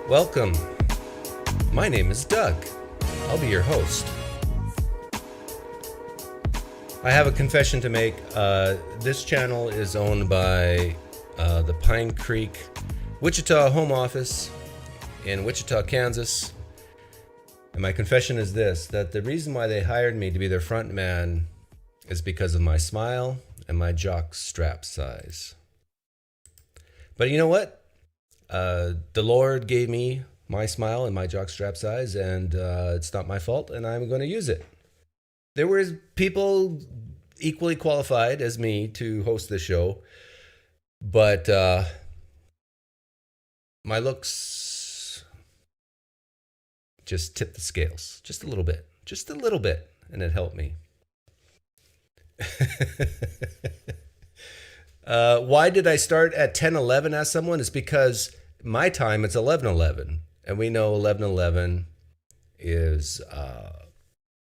Welcome. My name is Doug. I'll be your host. I have a confession to make. This channel is owned by the PineCreek Wichita home office in Wichita, Kansas. And my confession is this, that the reason why they hired me to be their front man is because of my smile and my jock strap size. But you know what? The Lord gave me my smile and my jock strap size, and it's not my fault, and I'm going to use it. There were people equally qualified as me to host this show, but my looks just tipped the scales just a little bit, and it helped me. Why did I start at 10:11? Asked someone. It's because my time it's 11:11, and we know 11:11 is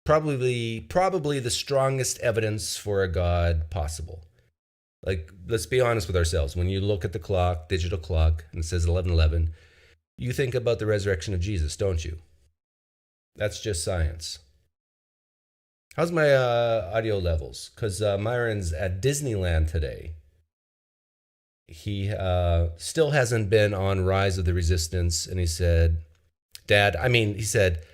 probably the strongest evidence for a God possible. Like, let's be honest with ourselves. When you look at the clock, digital clock, and it says 11:11, you think about the resurrection of Jesus, don't you? That's just science. How's my audio levels? Because Myron's at Disneyland today. He still hasn't been on Rise of the Resistance, and he said, he said,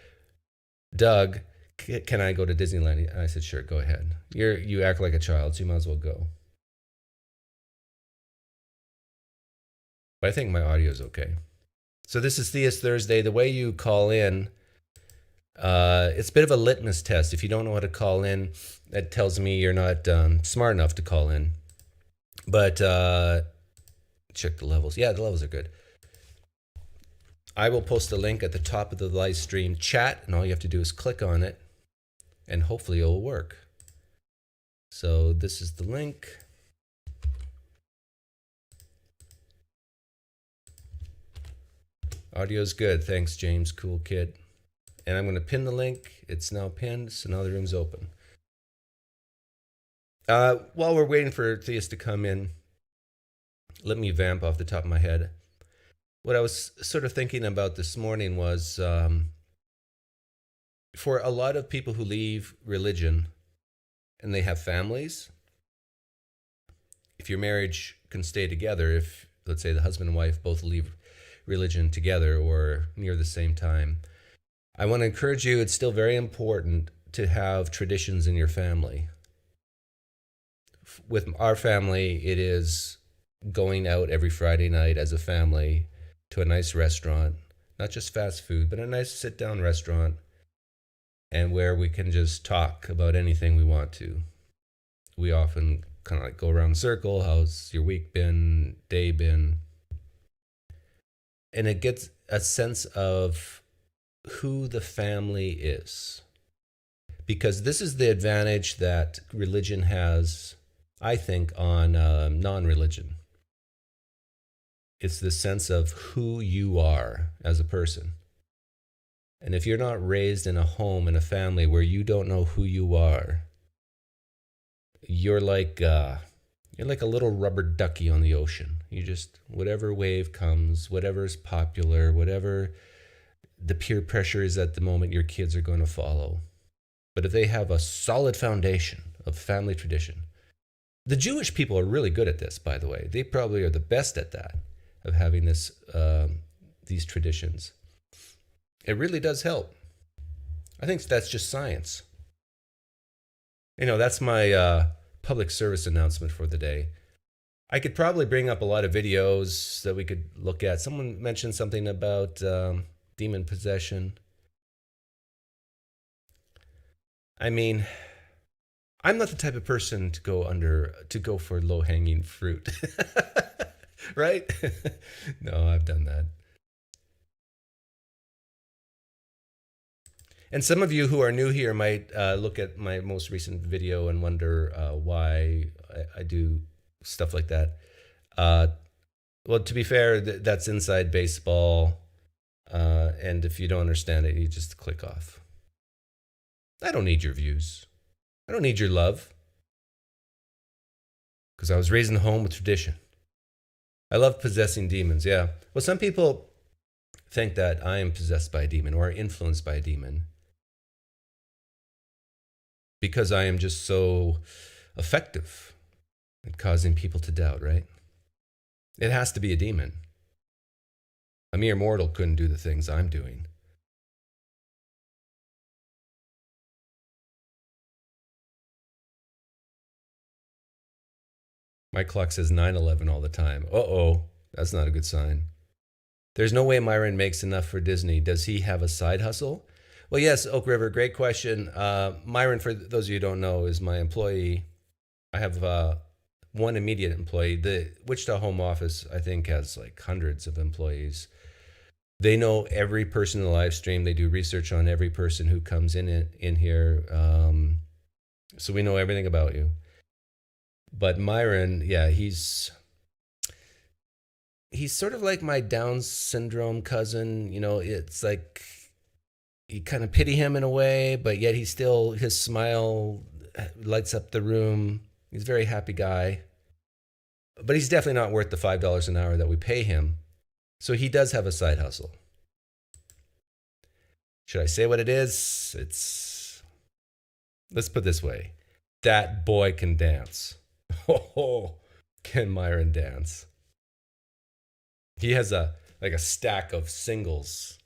Doug, can I go to Disneyland? And I said, sure, go ahead. You act like a child, so you might as well go. But I think my audio is okay. So this is Theist Thursday. The way you call in, it's a bit of a litmus test. If you don't know how to call in, that tells me you're not smart enough to call in. But check the levels. Yeah, the levels are good. I will post a link at the top of the live stream chat, and all you have to do is click on it, and hopefully it will work. So this is the link. Audio's good. Thanks, James. Cool kid. And I'm going to pin the link. It's now pinned, so now the room's open. While we're waiting for Theist to come in, let me vamp off the top of my head. What I was sort of thinking about this morning was, for a lot of people who leave religion and they have families, if your marriage can stay together, if, let's say, the husband and wife both leave religion together or near the same time, I want to encourage you, it's still very important to have traditions in your family. With our family, it is going out every Friday night as a family to a nice restaurant, not just fast food, but a nice sit-down restaurant, and where we can just talk about anything we want to. We often kind of like go around the circle. How's your week been, day been? And it gets a sense of who the family is. Because this is the advantage that religion has, I think, on non-religion. It's the sense of who you are as a person. And if you're not raised in a home, in a family where you don't know who you are, you're like a little rubber ducky on the ocean. You just, whatever wave comes, whatever's popular, whatever the peer pressure is at the moment, your kids are going to follow. But if they have a solid foundation of family tradition, the Jewish people are really good at this, by the way. They probably are the best at that, of having this these traditions. It really does help. I think that's just science. You know, that's my public service announcement for the day. I could probably bring up a lot of videos that we could look at. Someone mentioned something about demon possession. I mean, I'm not the type of person to go for low-hanging fruit. Right? No, I've done that. And some of you who are new here might look at my most recent video and wonder why I do stuff like that. Well, to be fair, that's inside baseball. And if you don't understand it, you just click off. I don't need your views. I don't need your love. Because I was raised in a home with tradition. I love possessing demons, yeah. Well, some people think that I am possessed by a demon or influenced by a demon because I am just so effective at causing people to doubt, right? It has to be a demon. A mere mortal couldn't do the things I'm doing. My clock says 9/11 all the time. Uh-oh, that's not a good sign. There's no way Myron makes enough for Disney. Does he have a side hustle? Well, yes, Oak River, great question. Myron, for those of you who don't know, is my employee. I have one immediate employee. The Wichita home office, I think, has like hundreds of employees. They know every person in the live stream. They do research on every person who comes in here. So we know everything about you. But Myron, yeah, he's sort of like my Down syndrome cousin. You know, it's like you kind of pity him in a way, but yet his smile lights up the room. He's a very happy guy. But he's definitely not worth the $5 an hour that we pay him. So he does have a side hustle. Should I say what it is? Let's put it this way. That boy can dance. Oh, can Myron dance? He has a stack of singles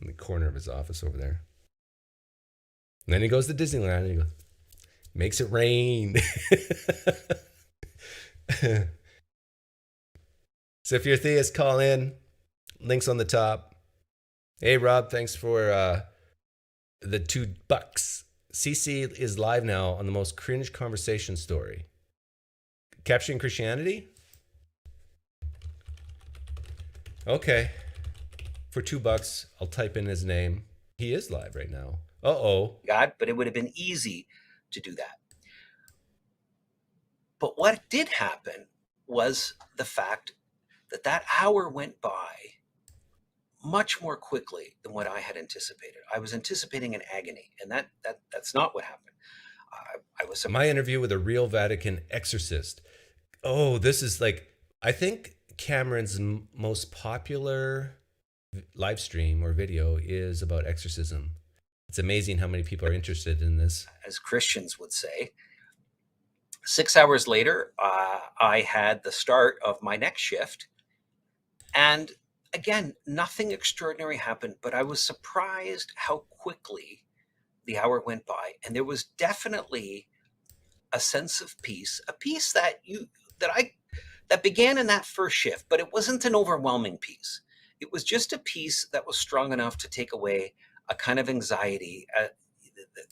in the corner of his office over there. And then he goes to Disneyland and he goes, makes it rain. So if you're a theist, call in. Links on the top. Hey, Rob, thanks for the $2. CC is live now on the most cringe conversation story. Capturing Christianity? Okay. For $2, I'll type in his name. He is live right now. Uh-oh. God, but it would have been easy to do that. But what did happen was the fact that that hour went by much more quickly than what I had anticipated. I was anticipating an agony, and that's not what happened. I was my interview with a real Vatican exorcist. Oh, this is like, I think Cameron's most popular live stream or video is about exorcism. It's amazing how many people are interested in this. As Christians would say. 6 hours later, I had the start of my next shift. And again, nothing extraordinary happened, but I was surprised how quickly the hour went by. And there was definitely a sense of peace, a peace that began in that first shift, but it wasn't an overwhelming peace. It was just a peace that was strong enough to take away a kind of anxiety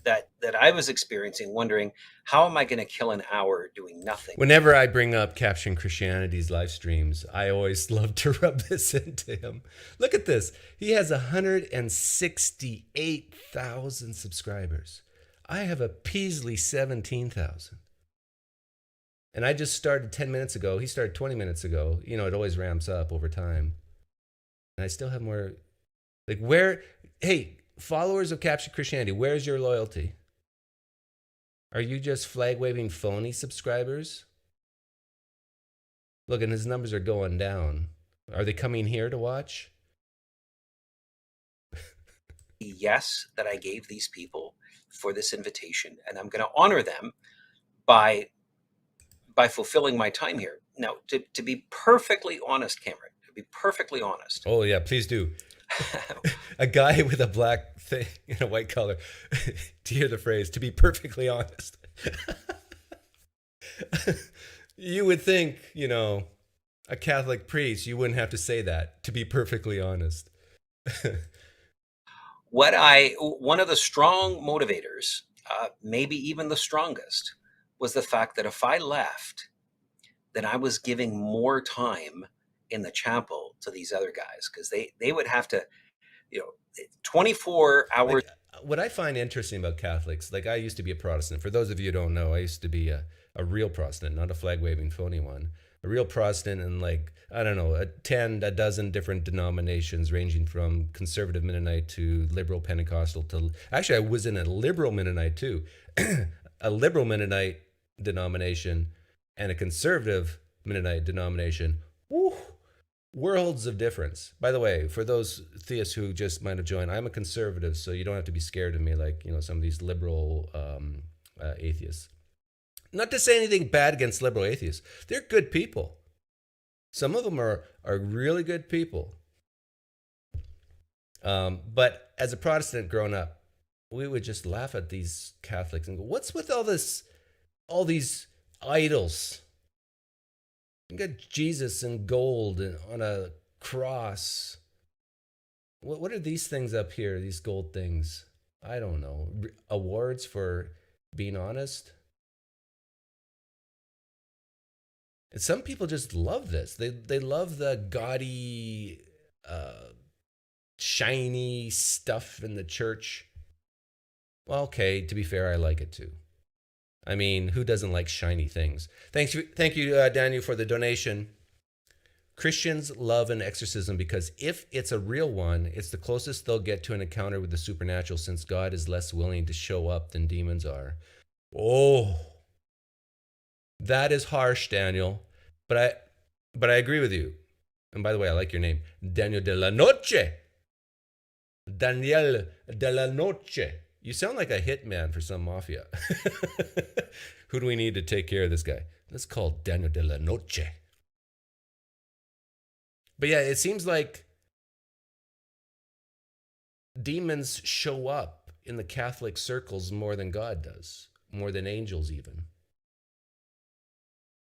that I was experiencing, wondering, how am I going to kill an hour doing nothing? Whenever I bring up Capturing Christianity's live streams, I always love to rub this into him. Look at this. He has 168,000 subscribers. I have a Peasley 17,000. And I just started 10 minutes ago. He started 20 minutes ago. You know, it always ramps up over time. And I still have more. Like, hey, followers of Captured Christianity, where's your loyalty? Are you just flag-waving phony subscribers? Look, and his numbers are going down. Are they coming here to watch? Yes, that I gave these people for this invitation, and I'm going to honor them by fulfilling my time here. Now, to be perfectly honest, Cameron, to be perfectly honest. Oh, yeah, please do. A guy with a black thing and a white collar. To hear the phrase, to be perfectly honest. You would think, you know, a Catholic priest, you wouldn't have to say that, to be perfectly honest. One of the strong motivators, maybe even the strongest, was the fact that if I left, then I was giving more time in the chapel to these other guys, because they would have to, 24 hours. Like, what I find interesting about Catholics, like I used to be a Protestant. For those of you who don't know, I used to be a real Protestant, not a flag-waving phony one. A real Protestant in, like, I don't know, a dozen different denominations, ranging from conservative Mennonite to liberal Pentecostal to, actually I was in a liberal Mennonite too. A liberal Mennonite denomination and a conservative Mennonite denomination. Woo! Worlds of difference. By the way, for those theists who just might have joined, I'm a conservative, so you don't have to be scared of me like, some of these liberal atheists. Not to say anything bad against liberal atheists. They're good people. Some of them are really good people. But as a Protestant growing up, we would just laugh at these Catholics and go, what's with all these idols? You got Jesus in gold and on a cross. What are these things up here, these gold things? I don't know. Awards for being honest? And some people just love this. They love the gaudy, shiny stuff in the church. Well, okay, to be fair, I like it too. I mean, who doesn't like shiny things? Thank you, Daniel, for the donation. Christians love an exorcism because if it's a real one, it's the closest they'll get to an encounter with the supernatural, since God is less willing to show up than demons are. Oh, that is harsh, Daniel. But I agree with you. And by the way, I like your name, Daniel de la Noche. Daniel de la Noche. You sound like a hitman for some mafia. Who do we need to take care of this guy? Let's call Daniel de la Noche. But yeah, it seems like demons show up in the Catholic circles more than God does, more than angels even.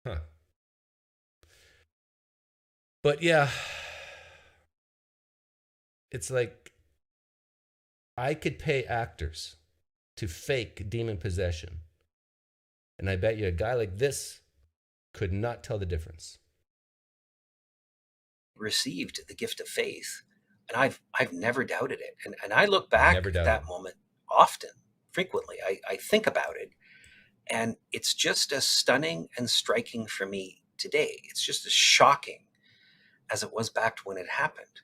Huh. But yeah, it's like I could pay actors to fake demon possession. And I bet you a guy like this could not tell the difference. Received the gift of faith, and I've never doubted it. And I look back at that moment often, frequently. I think about it, and it's just as stunning and striking for me today. It's just as shocking as it was back when it happened.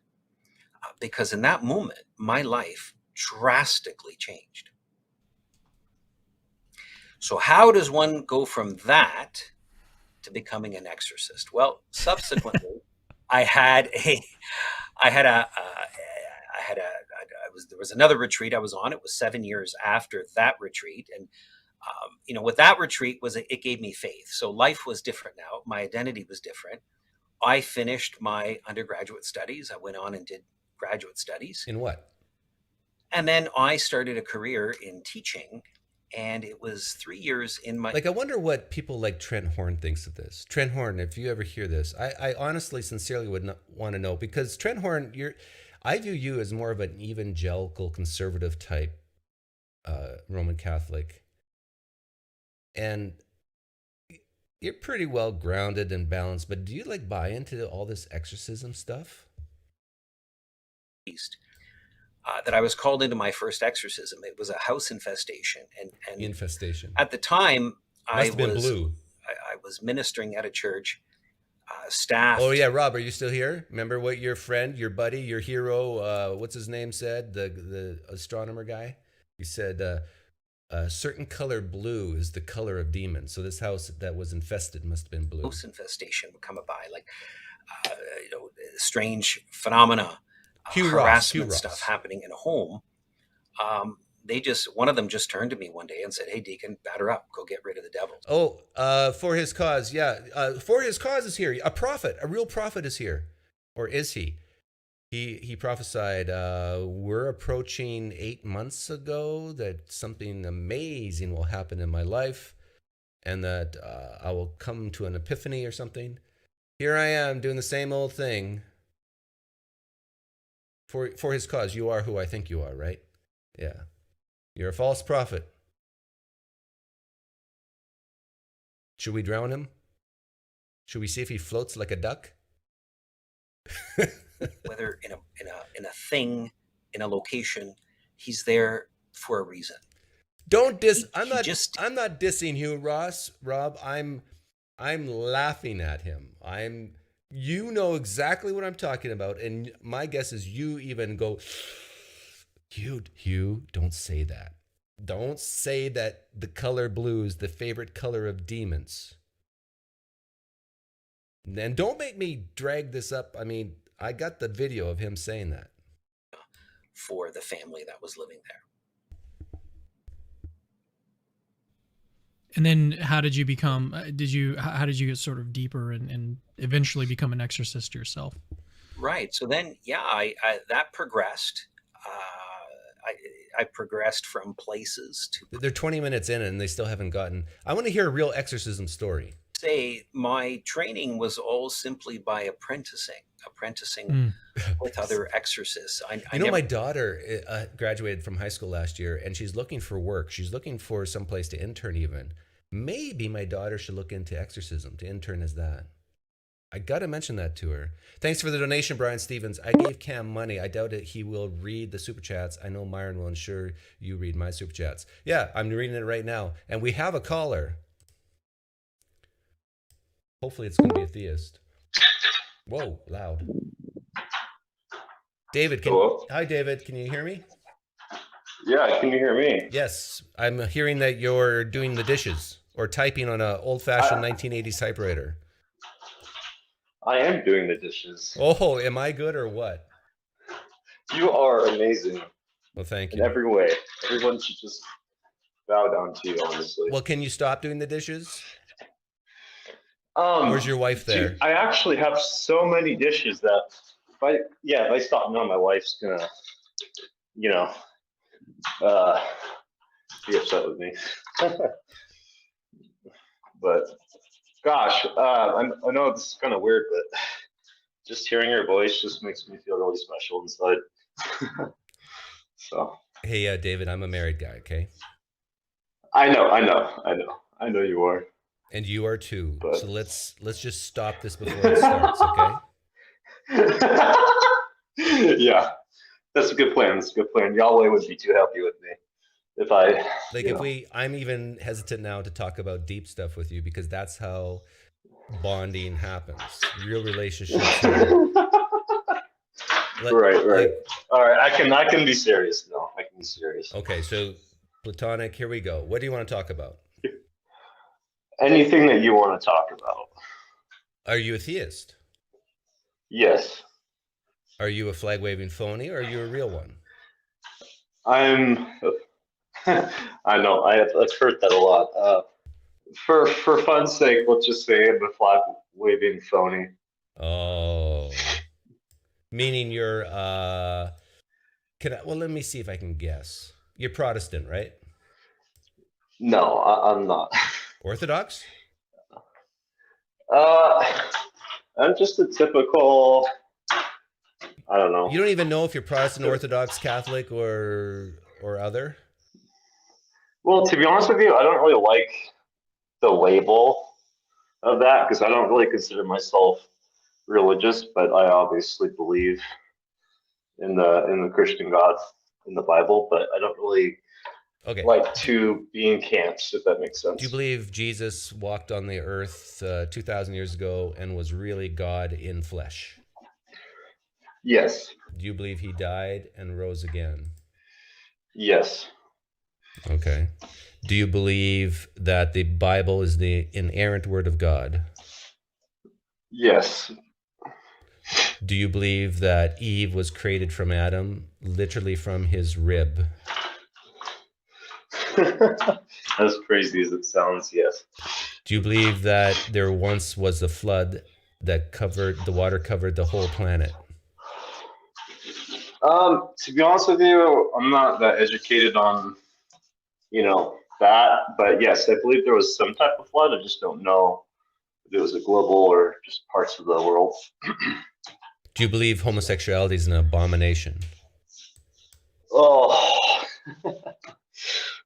Because in that moment, my life drastically changed. So how does one go from there becoming an exorcist? Well, subsequently, there was another retreat I was on. It was 7 years after that retreat. And, what that retreat was, it gave me faith. So life was different now. My identity was different. I finished my undergraduate studies. I went on and did graduate studies. In what? And then I started a career in teaching. And it was 3 years in my... I wonder what people like Trent Horn thinks of this. Trent Horn, if you ever hear this, I honestly, sincerely would not want to know, because Trent Horn, I view you as more of an evangelical, conservative type Roman Catholic. And you're pretty well grounded and balanced, but do you buy into all this exorcism stuff? That I was called into my first exorcism. It was a house infestation, and infestation. At the time, I was ministering at a church. Staff. Oh yeah, Rob, are you still here? Remember what your friend, your buddy, your hero, what's his name said? The astronomer guy. He said, a certain color blue is the color of demons. So this house that was infested must have been blue. House infestation would come by, strange phenomena. Harassment stuff happening in a home. One of them just turned to me one day and said, "Hey, Deacon, batter up, go get rid of the devil." Oh, for his cause. Yeah. For his cause is here. A real prophet is here. Or is he? He prophesied, we're approaching 8 months ago that something amazing will happen in my life and that I will come to an epiphany or something. Here I am doing the same old thing. For his cause, you are who I think you are, right? Yeah. You're a false prophet. Should we drown him? Should we see if he floats like a duck? Whether in a thing, in a location, he's there for a reason. Don't diss. I'm not dissing you, Rob. I'm laughing at him. You know exactly what I'm talking about, and my guess is you even go, Hugh, don't say that. Don't say that the color blue is the favorite color of demons. And don't make me drag this up. I mean, I got the video of him saying that. For the family that was living there. And then how did you become, how did you get sort of deeper and eventually become an exorcist yourself? Right. So then, yeah, I that progressed. I progressed from places to. They're 20 minutes in and they still haven't gotten. I want to hear a real exorcism story. Say my training was all simply by apprenticing with other exorcists. My daughter graduated from high school last year and she's looking for work. She's looking for some place to intern even. Maybe my daughter should look into exorcism, to intern as that. I got to mention that to her. Thanks for the donation, Brian Stevens. I gave Cam money. I doubt it. He will read the super chats. I know Myron will ensure you read my super chats. Yeah, I'm reading it right now. And we have a caller. Hopefully it's going to be a theist. Whoa, loud. David, Hello? Hi, David. Can you hear me? Yeah, can you hear me? Yes. I'm hearing that you're doing the dishes or typing on an old-fashioned 1980s typewriter. I am doing the dishes. Oh, am I good or what? You are amazing. Well, thank you. In every way. Everyone should just bow down to you, honestly. Well, can you stop doing the dishes? Where's your wife there? Dude, I actually have so many dishes that if I stop now, my wife's gonna, be upset with me. But gosh, I know this is kind of weird, but just hearing her voice just makes me feel really special inside. So. Hey, David, I'm a married guy, okay? I know you are. And you are too. But... So let's just stop this before it starts, okay? Yeah, that's a good plan. Yahweh would be too happy with me if I. I'm even hesitant now to talk about deep stuff with you because that's how bonding happens. Real relationships. Right. All right, I can be serious now. I can be serious. Okay, so platonic. Here we go. What do you want to talk about? Anything that you want to talk about. Are you a theist? Yes. Are you a flag-waving phony or are you a real one? I know, I've heard that a lot. For fun's sake, let's just say I'm a flag-waving phony. Oh. Meaning you're, well, let me see if I can guess. You're Protestant, right? No, I'm not. Orthodox? I'm just a typical, I don't know. You don't even know if you're Protestant, Orthodox, Catholic, or other? Well, to be honest with you, I don't really like the label of that because I don't really consider myself religious, but I obviously believe in the Christian God, in the Bible, but I don't really like to be in camps, if that makes sense. Do you believe Jesus walked on the earth 2,000 years ago and was really God in flesh? Yes. Do you believe he died and rose again? Yes. Okay. Do you believe that the Bible is the inerrant word of God? Yes. Do you believe that Eve was created from Adam, literally from his rib? As crazy as it sounds, yes. Do you believe that there once was a flood that the water covered the whole planet? To be honest with you, I'm not that educated on, that, but yes, I believe there was some type of flood. I just don't know if it was a global or just parts of the world. Do you believe homosexuality is an abomination? Oh,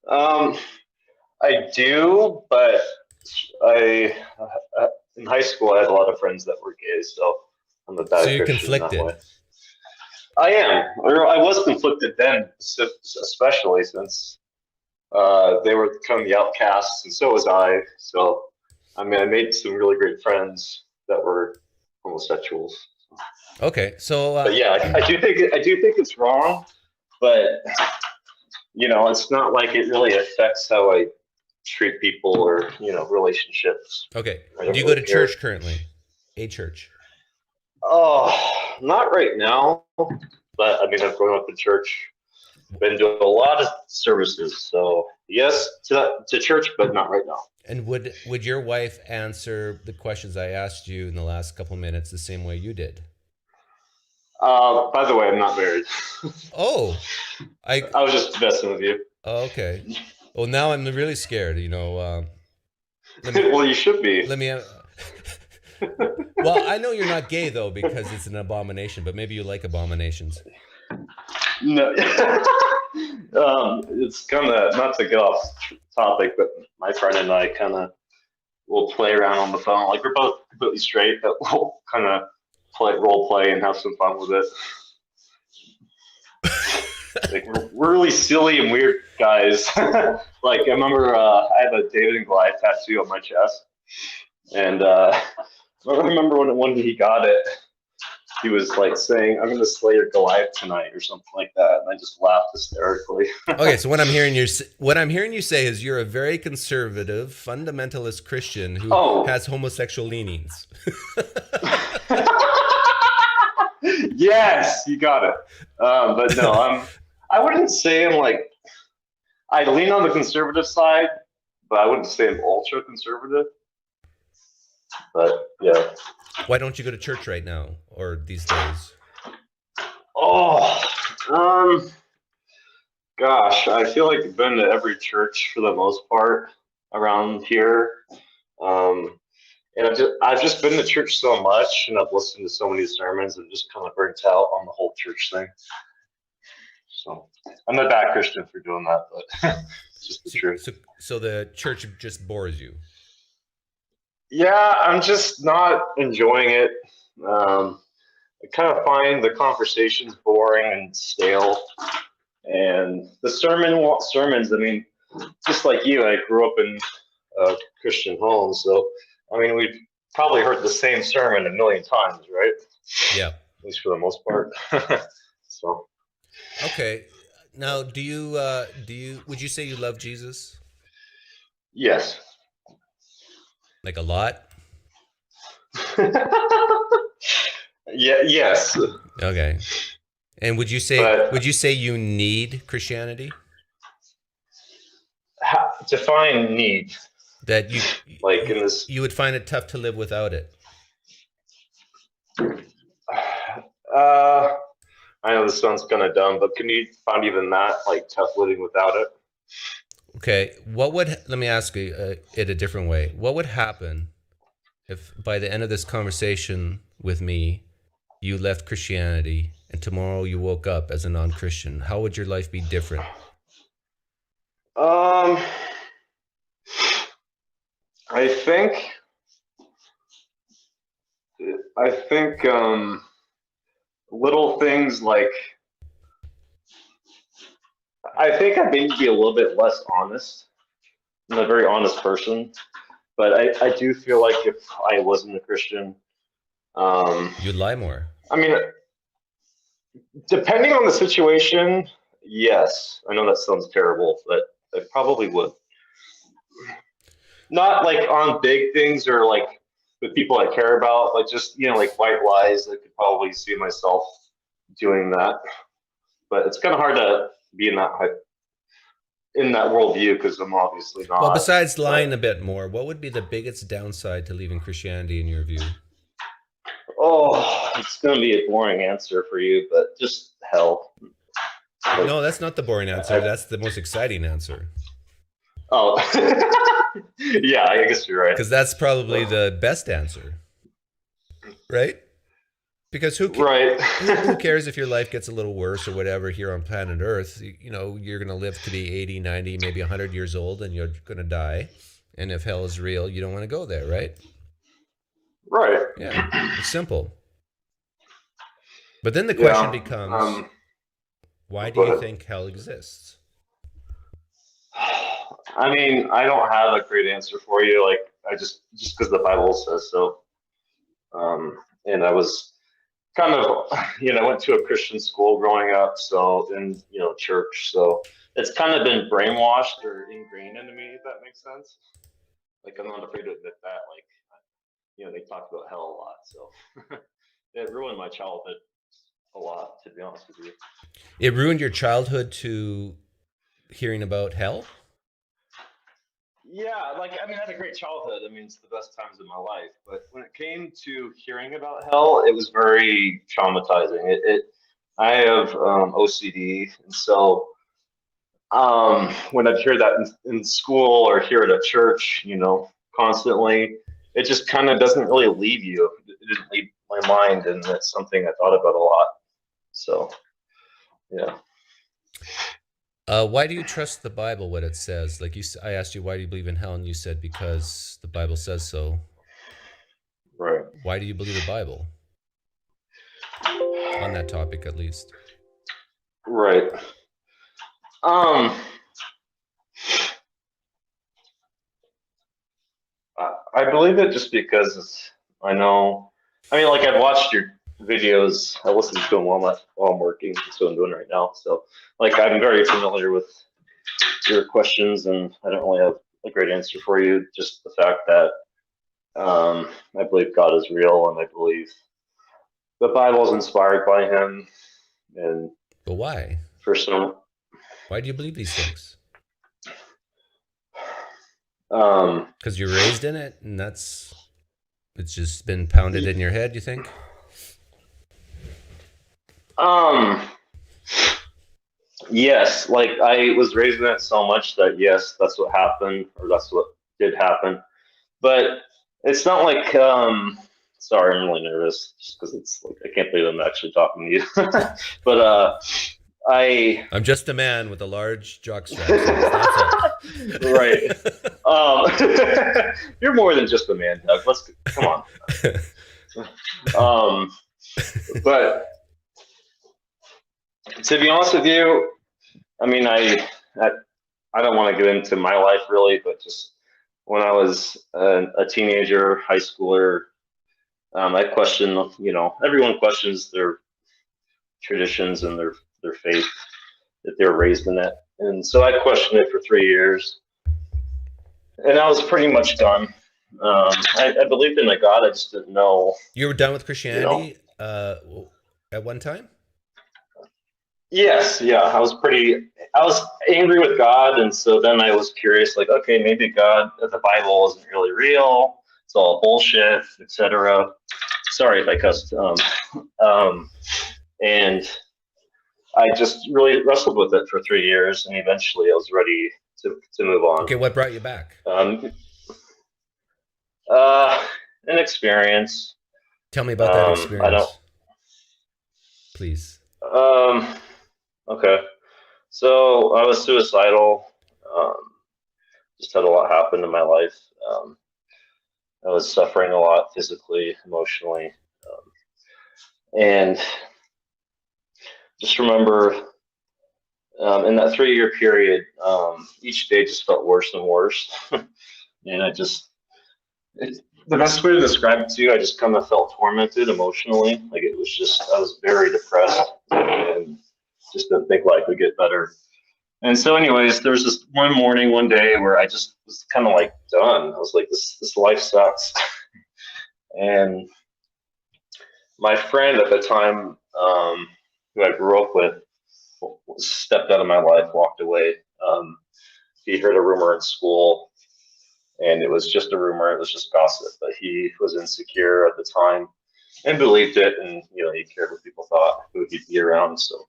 I do, but in high school I had a lot of friends that were gay, so I'm a bad. So you're conflicted. In that way. I am. I was conflicted then, especially since they were kind of the outcasts, and so was I. So, I made some really great friends that were homosexuals. Okay, so. But yeah, I do think it's wrong, but it's not like it really affects how I treat people or relationships. Okay. Do you go to church currently? a church? Oh, not right now. But I mean, I've grown up in church, been to a lot of services. So yes, to church, but not right now. And would your wife answer the questions I asked you in the last couple of minutes the same way you did? By the way, I'm not married. Oh, I was just messing with you. okay. Well, now I'm really scared. Let me, Well, you should be. let me. Well, I know you're not gay though because it's an abomination, but maybe you like abominations. No. It's kind of, not to get off topic, but my friend and I kind of will play around on the phone. Like, we're both completely straight, but we'll kind of role play and have some fun with it. Like, we're really silly and weird guys. Like, I remember I have a David and Goliath tattoo on my chest, and I remember when he got it, he was like saying, "I'm going to slay your Goliath tonight," or something like that, and I just laughed hysterically. Okay, so what I'm hearing you say is you're a very conservative, fundamentalist Christian who has homosexual leanings. Yes, you got it. But no, I wouldn't say I'm like, I lean on the conservative side, but I wouldn't say I'm ultra conservative. But yeah. Why don't you go to church right now or these days? Oh, gosh, I feel like I've been to every church for the most part around here. And I've just been to church so much, and I've listened to so many sermons, and just kind of burnt out on the whole church thing. So I'm a bad Christian for doing that, but it's just the truth. So the church just bores you? Yeah, I'm just not enjoying it. I kind of find the conversations boring and stale, and the sermons. I mean, just like you, I grew up in a Christian home, so I mean, we've probably heard the same sermon a million times, right? Yeah. At least for the most part. So. Okay. Now, would you say you love Jesus? Yes. Like a lot? Yeah. Yes. Okay. And would you say you need Christianity? Define need. That you like in this, you would find it tough to live without it. I know this sounds kind of dumb, but can you find even that like tough living without it? Okay, let me ask you it a different way. What would happen if by the end of this conversation with me, you left Christianity and tomorrow you woke up as a non-Christian? How would your life be different? I think little things like, I think I'd maybe be a little bit less honest. I'm a very honest person, but I do feel like if I wasn't a Christian, you'd lie more. I mean, depending on the situation, yes. I know that sounds terrible, but I probably would. Not like on big things or like with people I care about, like just, like white lies. I could probably see myself doing that, but it's kind of hard to be in that worldview because I'm obviously not. Well, besides lying a bit more, what would be the biggest downside to leaving Christianity in your view? Oh, it's going to be a boring answer for you, but just hell. No, that's not the boring answer. That's the most exciting answer. Oh, yeah, I guess you're right. Because that's probably the best answer, right? Because who cares if your life gets a little worse or whatever here on planet Earth? You're going to live to be 80, 90, maybe 100 years old, and you're going to die. And if hell is real, you don't want to go there, right? Right. Yeah, it's simple. But then the question becomes, why do you think hell exists? I mean, I don't have a great answer for you. Like, I just because the Bible says so. And I was kind of, I went to a Christian school growing up, so in church, so it's kind of been brainwashed or ingrained into me, if that makes sense. Like, I'm not afraid to admit that. Like, they talked about hell a lot. So it ruined my childhood a lot, to be honest with you. It ruined your childhood to hearing about hell? Yeah, like, I mean, I had a great childhood. I mean, it's the best times of my life. But when it came to hearing about hell, it was very traumatizing. I have OCD, and so when I'd hear that in school or hear it at church, constantly, it just kind of doesn't really leave you. It didn't leave my mind, and that's something I thought about a lot. So, yeah. Why do you trust the Bible, what it says? Like I asked you, why do you believe in hell? And you said, because the Bible says so. Right. Why do you believe the Bible? On that topic, at least. Right. I believe it just because I know. I mean, like, I've watched your videos. I listen to them while I'm working. That's what I'm doing right now. So, like, I'm very familiar with your questions, and I don't really have a great answer for you. Just the fact that I believe God is real, and I believe the Bible is inspired by Him. But why? Why do you believe these things? Because you're raised in it, and it's just been pounded in your head, you think? Yes, like, I was raised in it so much that yes, that's what happened, or that's what did happen. But it's not like, sorry, I'm really nervous just because it's like, I can't believe I'm actually talking to you. But I'm just a man with a large jockstrap. That's all. Right. You're more than just a man, Doug. Come on. But to be honest with you, I mean, I don't want to get into my life really, but just when I was a teenager, high schooler, I questioned, everyone questions their traditions and their faith, that they're raised in it. And so I questioned it for 3 years, and I was pretty much done. I believed in a God, I just didn't know. You were done with Christianity at one time? Yes, yeah. I was angry with God, and so then I was curious, like, okay, maybe God, the Bible isn't really real. It's all bullshit, etc. Sorry if I cussed. And I just really wrestled with it for 3 years, and eventually I was ready to move on. Okay, what brought you back? An experience. Tell me about that experience. Please. Okay. So I was suicidal. Just had a lot happen in my life. I was suffering a lot physically, emotionally. And just remember, in that 3-year period, each day just felt worse and worse. And the best way to describe it to you, I just kind of felt tormented emotionally. Like, it was just, I was very depressed and just didn't think life would get better. And so anyways, there was this one day where I just was kind of like done. I was like, this life sucks. And my friend at the time, who I grew up with, stepped out of my life, walked away. He heard a rumor in school, and it was just a rumor. It was just gossip, but he was insecure at the time and believed it. And, he cared what people thought, who he'd be around. So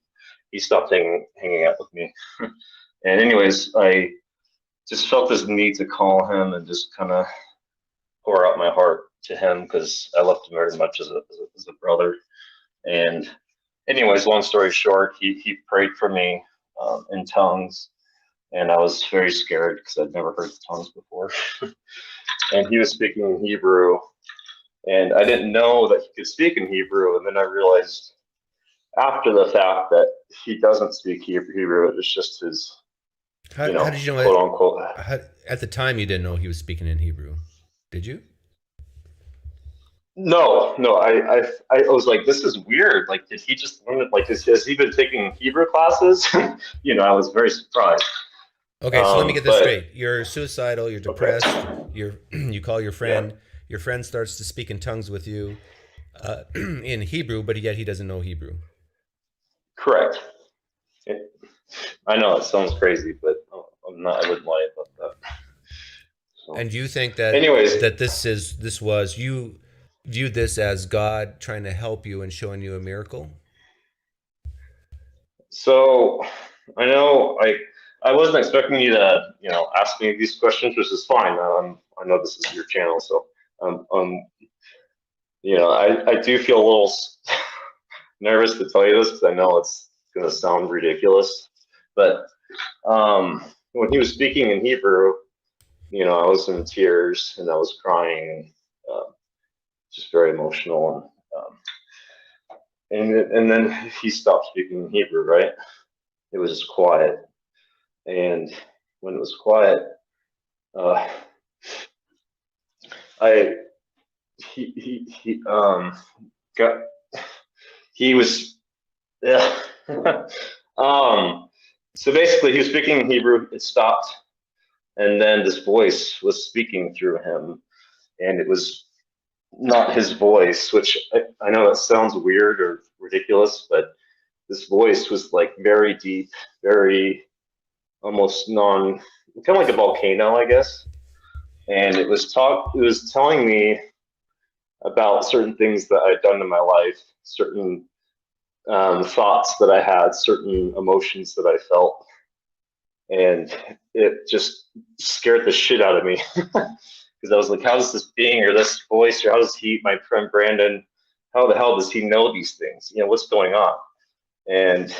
he stopped hanging out with me. And anyways, I just felt this need to call him and just kind of pour out my heart to him, because I loved him very much as a brother. And anyways, long story short, he prayed for me in tongues, and I was very scared because I'd never heard tongues before. And he was speaking in Hebrew, and I didn't know that he could speak in Hebrew. And then I realized after the fact that he doesn't speak Hebrew. It's just his, how did you know, quote unquote. At the time, you didn't know he was speaking in Hebrew, did you? No. I was like, this is weird. Like, did he just learn it? Like, has he been taking Hebrew classes? I was very surprised. Okay, so let me get this straight. You're suicidal. You're depressed. Okay. You call your friend. Yeah. your friend starts to speak in tongues with you in Hebrew, but yet he doesn't know Hebrew. Correct. I know it sounds crazy, but I wouldn't lie about that. So. And do you think that Anyways, you viewed this as God trying to help you and showing you a miracle? So I know I wasn't expecting you to ask me these questions, which is fine. I know this is your channel, so I do feel a little nervous to tell you this because I know it's going to sound ridiculous, but when he was speaking in Hebrew, I was in tears and I was crying, just very emotional, and then he stopped speaking in Hebrew, right? It was just quiet, and when it was quiet, he was yeah. So basically he was speaking in Hebrew, it stopped, and then this voice was speaking through him, and it was not his voice, which I know that sounds weird or ridiculous, but this voice was like very deep, very almost kind of like a volcano, I guess. And it was telling me about certain things that I'd done in my life, certain thoughts that I had, certain emotions that I felt, and it just scared the shit out of me because I was like, how does this being or this voice or how does my friend Brandon, how the hell does he know these things? What's going on? And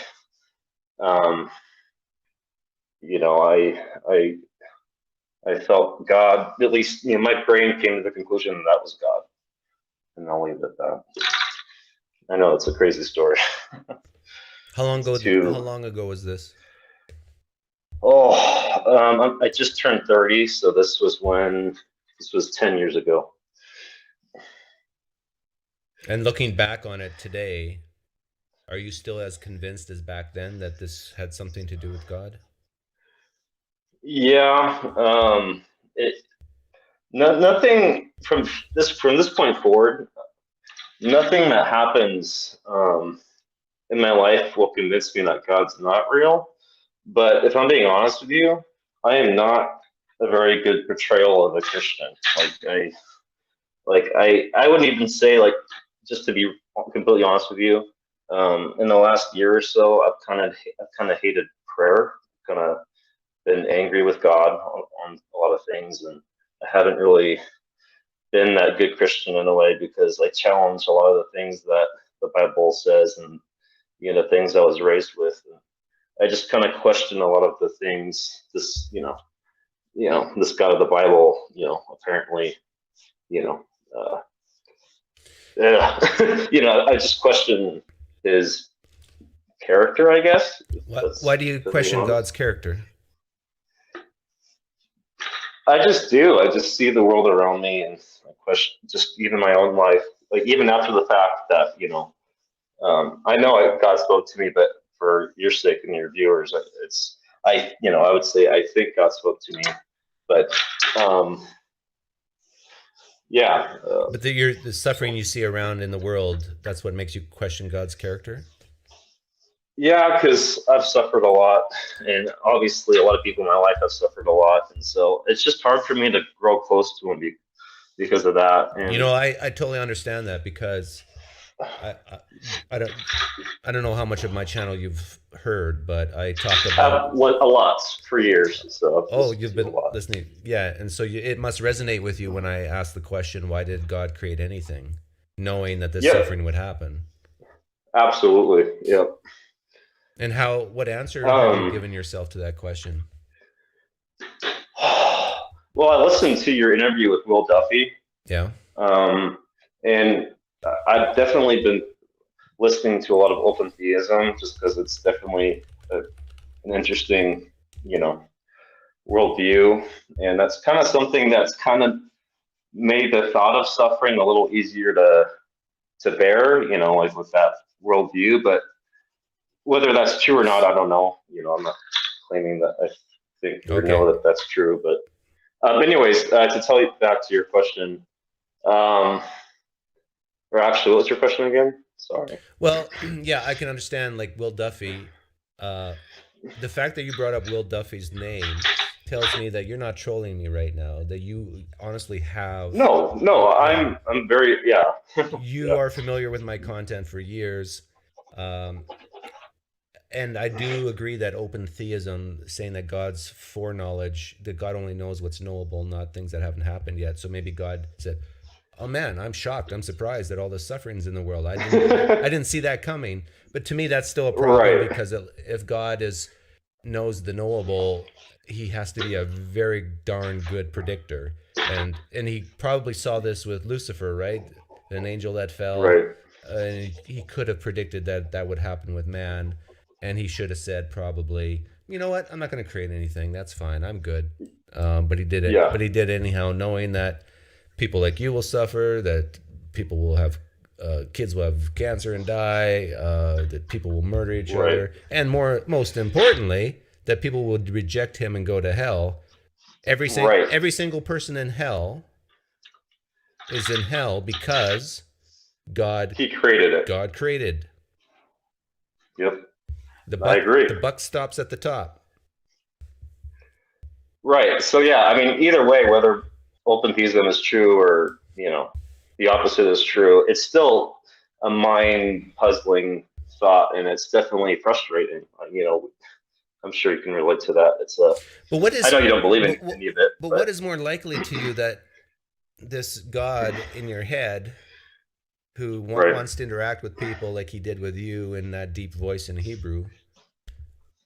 I felt God, at least my brain came to the conclusion that was God, and I'll leave it at that. I know it's a crazy story. How long ago was this? Oh, I just turned 30, so this was 10 years ago. And looking back on it today, are you still as convinced as back then that this had something to do with God? Yeah, nothing from this point forward. Nothing that happens in my life will convince me that God's not real. But if I'm being honest with you, I am not a very good portrayal of a Christian. I wouldn't even say, like, just to be completely honest with you, in the last year or so, I've kind of hated prayer. Kind of been angry with God on a lot of things, and I haven't really been that good Christian in a way because I challenge a lot of the things that the Bible says and the things I was raised with. And I just kind of question a lot of the things this this God of the Bible apparently I just question his character, I guess. Why do you question God's character? I just do. I just see the world around me and I question just even my own life. Like even after the fact that, I know God spoke to me, but for your sake and your viewers, I would say I think God spoke to me, but yeah. But the suffering you see around in the world, that's what makes you question God's character? Yeah, because I've suffered a lot, and obviously a lot of people in my life have suffered a lot, and so it's just hard for me to grow close to him because of that. And I totally understand that because I don't know how much of my channel you've heard, but I talk about a lot for years. So you've been listening, yeah, and so it must resonate with you when I ask the question, why did God create anything, knowing that this suffering would happen? Absolutely, yep. And what answer have you given yourself to that question? Well, I listened to your interview with Will Duffy. Yeah. And I've definitely been listening to a lot of open theism just because it's definitely an interesting, worldview. And that's kind of something that's kind of made the thought of suffering a little easier to bear, like with that worldview. But whether that's true or not, I don't know. I'm not claiming that I think or know that that's true. But anyways, to tell you back to your question, Or actually, what was your question again? Sorry. Well, yeah, I can understand like Will Duffy. The fact that you brought up Will Duffy's name tells me that you're not trolling me right now. That you honestly have. No, Yeah. I'm very, yeah. You Yeah. are familiar with my content for years. Um, and I do agree that open theism, saying that God's foreknowledge, that God only knows what's knowable, not things that haven't happened yet. So maybe God said, "Oh man, I'm shocked. I'm surprised at all the sufferings in the world. I didn't see that coming." But to me, that's still a problem Right. because if God knows the knowable, he has to be a very darn good predictor. And he probably saw this with Lucifer, right? An angel that fell. Right. He could have predicted that would happen with man, and he should have said probably, you know what, I'm not going to create anything. That's fine. I'm good. But he did it. Yeah. But he did anyhow, knowing that people like you will suffer, that people will have kids will have cancer and die, that people will murder each Right. other, and most importantly, that people will reject him and go to hell. Every single person in hell is in hell because He created it. God created. Yep. I agree. The buck stops at the top. Right. So yeah, I mean, either way, whether open theism is true or the opposite is true, it's still a mind puzzling thought, and it's definitely frustrating. I'm sure you can relate to that. But what is? I know you don't believe in any of it, but what is more likely to you, that this God in your head, who Right. wants to interact with people like he did with you in that deep voice in Hebrew,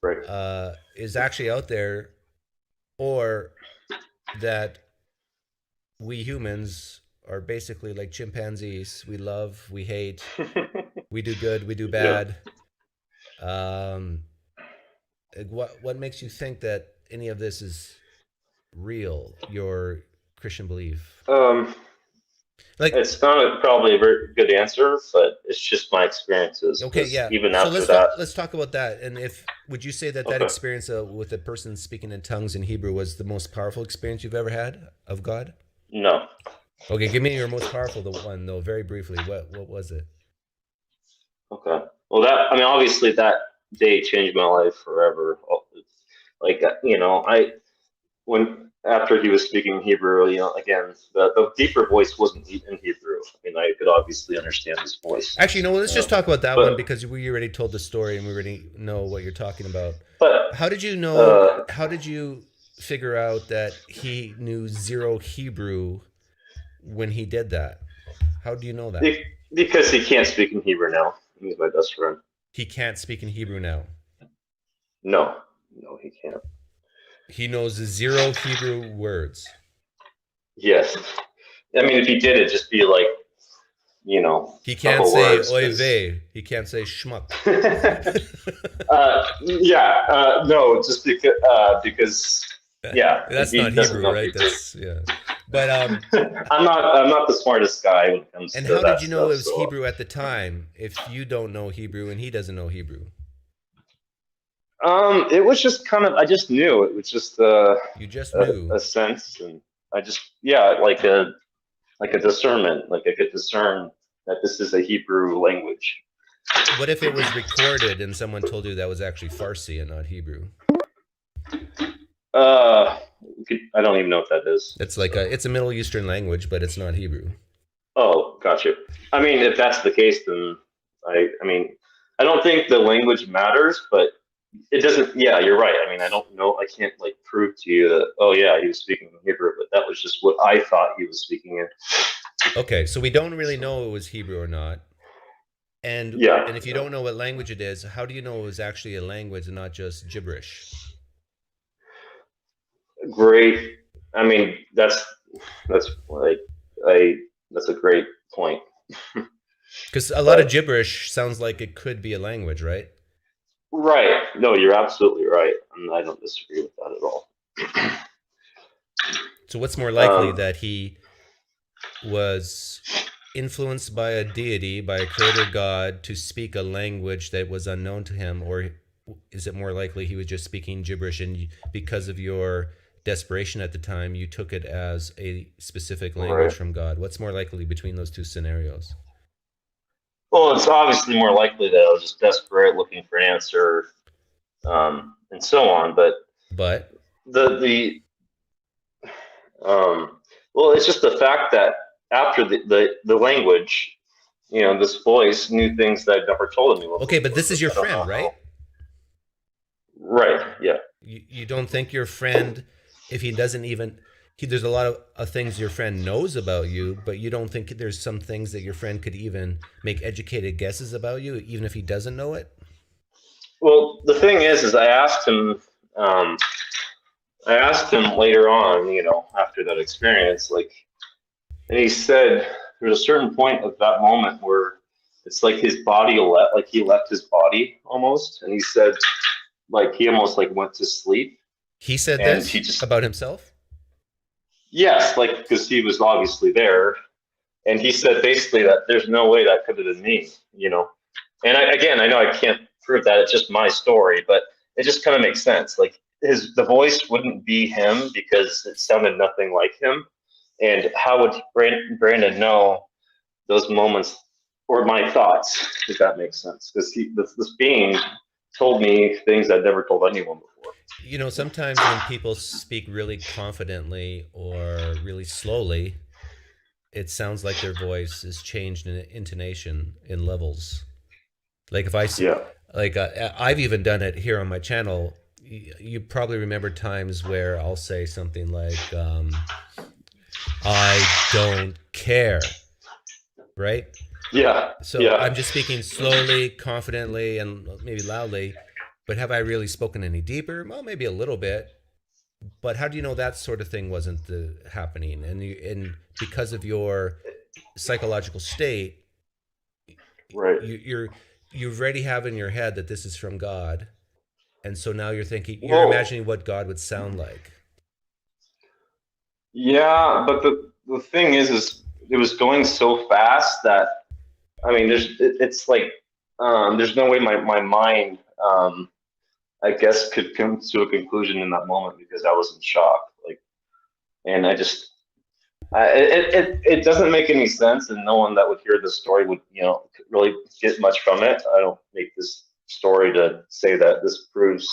right? Is actually out there, or that we humans are basically like chimpanzees? We love, we hate, we do good, we do bad. What makes you think that any of this is real, your Christian belief? Like, it's not probably a very good answer, but it's just my experiences. Okay, yeah. Even so after let's talk about that. And would you say that experience with a person speaking in tongues in Hebrew was the most powerful experience you've ever had of God? No. Okay, give me your most powerful one though, very briefly. What was it? Okay. Well, obviously that day changed my life forever. Like, after he was speaking Hebrew, again, the deeper voice wasn't in Hebrew. I mean, I could obviously understand his voice. Actually, let's just talk about that one, because we already told the story and we already know what you're talking about. But how did you know? How did you figure out that he knew zero Hebrew when he did that? How do you know that? Because he can't speak in Hebrew now. He's my best friend. He can't speak in Hebrew now? No, he can't. He knows zero Hebrew words. Yes. I mean, if he did, it'd just be like, he can't say oy vey. He can't say schmuck. No, just because yeah. That's not Hebrew, right? That's yeah. But I'm not the smartest guy when it comes to that. And how did you know it was Hebrew at the time if you don't know Hebrew and he doesn't know Hebrew? It was just I just knew. It was just you just knew a sense, and I just like a discernment. Like I could discern that this is a Hebrew language. What if it was recorded and someone told you that was actually Farsi and not Hebrew? I don't even know what that is. It's like it's a Middle Eastern language, but it's not Hebrew. Oh, gotcha. I mean, if that's the case, then I mean, I don't think the language matters, but it doesn't. Yeah, you're right. I mean, I don't know. I can't prove to you that. Oh, yeah, he was speaking in Hebrew, but that was just what I thought he was speaking in. Okay, so we don't really know it was Hebrew or not. And if you don't know what language it is, how do you know it was actually a language and not just gibberish? Great. I mean, that's a great point. Because a lot of gibberish sounds like it could be a language, right? Right. No, you're absolutely right. I don't disagree with that at all. So what's more likely, that he was influenced by a deity, by a creator God, to speak a language that was unknown to him, or is it more likely he was just speaking gibberish and because of your desperation at the time, you took it as a specific language from God. What's more likely between those two scenarios? Well, it's obviously more likely that I was just desperate, looking for an answer, and so on. But the well, it's just the fact that after the language, this voice knew things that I'd never told him. Okay, but this is your friend, right? Right. Yeah. You don't think your friend, if he doesn't even, there's a lot of things your friend knows about you, but you don't think there's some things that your friend could even make educated guesses about you, even if he doesn't know it? Well, the thing is I asked him later on, after that experience, and he said there's a certain point at that moment where it's like his body he left his body almost, and he said he almost went to sleep. He said this about himself? Yes, because he was obviously there, and he said basically that there's no way that could have been me, And I know I can't prove that, it's just my story, but it just kind of makes sense. The voice wouldn't be him because it sounded nothing like him. And how would Brandon know those moments or my thoughts, if that makes sense? Because this being told me things I'd never told anyone before. Sometimes when people speak really confidently or really slowly, it sounds like their voice is changed in intonation in levels. If I see, I've even done it here on my channel. You probably remember times where I'll say something like, I don't care, right? Yeah. So I'm just speaking slowly, confidently, and maybe loudly, but have I really spoken any deeper? Well, maybe a little bit, but how do you know that sort of thing wasn't happening? And because of your psychological state, right? You already have in your head that this is from God, and so now you're imagining what God would sound like. Yeah, but the thing is it was going so fast that there's no way my mind I guess could come to a conclusion in that moment because I was in shock. And I just it doesn't make any sense, and no one that would hear this story would really get much from it. I don't make this story to say that this proves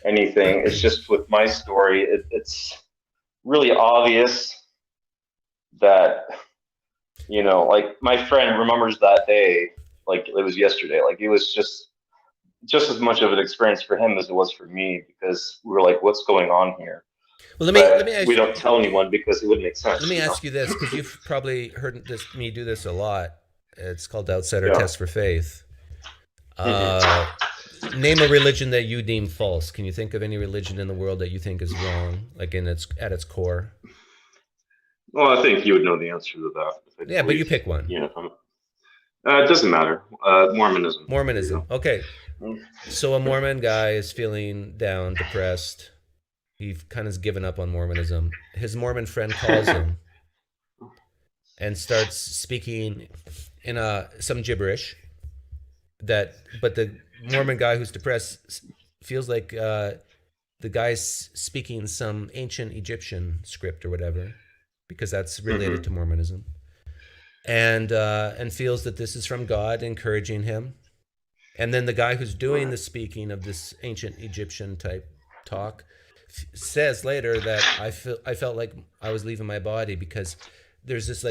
anything. It's just with my story, it's really obvious that my friend remembers that day like it was yesterday. It was just as much of an experience for him as it was for me, because we were like, what's going on here? Well, let me ask we don't tell anyone because it wouldn't make sense. Let me ask you this, because you've probably heard me do this a lot. It's called the Outsider Test for Faith. Name a religion that you deem false. Can you think of any religion in the world that you think is wrong, at its core? Well, I think you would know the answer to that. Yeah, but you pick one. It doesn't matter. Mormonism. Mormonism. Okay. So a Mormon guy is feeling down, depressed. He kind of given up on Mormonism. His Mormon friend calls him and starts speaking in some gibberish. But the Mormon guy who's depressed feels like the guy's speaking some ancient Egyptian script or whatever, because that's related to Mormonism, and feels that this is from God encouraging him. And then the guy who's doing the speaking of this ancient Egyptian type talk says later that I felt like I was leaving my body, because there's this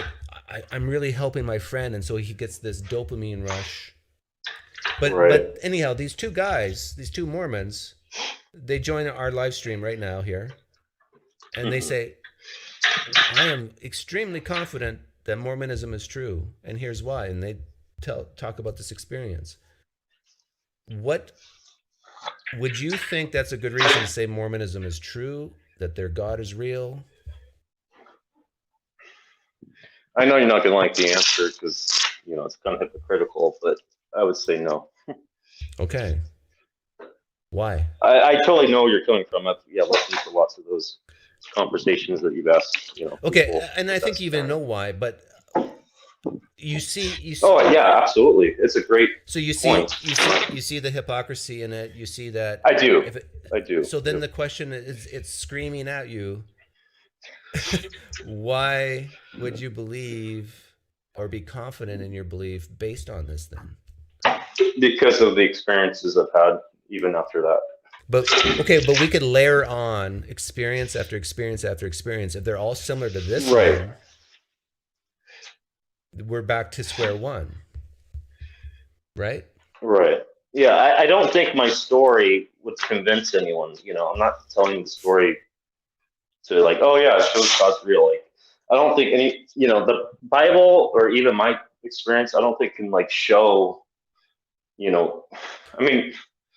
I'm really helping my friend, and so he gets this dopamine rush. But anyhow, these two guys, these two Mormons, they join our live stream right now here, and they say, I am extremely confident that Mormonism is true, and here's why. And they talk about this experience. What would you think that's a good reason to say Mormonism is true, that their God is real? I know you're not going to like the answer because, it's kind of hypocritical, but I would say no. Okay. Why? I totally know where you're coming from. I've listened to lots of those conversations that you've asked. Okay, and I think you even know why, but you see. Oh yeah, absolutely. It's a great So you point. see the hypocrisy in it. You see that. I do. I do. So then the question is, it's screaming at you. Why would you believe or be confident in your belief based on this then? Because of the experiences I've had even after that. But we could layer on experience after experience after experience. If they're all similar to this one, we're back to square one. Right? Right. Yeah, I don't think my story would convince anyone. You know, I'm not telling the story to like, oh yeah, it shows God's real. Like, I don't think any, you know, the Bible or even my experience, I don't think can like show, you know, I mean,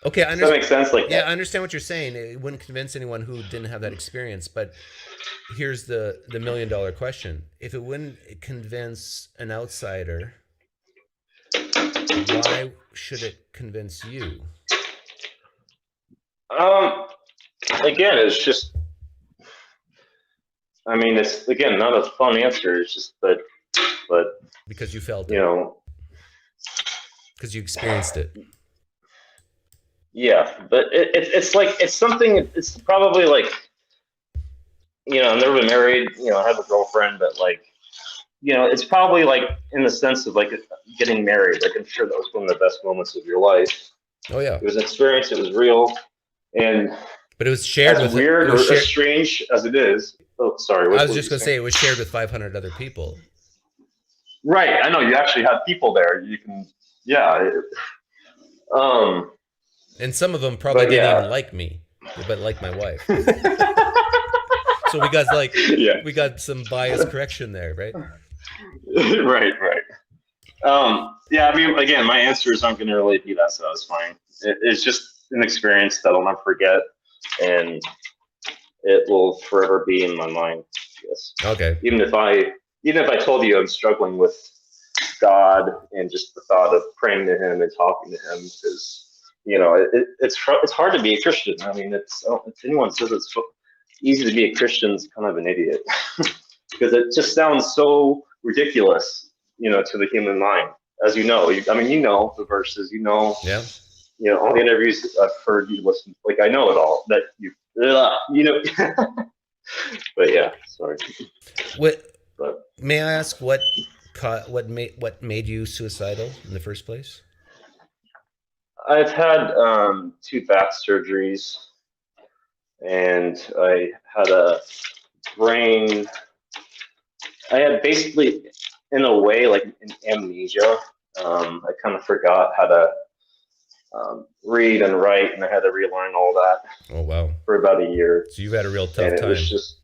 okay, I understand. Does that make sense? Like, yeah, I understand what you're saying. It wouldn't convince anyone who didn't have that experience. But here's the $1 million question: if it wouldn't convince an outsider, why should it convince you? Again, it's just, I mean, it's again not a fun answer. It's just but because you felt you know, because you experienced it. Yeah, but it's like it's something. It's probably like, you know, I've never been married. You know, I have a girlfriend, but like, you know, it's probably like in the sense of like getting married. Like, I'm sure that was one of the best moments of your life. Oh yeah, it was an experience. It was real, and but it was shared as with weird or as strange as it is. Oh, sorry. I was just going to say it was shared with 500 other people. Right. I know you actually had people there. You can, yeah. And some of them probably didn't even like me, but like my wife. So we got some bias correction there, right? Right. Yeah, I mean, again, my answers aren't going to really be that satisfying. It's just an experience that I'll never forget, and it will forever be in my mind. Yes. Okay. Even if I told you I'm struggling with God and just the thought of praying to Him and talking to Him, because you know it's hard to be a Christian. I mean, if anyone says it's easy to be a Christian, it's kind of an idiot, because it just sounds so ridiculous, you know, to the human mind. As you know, you know the verses, you know. Yeah. You know, all the interviews I've heard you listen, like I know it all. That you know. But yeah, sorry. May I ask what made you suicidal in the first place? I've had 2 back surgeries, and I had a brain. I had basically, in a way, like an amnesia. I kind of forgot how to read and write, and I had to relearn all that. Oh wow! For about a year. So you've had a real tough time. It was just,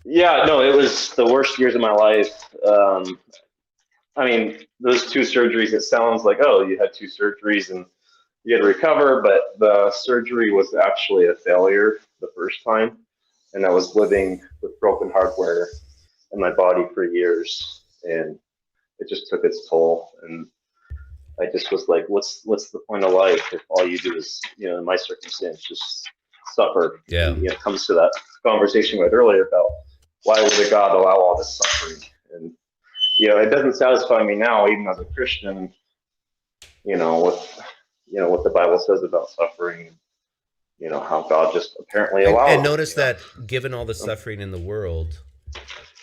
yeah, no, it was the worst years of my life. I mean, those 2 surgeries, it sounds like, oh, you had 2 surgeries and you had to recover, but the surgery was actually a failure the first time, and I was living with broken hardware in my body for years, and it just took its toll. And I just was like, what's the point of life if all you do is, you know, in my circumstance, just suffer? Yeah. And, you know, it comes to that conversation we had earlier about why would a God allow all this suffering? And, you know, it doesn't satisfy me now, even as a Christian, you know, what the Bible says about suffering, you know, how God just apparently allows. And notice that given all the suffering in the world,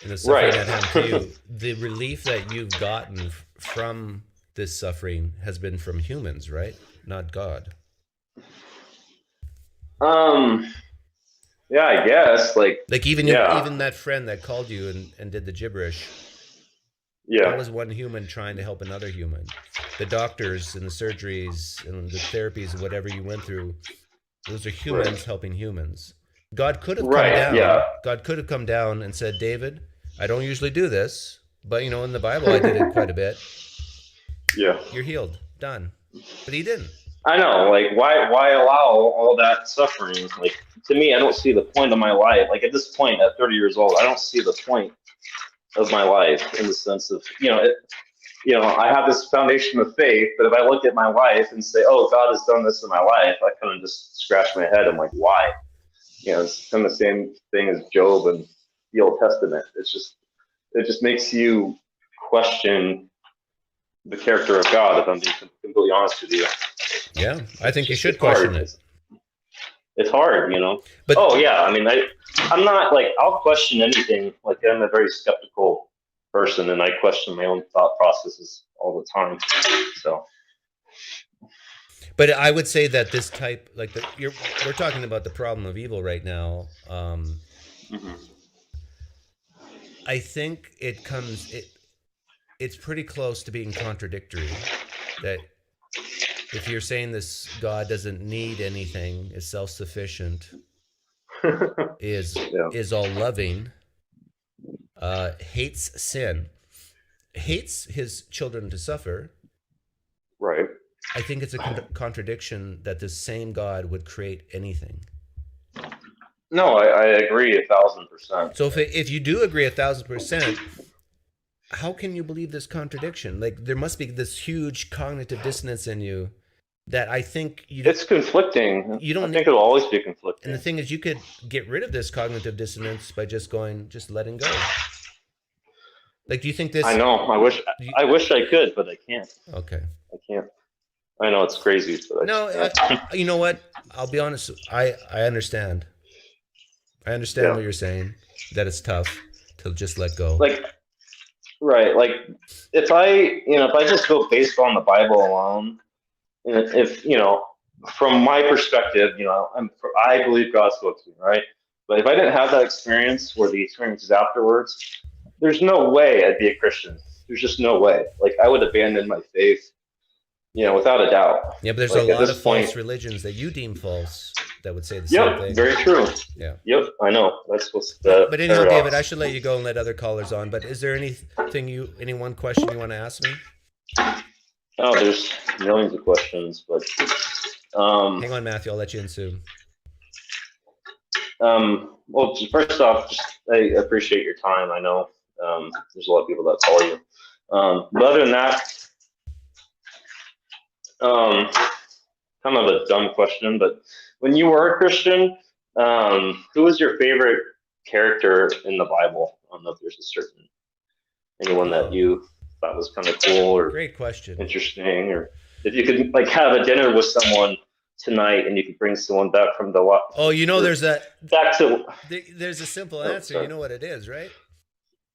and the suffering at hand to you, the relief that you've gotten from this suffering has been from humans, right? Not God. Yeah, I guess like even that friend that called you and did the gibberish. Yeah, that was one human trying to help another human. The doctors and the surgeries and the therapies and whatever you went through, those are humans helping humans. God could have come down. Yeah. God could have come down and said, David, I don't usually do this, but you know, in the Bible I did it quite a bit. Yeah. You're healed. Done. But he didn't. I know, like why allow all that suffering? Like, to me, I don't see the point of my life. Like, at this point, at 30 years old, I don't see the point of my life in the sense of, I have this foundation of faith, but if I look at my life and say, oh, God has done this in my life, I kind of just scratch my head. I'm like, why? It's kind of the same thing as Job and the Old Testament. It just makes you question the character of God, if I'm being completely honest with you. Yeah, I think you should It's hard. question it. It's hard, you know. But Oh yeah, I mean, I'm not like, I'll question anything. Like, I'm a very skeptical person, and I question my own thought processes all the time. So, but I would say that this type, like we're talking about the problem of evil right now. mhm. I think it's pretty close to being contradictory. That if you're saying this God doesn't need anything, is self-sufficient, is all loving, hates sin, hates his children to suffer. Right. I think it's a contradiction that this same God would create anything. No, I agree 1,000%. So if you do agree 1,000%, how can you believe this contradiction? Like, there must be this huge cognitive dissonance in you that I think it's conflicting. You don't. I think it'll always be conflicting. And the thing is, you could get rid of this cognitive dissonance by just letting go. Like, do you think this? I know. I wish I could, but I can't. Okay. I can't. I know it's crazy, but you know what? I'll be honest. I understand. I understand what you're saying. That it's tough to just let go. Like, right. Like, if I just go based on the Bible alone, if from my perspective, I believe God spoke to me, right? But if I didn't have that experience, or the experiences afterwards, there's no way I'd be a Christian. There's just no way. Like, I would abandon my faith, without a doubt. Yeah, but there's like, a lot of false religions that you deem false that would say the same thing. Yep, very true. Yeah. Yep, I know. That's what's the But anyhow, David, I should let you go and let other callers on. But is there any one question you want to ask me? Oh, there's millions of questions, but hang on, Matthew. I'll let you in soon. Well, first off, I appreciate your time. I know there's a lot of people that call you. But other than that, kind of a dumb question, but when you were a Christian, who was your favorite character in the Bible? I don't know if there's anyone that you thought was kind of cool or great question, interesting, or if you could like have a dinner with someone tonight and you could bring someone back from the there's a simple answer. Sorry. You know what it is, right?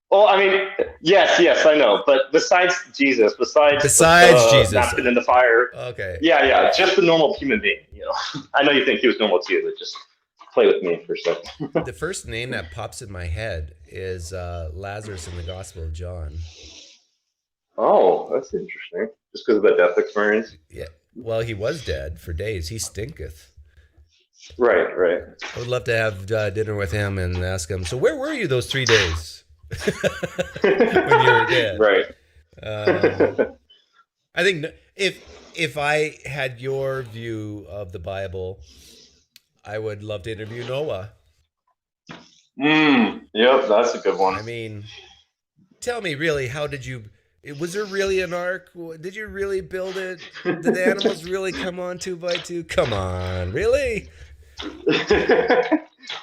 Well, I mean, yes, I know. But besides Jesus, besides Jesus, napkin in the fire. Okay. Yeah, just a normal human being. I know you think he was normal too, but just play with me for a second. The first name that pops in my head is Lazarus in the Gospel of John. Oh, that's interesting. Just because of the death experience. Yeah. Well, he was dead for days. He stinketh. Right. I would love to have dinner with him and ask him, so where were you those 3 days? When you were dead. Right. I think if I had your view of the Bible, I would love to interview Noah. Yep, that's a good one. I mean, tell me, really, was there really an ark? Did you really build it? Did the animals really come on 2x2? Come on, really?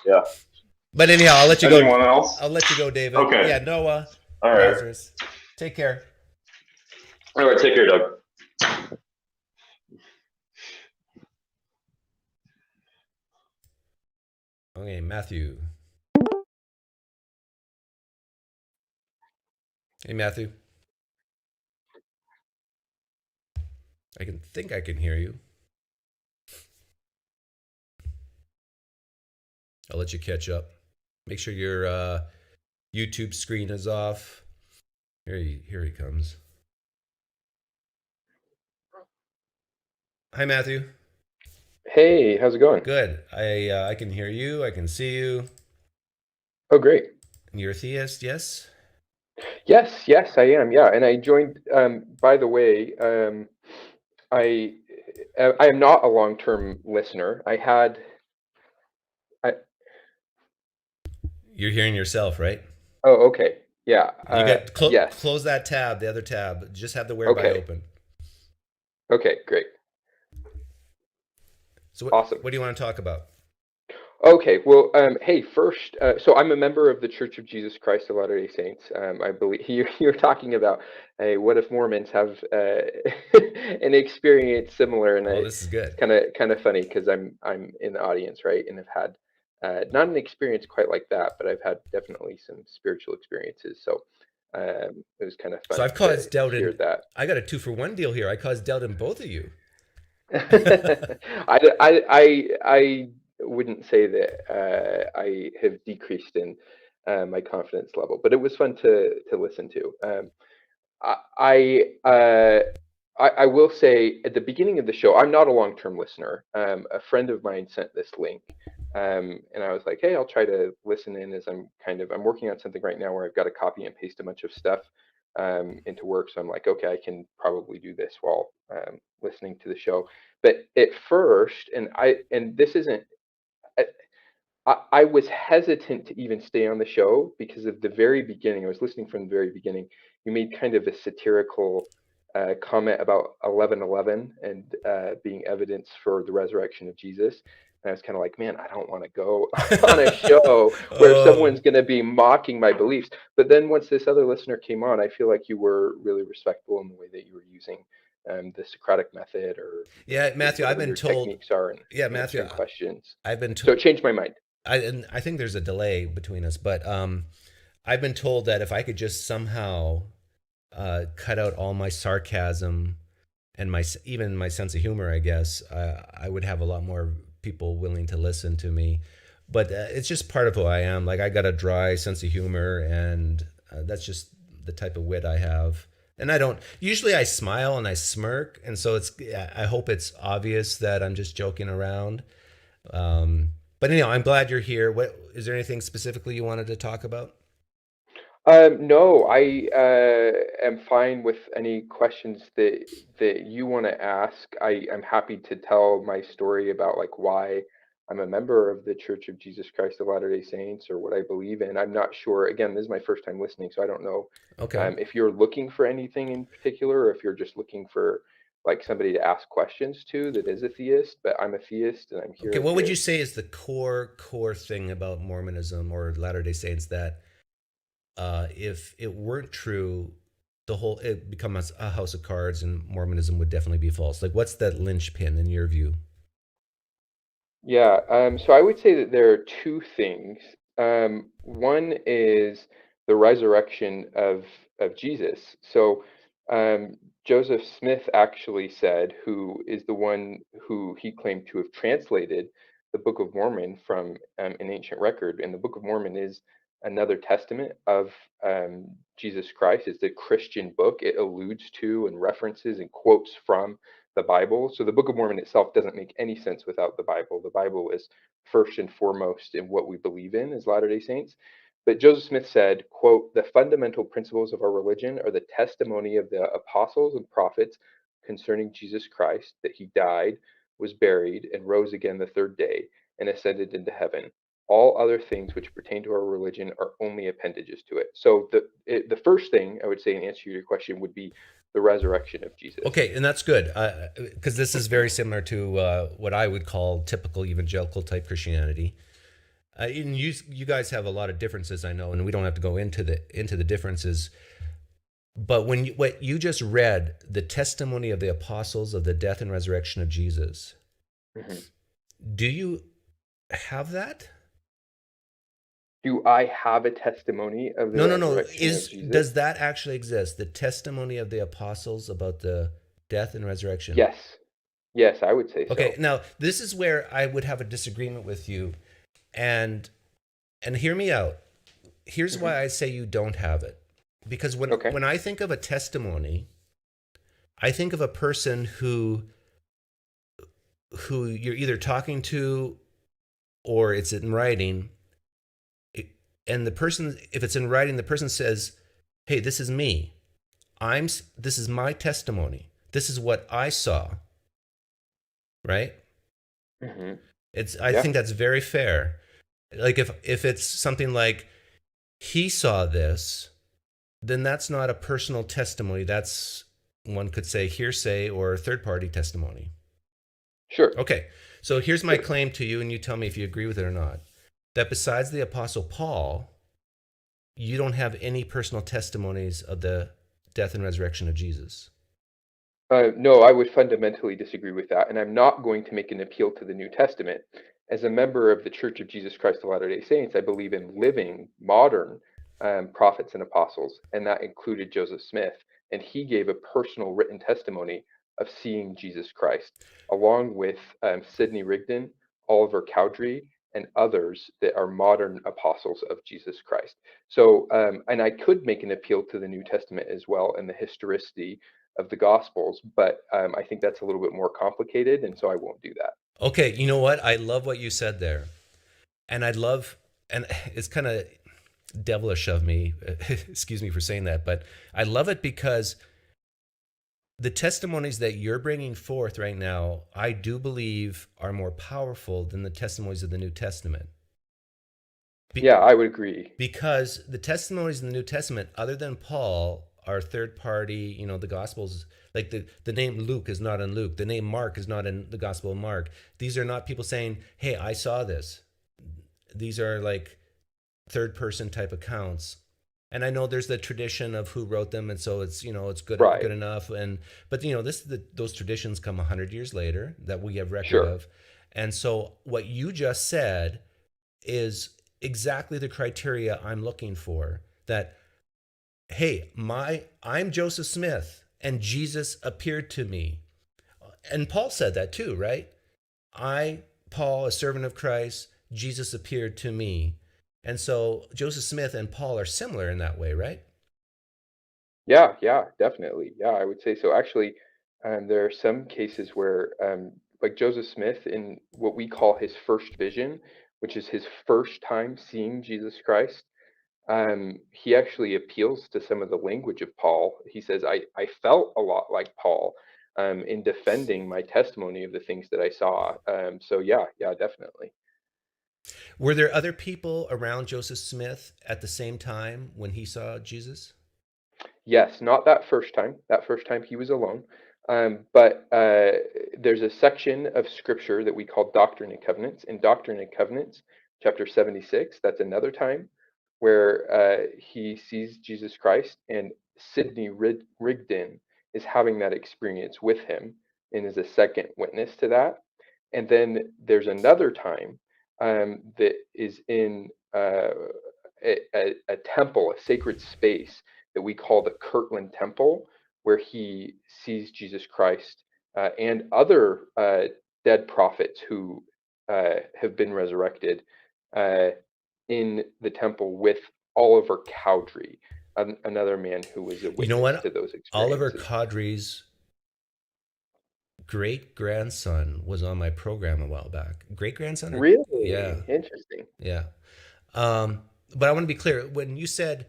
Yeah. But anyhow, I'll let you go. Anyone else? I'll let you go, David. Okay. Yeah, Noah. All right. Lazarus. Take care. All right, take care, Doug. Okay, Matthew. Hey, Matthew. I can hear you. I'll let you catch up. Make sure your YouTube screen is off. Here he comes. Hi, Matthew. Hey, how's it going? Good. I can hear you. I can see you. Oh, great. You're a theist, yes? Yes, I am. Yeah, and I joined. By the way, I am not a long-term listener. You're hearing yourself, right? Oh, okay. Yeah. Yes. Close that tab, the other tab. Just have the whereby open. Okay, great. So awesome. What do you want to talk about? Okay, well, hey, first, so I'm a member of the Church of Jesus Christ of Latter-day Saints. I believe you're talking about, hey, what if Mormons have an experience similar? And Oh, this is it's good. kind of funny because I'm in the audience, right, and have had not an experience quite like that, but I've had definitely some spiritual experiences. So it was kind of So fun I've to caused doubt hear in. that. I got a 2-for-1 deal here. I caused doubt in both of you. I wouldn't say that I have decreased in my confidence level, but it was fun to listen to. I I will say at the beginning of the show, I'm not a long-term listener. A friend of mine sent this link, and I was like, hey, I'll try to listen in as I'm working on something right now where I've got to copy and paste a bunch of stuff into work. So I'm like, okay, I can probably do this while listening to the show. But at first, and this isn't. I was hesitant to even stay on the show because of the very beginning. I was listening from the very beginning. You made kind of a satirical comment about 11:11 and being evidence for the resurrection of Jesus. And I was kind of like, man, I don't want to go on a show where someone's Oh, going to be mocking my beliefs. But then once this other listener came on, I feel like you were really respectful in the way that you were using the Socratic method or yeah, Matthew. I've whatever been your told. techniques are in Yeah, Matthew. answering questions. I've been So told. it changed my mind. And I think there's a delay between us, but I've been told that if I could just somehow cut out all my sarcasm and even my sense of humor, I guess I would have a lot more people willing to listen to me. But it's just part of who I am. Like I got a dry sense of humor, and that's just the type of wit I have. And I don't usually I smile and I smirk, and so I hope it's obvious that I'm just joking around. Um, but anyhow, I'm glad you're here. What is there anything specifically you wanted to talk about? No, I am fine with any questions that you want to ask. I'm happy to tell my story about like why I'm a member of the Church of Jesus Christ of Latter-day Saints or what I believe in. I'm not sure. Again, this is my first time listening, so I don't know Okay. if you're looking for anything in particular, or if you're just looking for like somebody to ask questions to that is a theist. But I'm a theist, and I'm Okay. here What would to. you say is the core thing about Mormonism or Latter Day Saints that if it weren't true, the whole it becomes a house of cards, and Mormonism would definitely be false. Like, what's that linchpin in your view? Yeah, so I would say that there are two things. One is the resurrection of Jesus. So Joseph Smith actually said, who is the one who he claimed to have translated the Book of Mormon from an ancient record, and the Book of Mormon is another testament of Jesus Christ. It's a Christian book. It alludes to and references and quotes from the Bible. So the Book of Mormon itself doesn't make any sense without the Bible. The Bible is first and foremost in what we believe in as Latter-day Saints. But Joseph Smith said, quote, the fundamental principles of our religion are the testimony of the apostles and prophets concerning Jesus Christ, that he died, was buried, and rose again the third day, and ascended into heaven. All other things which pertain to our religion are only appendages to it. So the first thing I would say in answer to your question would be the resurrection of Jesus. Okay, and that's good because this is very similar to what I would call typical evangelical type Christianity. And you guys have a lot of differences, I know, and we don't have to go into the differences. But what you just read, the testimony of the apostles of the death and resurrection of Jesus, Mm-hmm. do you have that? Do I have a testimony of the No. resurrection of Jesus? Does that actually exist? The testimony of the apostles about the death and resurrection? Yes. Yes, I would say so. Okay, now this is where I would have a disagreement with you, and hear me out. Here's why I say you don't have it. Because when I think of a testimony, I think of a person who you're either talking to or it's in writing. And the person, if it's in writing, the person says, hey, this is me. This is my testimony. This is what I saw. Right? Mm-hmm. I think that's very fair. Like if it's something like he saw this, then that's not a personal testimony. That's, one could say, hearsay or third party testimony. Sure. Okay. So here's my Sure. claim to you, and you tell me if you agree with it or not. That besides the Apostle Paul, you don't have any personal testimonies of the death and resurrection of Jesus. No, I would fundamentally disagree with that, and I'm not going to make an appeal to the New Testament. As a member of the Church of Jesus Christ of Latter-day Saints, I believe in living, modern prophets and apostles, and that included Joseph Smith, and he gave a personal written testimony of seeing Jesus Christ, along with Sidney Rigdon, Oliver Cowdery, and others that are modern apostles of Jesus Christ. So, and I could make an appeal to the New Testament as well and the historicity of the Gospels, but I think that's a little bit more complicated, and so I won't do that. Okay, you know what? I love what you said there. And I'd love, and it's kind of devilish of me, excuse me for saying that, but I love it because the testimonies that you're bringing forth right now, I do believe are more powerful than the testimonies of the New Testament. Yeah, I would agree. Because the testimonies in the New Testament, other than Paul, are third party, the Gospels, like the name Luke is not in Luke. The name Mark is not in the Gospel of Mark. These are not people saying, hey, I saw this. These are like third person type accounts. And I know there's the tradition of who wrote them, and so it's it's good Right. good enough. But those traditions come 100 years later that we have record Sure. of. And so what you just said is exactly the criteria I'm looking for. That, hey, I'm Joseph Smith, and Jesus appeared to me. And Paul said that too, right? I, Paul, a servant of Christ, Jesus appeared to me. And so Joseph Smith and Paul are similar in that way, right? Yeah, yeah, definitely. Yeah, I would say so. Actually, there are some cases where, like Joseph Smith, in what we call his first vision, which is his first time seeing Jesus Christ, he actually appeals to some of the language of Paul. He says, I felt a lot like Paul in defending my testimony of the things that I saw. So yeah, yeah, definitely. Were there other people around Joseph Smith at the same time when he saw Jesus? Yes, not that first time. That first time he was alone. But there's a section of scripture that we call Doctrine and Covenants. In Doctrine and Covenants, chapter 76, that's another time where he sees Jesus Christ, and Sidney Rigdon is having that experience with him and is a second witness to that. And then there's another time that is in a temple, a sacred space that we call the Kirtland Temple, where he sees Jesus Christ and other dead prophets who have been resurrected in the temple with Oliver Cowdery, another man who was a You know witness to what? those Oliver experiences. Cowdery's great grandson was on my program a while back. Great grandson? Really Yeah, interesting. yeah. But I want to be clear. When you said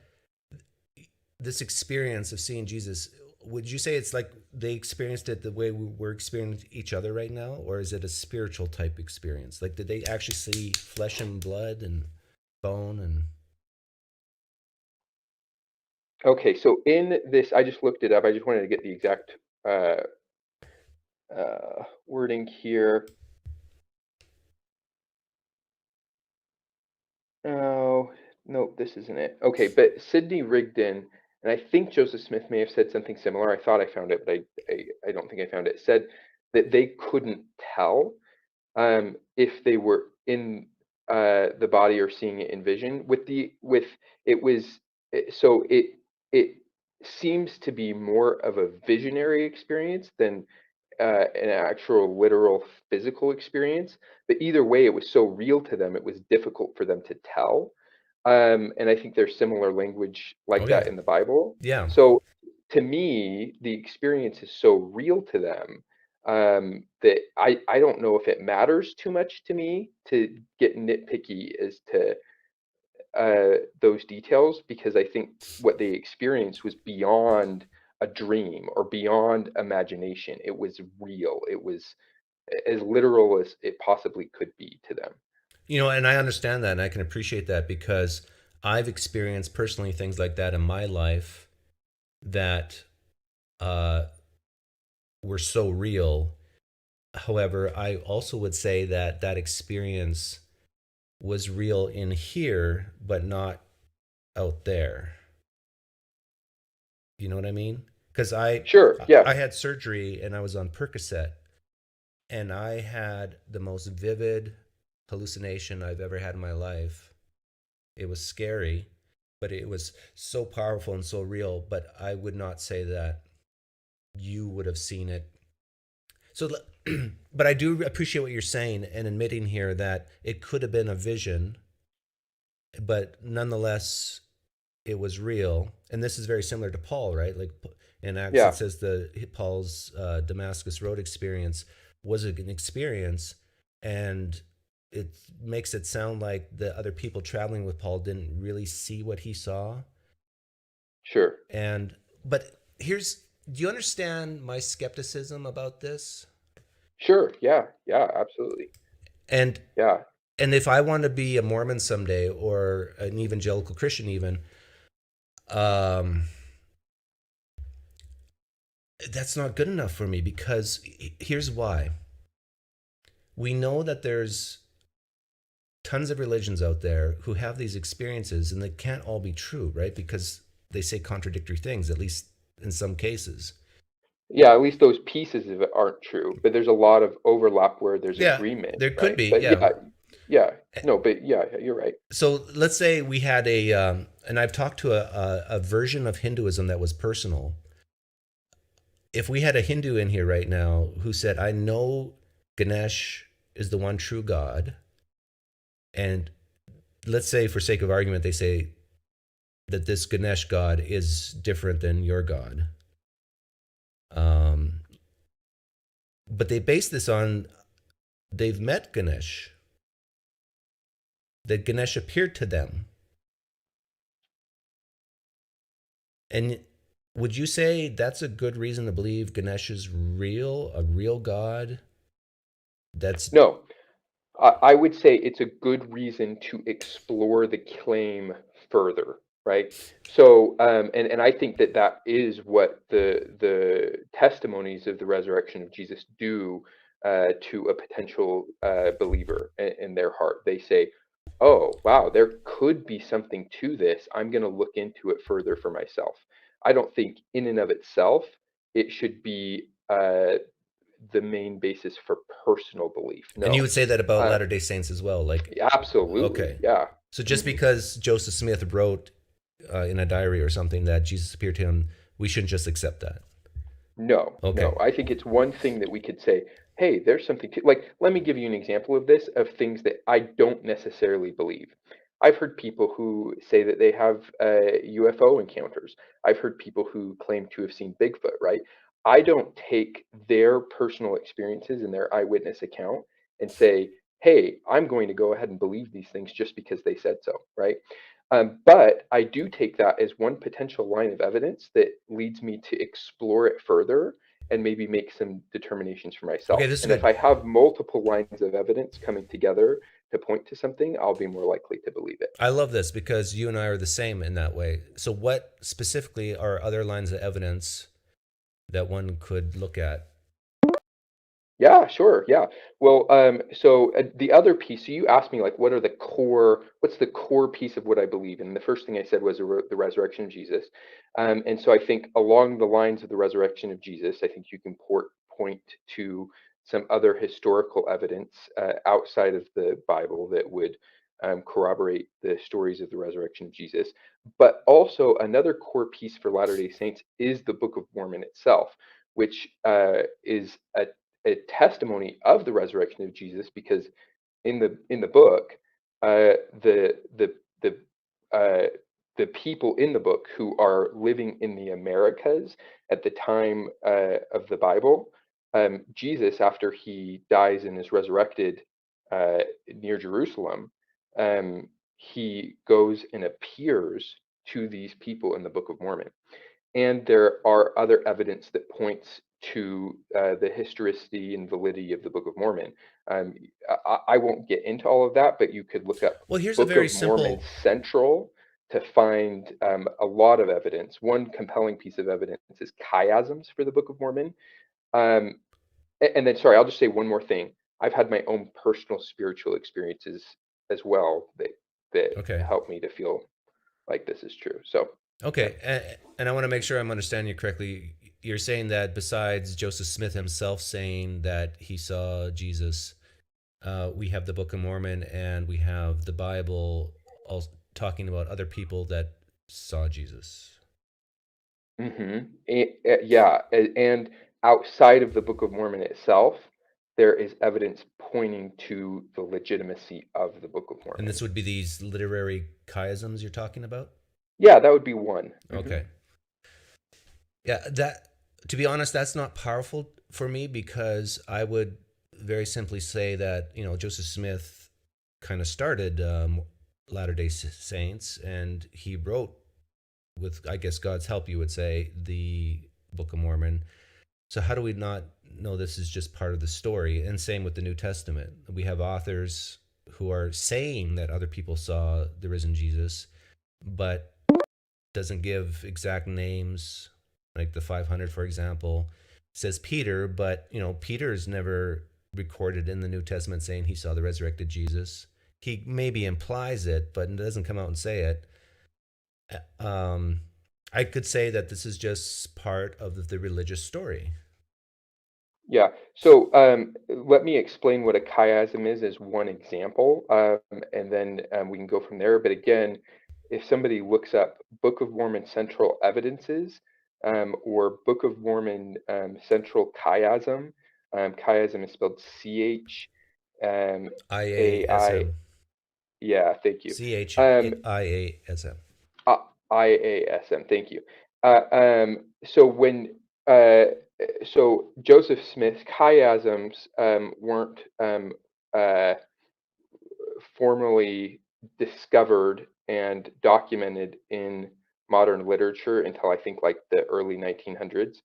this experience of seeing Jesus, would you say it's like they experienced it the way we're experiencing each other right now? Or is it a spiritual type experience? Like, did they actually see flesh and blood and bone and... Okay, so in this, I just looked it up. I just wanted to get the exact wording here. Oh, no, this isn't it. Okay, but Sidney Rigdon, and I think Joseph Smith may have said something similar. I thought I found it, but I don't think I found it. Said that they couldn't tell if they were in the body or seeing it in vision. So it seems to be more of a visionary experience than an actual literal physical experience. But either way, it was so real to them, it was difficult for them to tell. And I think there's similar language like Oh, that yeah. in the Bible. Yeah. So to me, the experience is so real to them that I don't know if it matters too much to me to get nitpicky as to those details, because I think what they experienced was beyond a dream or beyond imagination. It was real. It was as literal as it possibly could be to them. And I understand that, and I can appreciate that because I've experienced personally things like that in my life that were so real However, I also would say that that experience was real in here, but not out there. You know what I mean? Because Sure. Yeah. I had surgery and I was on Percocet, and I had the most vivid hallucination I've ever had in my life. It was scary, but it was so powerful and so real. But I would not say that you would have seen it. So, but I do appreciate what you're saying and admitting here that it could have been a vision, but nonetheless, it was real. And this is very similar to Paul, right? Like in Acts, Yeah. it says Paul's Damascus Road experience was an experience, and it makes it sound like the other people traveling with Paul didn't really see what he saw. Sure. But do you understand my skepticism about this? Sure. Yeah. Yeah. Absolutely. And Yeah. and if I want to be a Mormon someday or an evangelical Christian even, that's not good enough for me, because here's why. We know that there's tons of religions out there who have these experiences, and they can't all be true, right? Because they say contradictory things, at least in some cases. Yeah, at least those pieces of it aren't true, but there's a lot of overlap where there's agreement. There could right? be, But yeah. Yeah. No, but yeah, you're right. So let's say we had and I've talked to a version of Hinduism that was personal. If we had a Hindu in here right now who said, I know Ganesh is the one true God, and let's say for sake of argument, they say that this Ganesh God is different than your God. But they base this on, they've met Ganesh, that Ganesh appeared to them. And would you say that's a good reason to believe Ganesh is real, a real God? No, I would say it's a good reason to explore the claim further, right? So, and I think that is what the testimonies of the resurrection of Jesus do to a potential believer in their heart. They say, "Oh, wow, there could be something to this. I'm going to look into it further for myself." I don't think, in and of itself, it should be the main basis for personal belief. No. And you would say that about Latter-day Saints as well? Like, absolutely. Okay. Yeah. So just because Joseph Smith wrote in a diary or something that Jesus appeared to him, we shouldn't just accept that? No. Okay. No. I think it's one thing that we could say, hey, there's something to, like, let me give you an example of this, of things that I don't necessarily believe. I've heard people who say that they have UFO encounters. I've heard people who claim to have seen Bigfoot, right? I don't take their personal experiences and their eyewitness account and say, hey, I'm going to go ahead and believe these things just because they said so, right? But I do take that as one potential line of evidence that leads me to explore it further and maybe make some determinations for myself. Okay, this is and if good. I have multiple lines of evidence coming together to point to something, I'll be more likely to believe it. I love this because you and I are the same in that way. So what specifically are other lines of evidence that one could look at? Yeah, sure. Yeah. Well, so the other piece, so you asked me, like, what's the core piece of what I believe in? And the first thing I said was the resurrection of Jesus. And so I think along the lines of the resurrection of Jesus, I think you can point to some other historical evidence outside of the Bible that would corroborate the stories of the resurrection of Jesus. But also another core piece for Latter-day Saints is the Book of Mormon itself, which is a testimony of the resurrection of Jesus, because in the book, the people in the book who are living in the Americas at the time of the Bible, Jesus, after he dies and is resurrected near Jerusalem, he goes and appears to these people in the Book of Mormon. And there are other evidence that points to the historicity and validity of the Book of Mormon. I won't get into all of that, but you could look up Here's Book a very of Mormon simple Central to find a lot of evidence. One compelling piece of evidence is chiasms for the Book of Mormon. And then, sorry, I'll just say one more thing. I've had my own personal spiritual experiences as well that Okay. help me to feel like this is true. So Okay, and I want to make sure I'm understanding you correctly. You're saying that besides Joseph Smith himself saying that he saw Jesus, we have the Book of Mormon and we have the Bible all talking about other people that saw Jesus. yeah, and outside of the Book of Mormon itself, there is evidence pointing to the legitimacy of the Book of Mormon. And this would be these literary chiasms you're talking about? Yeah, that would be one. Okay. Yeah, that, to be honest, that's not powerful for me, because I would very simply say that, you know, Joseph Smith kind of started Latter-day Saints, and he wrote, with, I guess, God's help, you would say, the Book of Mormon. So how do we not know this is just part of the story? And same with the New Testament. We have authors who are saying that other people saw the risen Jesus, but doesn't give exact names, like the 500, for example, says Peter, but, you know, Peter's never recorded in the New Testament saying he saw the resurrected Jesus. He maybe implies it, but doesn't come out and say it. I could say that this is just part of the religious story. Yeah. So let me explain what a chiasm is as one example, and then we can go from there. But again, if somebody looks up Book of Mormon Central Evidences or Book of Mormon Central Chiasm, chiasm is spelled I-A-S-M. Yeah, thank you. C-H-I-A-S-M. IASM, thank you. So Joseph Smith's chiasms weren't formally discovered and documented in modern literature until I think like the early 1900s,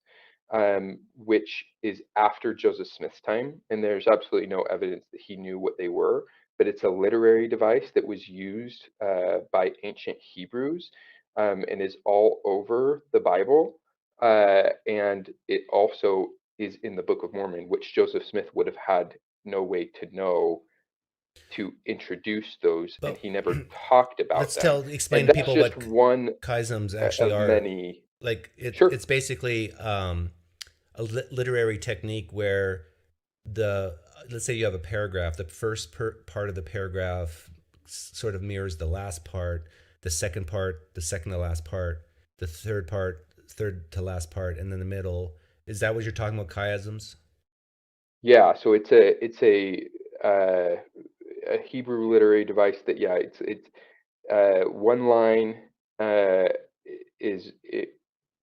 which is after Joseph Smith's time. And there's absolutely no evidence that he knew what they were, but it's a literary device that was used by ancient Hebrews and is all over the Bible. And it also is in the Book of Mormon, which Joseph Smith would have had no way to know to introduce those, and he never talked about them. Explain And to that's people just what one chiasms actually of are. many. Like Sure. it's basically a literary technique where let's say you have a paragraph, the first part of the paragraph sort of mirrors the last part, the second to last part, the third to last part, and then the middle. Is that what you're talking about, chiasms? Yeah, so it's a Hebrew literary device that it's one line it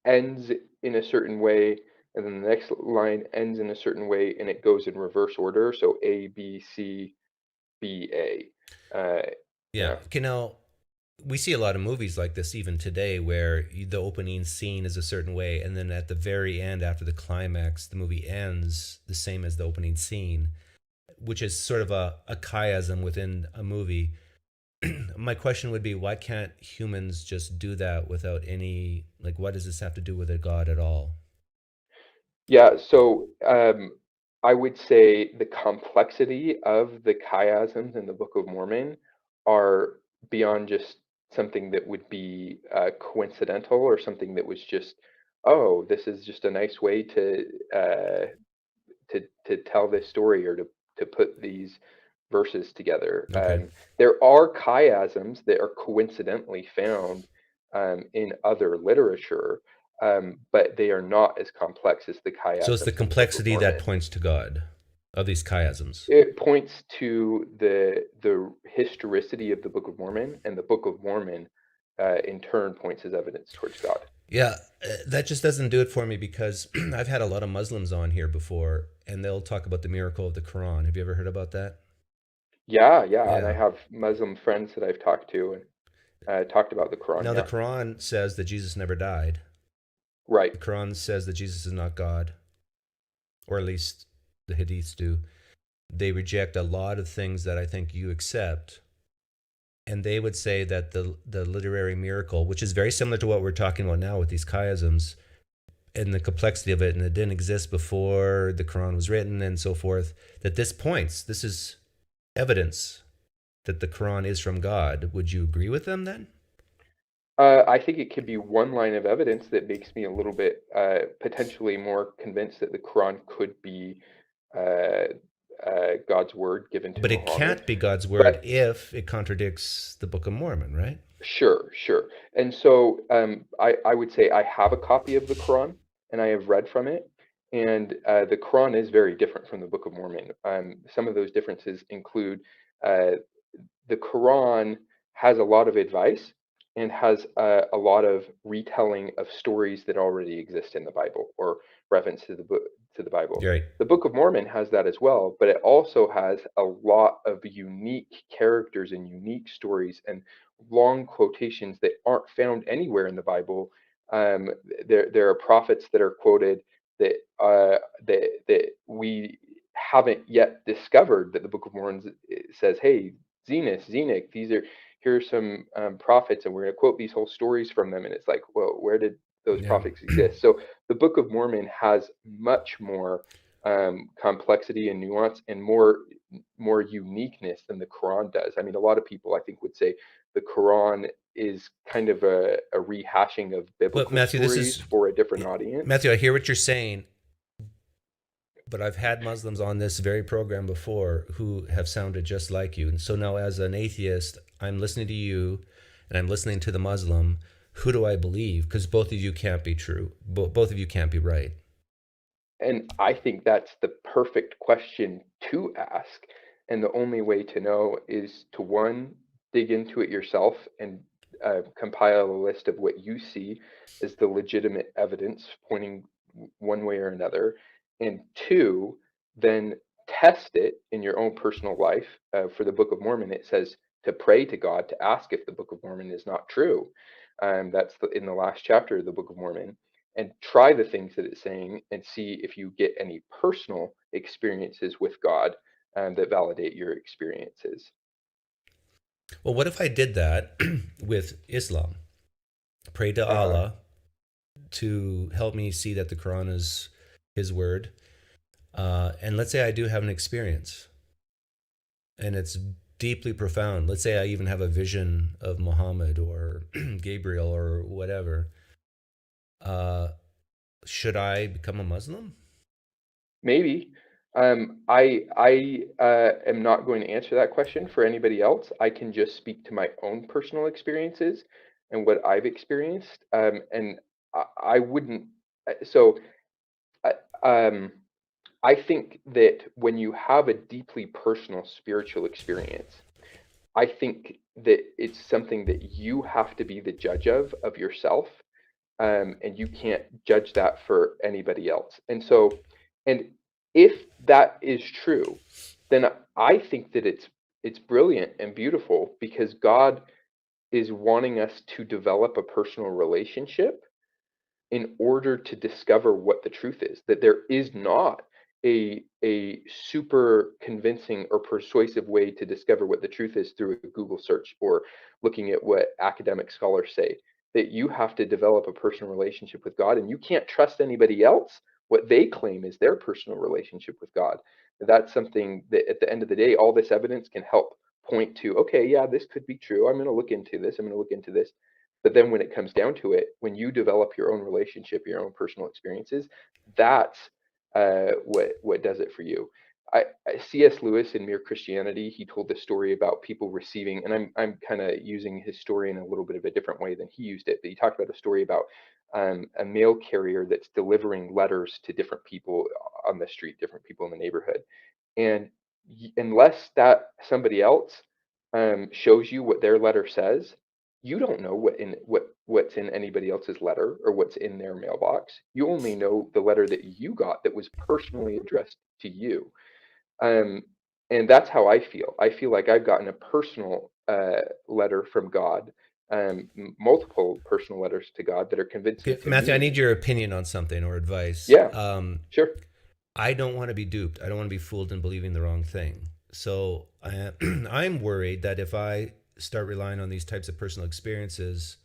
ends in a certain way, and then the next line ends in a certain way, and it goes in reverse order. So A, B, C, B, A. Yeah. Okay, now we see a lot of movies like this even today, where the opening scene is a certain way, and then at the very end, after the climax, the movie ends the same as the opening scene, which is sort of a chiasm within a movie. My question would be, why can't humans just do that without any, like, what does this have to do with a God at all? Yeah, so I would say the complexity of the chiasms in the Book of Mormon are beyond just something that would be coincidental, or something that was just, oh, this is just a nice way to tell this story, or to put these verses together. Okay. There are chiasms that are coincidentally found in other literature, but they are not as complex as the chiasms. So it's the in Book of complexity that Mormon. points to God of these chiasms. It points to the historicity of the Book of Mormon, and the Book of Mormon in turn points as evidence towards God. Yeah, that just doesn't do it for me, because I've had a lot of Muslims on here before, and they'll talk about the miracle of the Quran. Have you ever heard about that? Yeah, and I have Muslim friends that I've talked to and talked about the Quran. Now, the Quran says that Jesus never died. Right. The Quran says that Jesus is not God, or at least the Hadiths do. They reject a lot of things that I think you accept, and they would say that the literary miracle, which is very similar to what we're talking about now with these chiasms, and the complexity of it, and it didn't exist before the Quran was written and so forth, that this is evidence that the Quran is from God. Would you agree with them then? I think it could be one line of evidence that makes me a little bit potentially more convinced that the Quran could be God's word given to But it Muhammad. can't be God's word But if it contradicts the Book of Mormon, right? sure. And so I would say I have a copy of the Quran and I have read from it. And the Quran is very different from the Book of Mormon. Some of those differences include the Quran has a lot of advice and has a lot of retelling of stories that already exist in the Bible or reference to the book to the Bible. Right. The Book of Mormon has that as well, but it also has a lot of unique characters and unique stories and long quotations that aren't found anywhere in the Bible. There are prophets that are quoted that that we haven't yet discovered, that the Book of Mormon says, hey, Zenock, here are some prophets, and we're going to quote these whole stories from them. And it's like, well, where did those prophets exist? So the Book of Mormon has much more complexity and nuance and more uniqueness than the Quran does. I mean, a lot of people, I think, would say the Quran is kind of a rehashing of biblical Matthew, stories for a different audience. Matthew, I hear what you're saying, but I've had Muslims on this very program before who have sounded just like you. And so now as an atheist, I'm listening to you and I'm listening to the Muslim. Who do I believe? Because both of you can't be true. Both of you can't be right. And I think that's the perfect question to ask. And the only way to know is to, one, dig into it yourself and compile a list of what you see as the legitimate evidence pointing one way or another. And two, then test it in your own personal life. For the Book of Mormon, it says to pray to God to ask if the Book of Mormon is not true. That's in the last chapter of the Book of Mormon. And try the things that it's saying and see if you get any personal experiences with God that validate your experiences. Well, what if I did that with Islam? Pray to Allah to help me see that the Quran is his word. And let's say I do have an experience and it's deeply profound. Let's say I even have a vision of Muhammad or Gabriel or whatever. Should I become a Muslim? Maybe. I am not going to answer that question for anybody else. I can just speak to my own personal experiences and what I've experienced. And I wouldn't. So I think that when you have a deeply personal spiritual experience, I think that it's something that you have to be the judge of yourself. And you can't judge that for anybody else. And so, and if that is true, then I think that it's brilliant and beautiful, because God is wanting us to develop a personal relationship in order to discover what the truth is, that there is not a super convincing or persuasive way to discover what the truth is through a Google search or looking at what academic scholars say. That you have to develop a personal relationship with God, and you can't trust anybody else what they claim is their personal relationship with God. That's something that at the end of the day, all this evidence can help point to, okay, yeah, this could be true. I'm going to look into this. I'm going to look into this. But then when it comes down to it, when you develop your own relationship, your own personal experiences, that's what does it for you. C.S. Lewis in Mere Christianity, he told this story about people receiving, and I'm kind of using his story in a little bit of a different way than he used it, but he talked about a story about a mail carrier that's delivering letters to different people on the street, different people in the neighborhood. And unless that somebody else shows you what their letter says, you don't know what's in anybody else's letter or what's in their mailbox. You only know the letter that you got that was personally addressed to you. And that's how I feel. I feel like I've gotten a personal letter from God, multiple personal letters to God that are convincing. Matthew, I need your opinion on something or advice. Yeah, sure. I don't want to be duped. I don't want to be fooled in believing the wrong thing. So I'm worried that if I start relying on these types of personal experiences,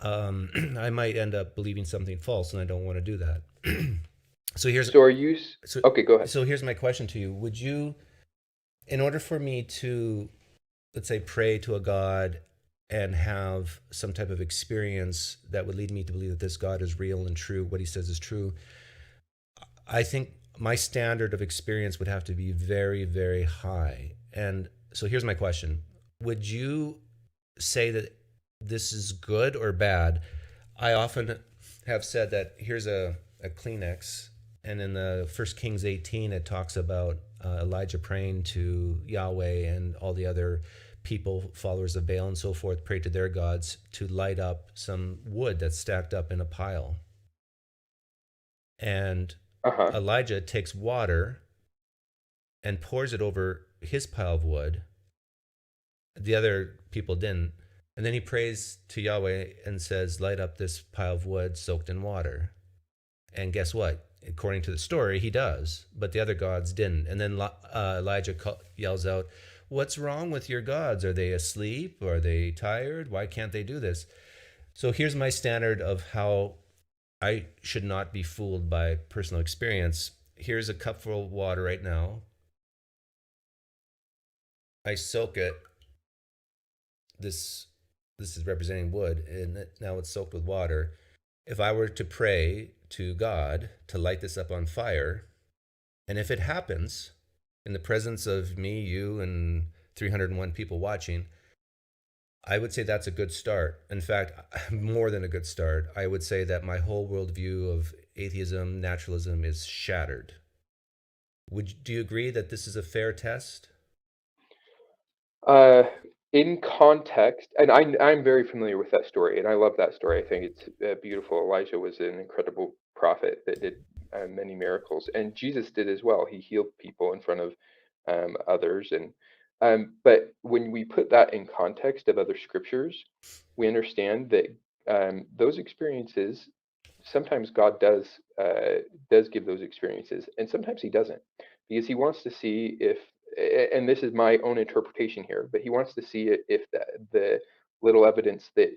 I might end up believing something false, and I don't want to do that. So here's So are you? so Okay, go ahead. so here's my question to you. Would you, in order for me to, let's say, pray to a God and have some type of experience that would lead me to believe that this God is real and true, what he says is true, I think my standard of experience would have to be very, very high. And so here's my question. Would you say that this is good or bad? I often have said that here's a Kleenex, and in the 1 Kings 18, it talks about Elijah praying to Yahweh, and all the other people, followers of Baal and so forth, prayed to their gods to light up some wood that's stacked up in a pile. And Elijah takes water and pours it over his pile of wood. The other people didn't. And then he prays to Yahweh and says, light up this pile of wood soaked in water. And guess what? According to the story, he does, but the other gods didn't. And then Elijah yells out, what's wrong with your gods? Are they asleep? Are they tired? Why can't they do this? So here's my standard of how I should not be fooled by personal experience. Here's a cupful of water right now. I soak it. This is representing wood, and now it's soaked with water. If I were to pray to God to light this up on fire, and if it happens in the presence of me, you, and 301 people watching, I would say that's a good start. In fact, more than a good start. I would say that my whole worldview of atheism, naturalism is shattered. Do you agree that this is a fair test? In context, and I'm very familiar with that story, and I love that story. I think it's beautiful. Elijah was an incredible prophet that did many miracles, and Jesus did as well. He healed people in front of others, and but when we put that in context of other scriptures, we understand that those experiences, sometimes God does give those experiences, and sometimes He doesn't, because He wants to see if, and this is my own interpretation here, but He wants to see if the little evidence that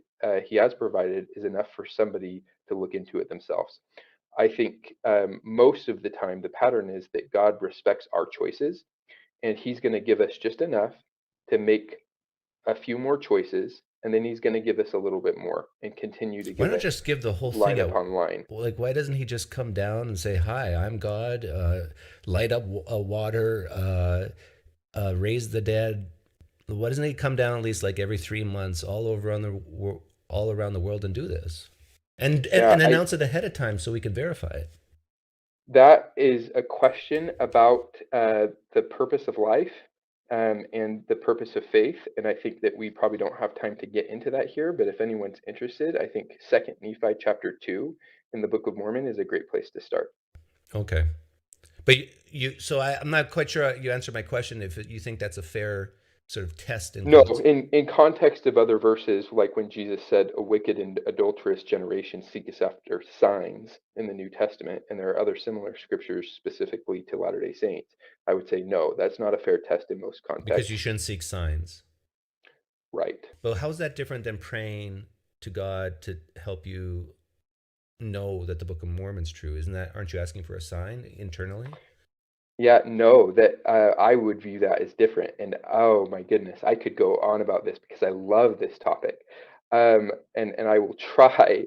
He has provided is enough for somebody to look into it themselves. I think most of the time the pattern is that God respects our choices, and He's going to give us just enough to make a few more choices, and then He's going to give us a little bit more and continue to Why give not us just give the whole line thing upon line. Like, why doesn't he just come down and say, hi, I'm God, light up water, raise the dead? Why doesn't he come down at least like every 3 months all around the world and do this? And announce it ahead of time so we can verify it. That is a question about the purpose of life and the purpose of faith. And I think that we probably don't have time to get into that here, but if anyone's interested, I think 2nd Nephi chapter 2 in the Book of Mormon is a great place to start. Okay. But so I'm not quite sure you answered my question, if you think that's a fair sort of test. No, in context of other verses, like when Jesus said, a wicked and adulterous generation seeketh after signs in the New Testament, and there are other similar scriptures specifically to Latter-day Saints, I would say, no, that's not a fair test in most contexts. Because you shouldn't seek signs. Right. But how is that different than praying to God to help you know that the Book of Mormon's true? Aren't you asking for a sign internally? Yeah, no, that I would view that as different. And oh my goodness, I could go on about this because I love this topic. And I will try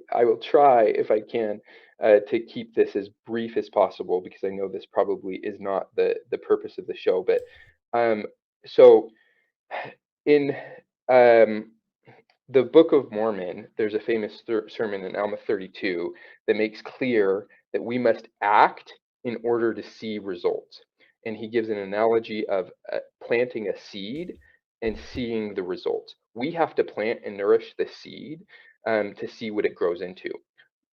if I can to keep this as brief as possible, because I know this probably is not the purpose of the show. But so in the Book of Mormon, there's a famous sermon in Alma 32 that makes clear that we must act in order to see results. And he gives an analogy of planting a seed and seeing the results. We have to plant and nourish the seed to see what it grows into.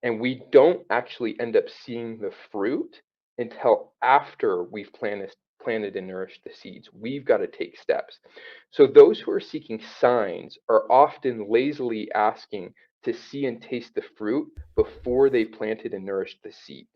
And we don't actually end up seeing the fruit until after we've planted and nourished the seeds. We've got to take steps. So those who are seeking signs are often lazily asking to see and taste the fruit before they've planted and nourished the seed.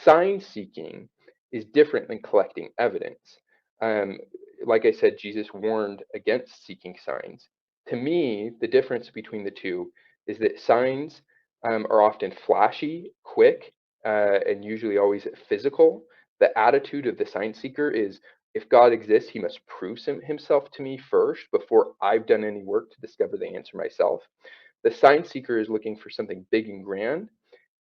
Sign seeking is different than collecting evidence. Like I said, Jesus warned against seeking signs. To me, the difference between the two is that signs are often flashy, quick, and usually always physical. The attitude of the sign seeker is, if God exists, he must prove himself to me first before I've done any work to discover the answer myself. The sign seeker is looking for something big and grand,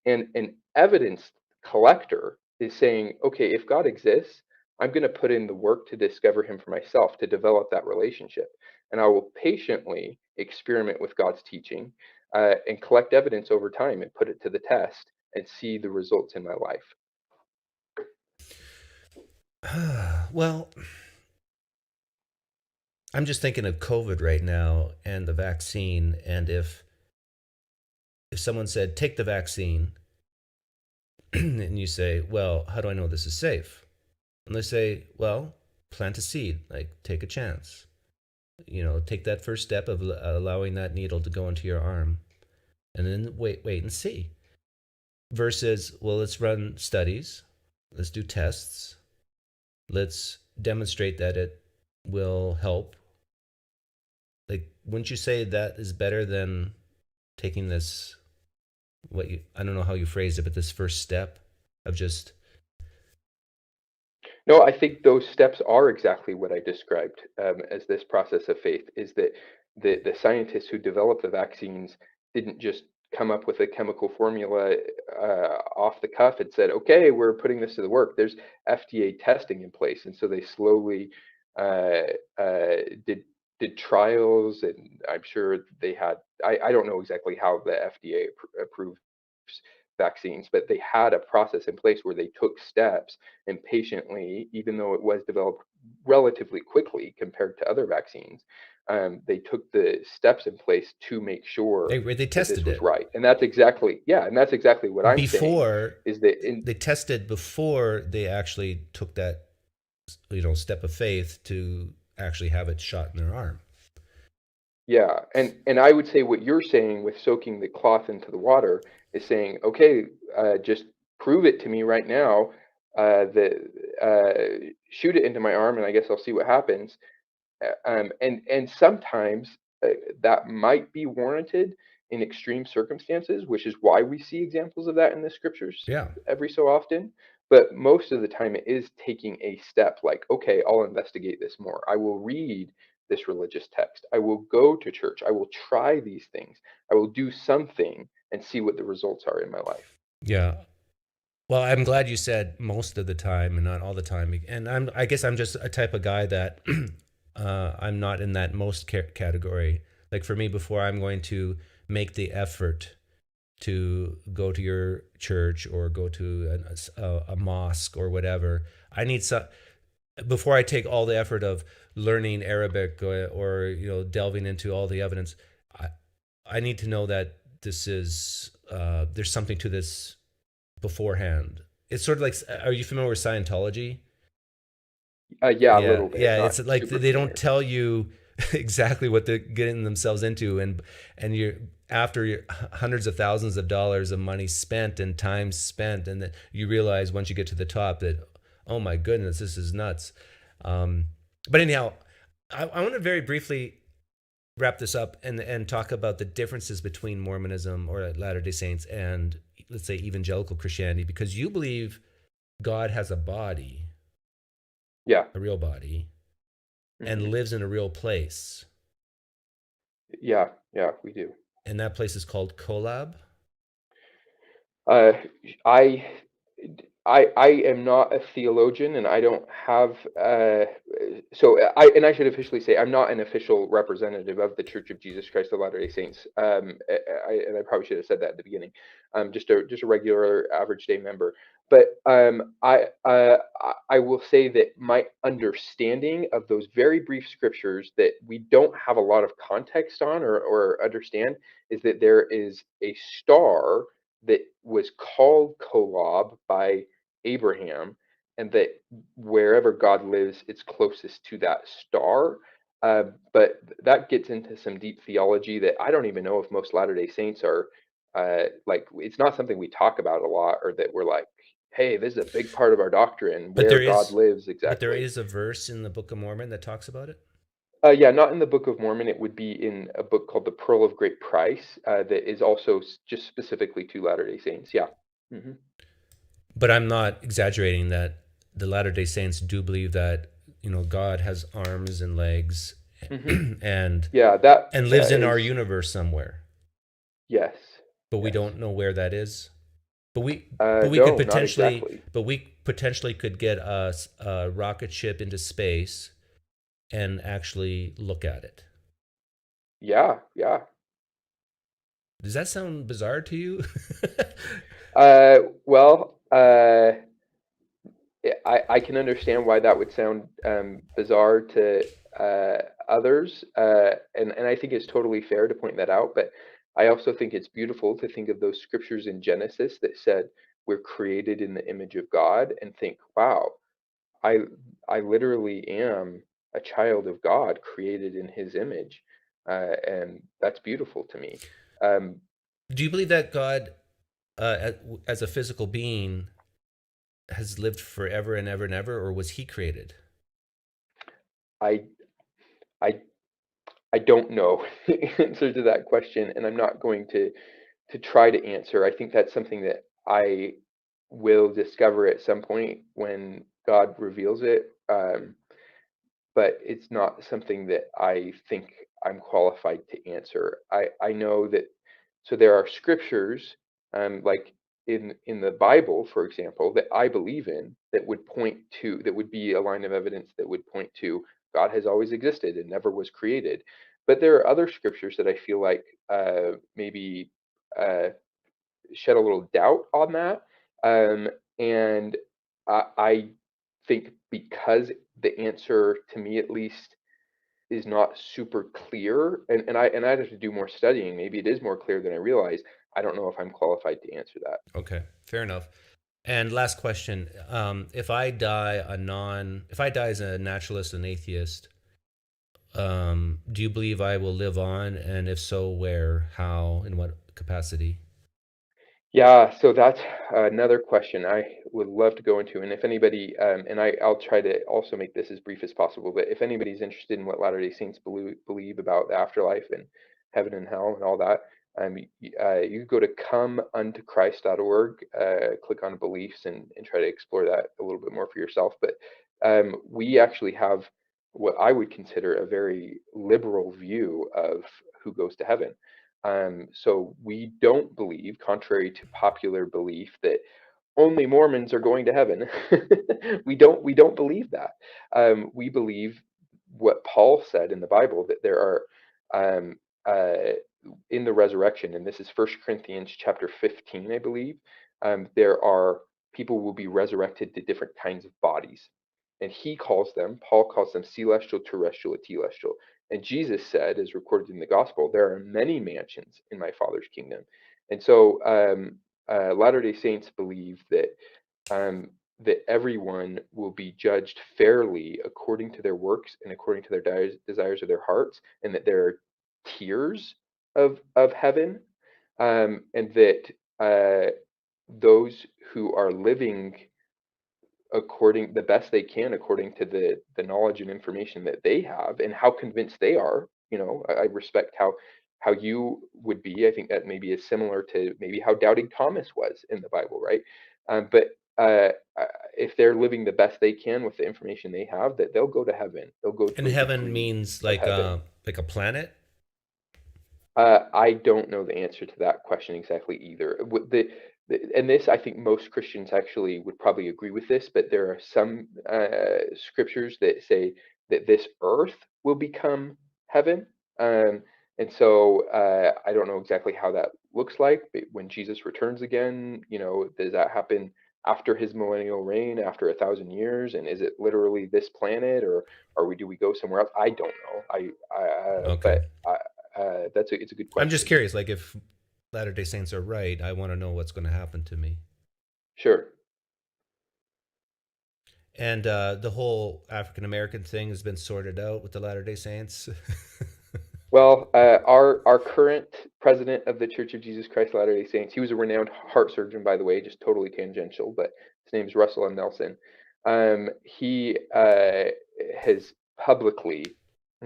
and an evidence collector is saying, okay, if God exists, I'm going to put in the work to discover him for myself, to develop that relationship. And I will patiently experiment with God's teaching and collect evidence over time and put it to the test and see the results in my life. Well, I'm just thinking of COVID right now and the vaccine. And if someone said, take the vaccine, and you say, well, how do I know this is safe? And they say, well, plant a seed, like take a chance. Take that first step of allowing that needle to go into your arm, and then wait and see. Versus, well, let's run studies, let's do tests, let's demonstrate that it will help. Like, wouldn't you say that is better than taking this, I don't know how you phrased it, but this first step of just... No, I think those steps are exactly what I described as this process of faith, is that the scientists who developed the vaccines didn't just come up with a chemical formula off the cuff and said, okay, we're putting this to the work. There's FDA testing in place. And so they slowly did trials, and I'm sure they had, I don't know exactly how the FDA approves vaccines, but they had a process in place where they took steps and patiently, even though it was developed relatively quickly compared to other vaccines, they took the steps in place to make sure they tested that this was it right. And that's exactly what I'm before saying, is that they tested before they actually took that step of faith to actually have it shot in their arm. Yeah, and I would say what you're saying with soaking the cloth into the water is saying, okay, just prove it to me right now, shoot it into my arm, and I guess I'll see what happens. And sometimes that might be warranted in extreme circumstances, which is why we see examples of that in the scriptures every so often. But most of the time, it is taking a step like, okay, I'll investigate this more. I will read this religious text. I will go to church. I will try these things. I will do something and see what the results are in my life. Yeah. Well, I'm glad you said most of the time and not all the time. And I guess I'm just a type of guy that I'm not in that most category. Like for me, before I'm going to make the effort to go to your church or go to a mosque or whatever, I need some... Before I take all the effort of learning Arabic or delving into all the evidence, I need to know that this is there's something to this beforehand. It's sort of like, are you familiar with Scientology? Yeah, a little bit. Yeah, it's like they don't tell you exactly what they're getting themselves into, and you're after hundreds of thousands of dollars of money spent and time spent, and then you realize once you get to the top that, oh my goodness, this is nuts. But anyhow, I want to very briefly wrap this up and talk about the differences between Mormonism or Latter-day Saints and, let's say, evangelical Christianity, because you believe God has a body, a real body, and lives in a real place. Yeah, we do. And that place is called Kolob? I am not a theologian, and I don't have I should officially say I'm not an official representative of the Church of Jesus Christ of Latter-day Saints. And I probably should have said that at the beginning. I'm just a regular average day member. But I will say that my understanding of those very brief scriptures that we don't have a lot of context on or understand is that there is a star that was called Kolob by Abraham, and that wherever God lives, it's closest to that star. But that gets into some deep theology that I don't even know if most Latter-day Saints are like. It's not something we talk about a lot, or that we're like, hey, this is a big part of our doctrine, where God lives exactly. But there is a verse in the Book of Mormon that talks about it? Yeah, not in the Book of Mormon. It would be in a book called The Pearl of Great Price, that is also just specifically to Latter-day Saints. Yeah. Hmm. But I'm not exaggerating that the Latter-day Saints do believe that, God has arms and legs Hmm. and Yeah, that lives in our is, universe somewhere, yes, but we yes. don't know where that is. But we could No, not potentially exactly. could get a rocket ship into space and actually look at it. Yeah, yeah. Does that sound bizarre to you? Well, I can understand why that would sound bizarre to others, and I think it's totally fair to point that out. But I also think it's beautiful to think of those scriptures in Genesis that said we're created in the image of God, and think, wow, I I literally am a child of God, created in His image, and that's beautiful to me. Um, Do you believe that God, as a physical being, has lived forever and ever and ever, or was he created? I I I don't know the answer to that question, and I'm not going to try to answer. I think that's something that I will discover at some point when God reveals it. But it's not something that I think I'm qualified to answer. I know that, so there are scriptures, like in the Bible, for example, that I believe in, that would point to, that would be a line of evidence that would point to God has always existed and never was created. But there are other scriptures that I feel like maybe uh, shed a little doubt on that. And I think because the answer, to me at least, is not super clear, and I'd have to do more studying. Maybe it is more clear than I realize. I don't know if I'm qualified to answer that. Okay, fair enough. And last question: if I die as a naturalist and atheist, do you believe I will live on? And if so, where, how, in what capacity? Yeah, so that's another question I would love to go into. And if anybody, and I'll try to also make this as brief as possible, but if anybody's interested in what Latter-day Saints believe about the afterlife and heaven and hell and all that, you go to comeuntochrist.org, click on beliefs, and try to explore that a little bit more for yourself. But we actually have what I would consider a very liberal view of who goes to heaven. So we don't believe, contrary to popular belief, that only Mormons are going to heaven. We don't believe that. We believe what Paul said in the Bible, that there are, um, in the resurrection, and this is 1 Corinthians chapter 15, I believe. There are people will be resurrected to different kinds of bodies, and Paul calls them celestial, terrestrial, and telestial. And Jesus said, as recorded in the gospel, there are many mansions in my Father's kingdom. And so Latter-day Saints believe that everyone will be judged fairly according to their works and according to their desires of their hearts, and that there are tiers of heaven, and that those who are living according the best they can, according to the knowledge and information that they have and how convinced they are. I respect how you would be. I think that maybe is similar to maybe how doubting Thomas was in the Bible, right? But if they're living the best they can with the information they have, that they'll go to heaven. They'll go And to a heaven degree means of like heaven. a planet. I don't know the answer to that question exactly either. And this, I think most Christians actually would probably agree with this, but there are some scriptures that say that this earth will become heaven. And so I don't know exactly how that looks like, but when Jesus returns again, does that happen after his millennial reign, after 1,000 years? And is it literally this planet, or do we go somewhere else? I don't know. Okay. But it's a good I'm just question. curious, like if Latter-day Saints are right, I want to know what's going to happen to me. Sure. And the whole African American thing has been sorted out with the Latter-day Saints. Well, our current president of the Church of Jesus Christ Latter-day Saints, he was a renowned heart surgeon, by the way, just totally tangential, but his name is Russell M. Nelson. He has publicly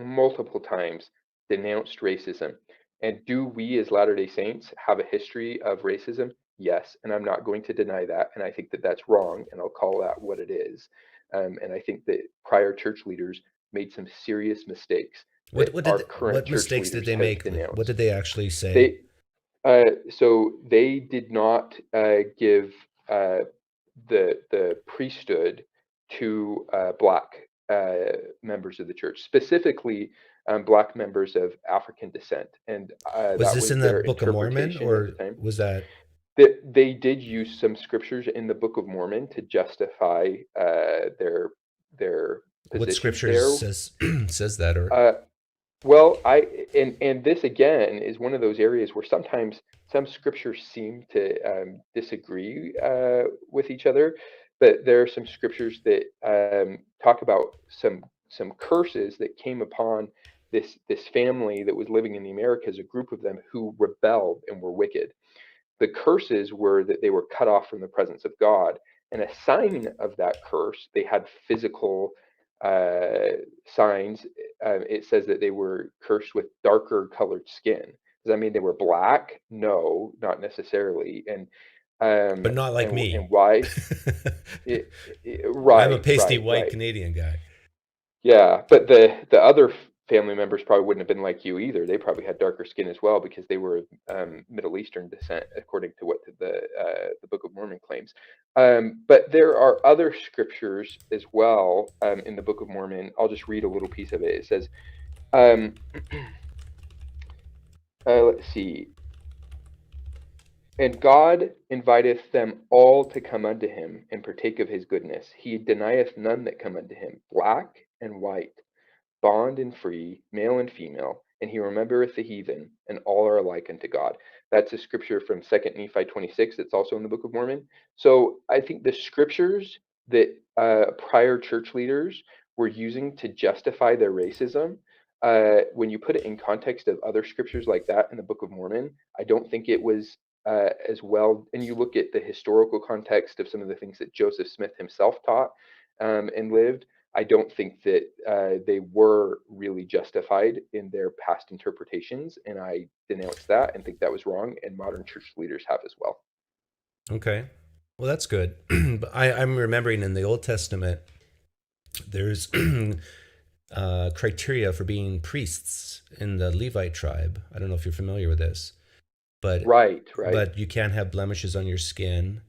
multiple times denounced racism. And do we as Latter-day Saints have a history of racism? Yes, and I'm not going to deny that. And I think that that's wrong, and I'll call that what it is. And I think that prior church leaders made some serious mistakes that our current what church mistakes did leaders they have make? denounced. What did they actually say? So they did not give the priesthood to black members of the church, specifically black members of African descent, and Was that this was in the their Book of Mormon, interpretation or at the time. was that? They did use some scriptures in the Book of Mormon to justify their What positions scriptures there. says that? Or Well, and this again is one of those areas where sometimes some scriptures seem to disagree with each other, but there are some scriptures that talk about some curses that came upon this family that was living in the Americas, a group of them who rebelled and were wicked. The curses were that they were cut off from the presence of God, and a sign of that curse, they had physical signs. It says that they were cursed with darker colored skin. Does that mean they were black? No, not necessarily. And but not like me. And why? Right. I'm a pasty white right. Canadian guy. Yeah, but the other family members probably wouldn't have been like you either. They probably had darker skin as well because they were Middle Eastern descent, according to what the Book of Mormon claims. But there are other scriptures as well in the Book of Mormon. I'll just read a little piece of it. It says, let's see. And God inviteth them all to come unto him and partake of his goodness. He denieth none that come unto him, black and white, bond and free, male and female, and he remembereth the heathen, and all are alike unto God. That's a scripture from 2 Nephi 26. It's also in the Book of Mormon. So I think the scriptures that prior church leaders were using to justify their racism, when you put it in context of other scriptures like that in the Book of Mormon, I don't think it was as well. And you look at the historical context of some of the things that Joseph Smith himself taught and lived, I don't think that they were really justified in their past interpretations, and I denounce that and think that was wrong, and modern church leaders have as well. Okay, well that's good. But I'm remembering in the Old Testament, there's criteria for being priests in the Levite tribe. I don't know if you're familiar with this, but right. But you can't have blemishes on your skin.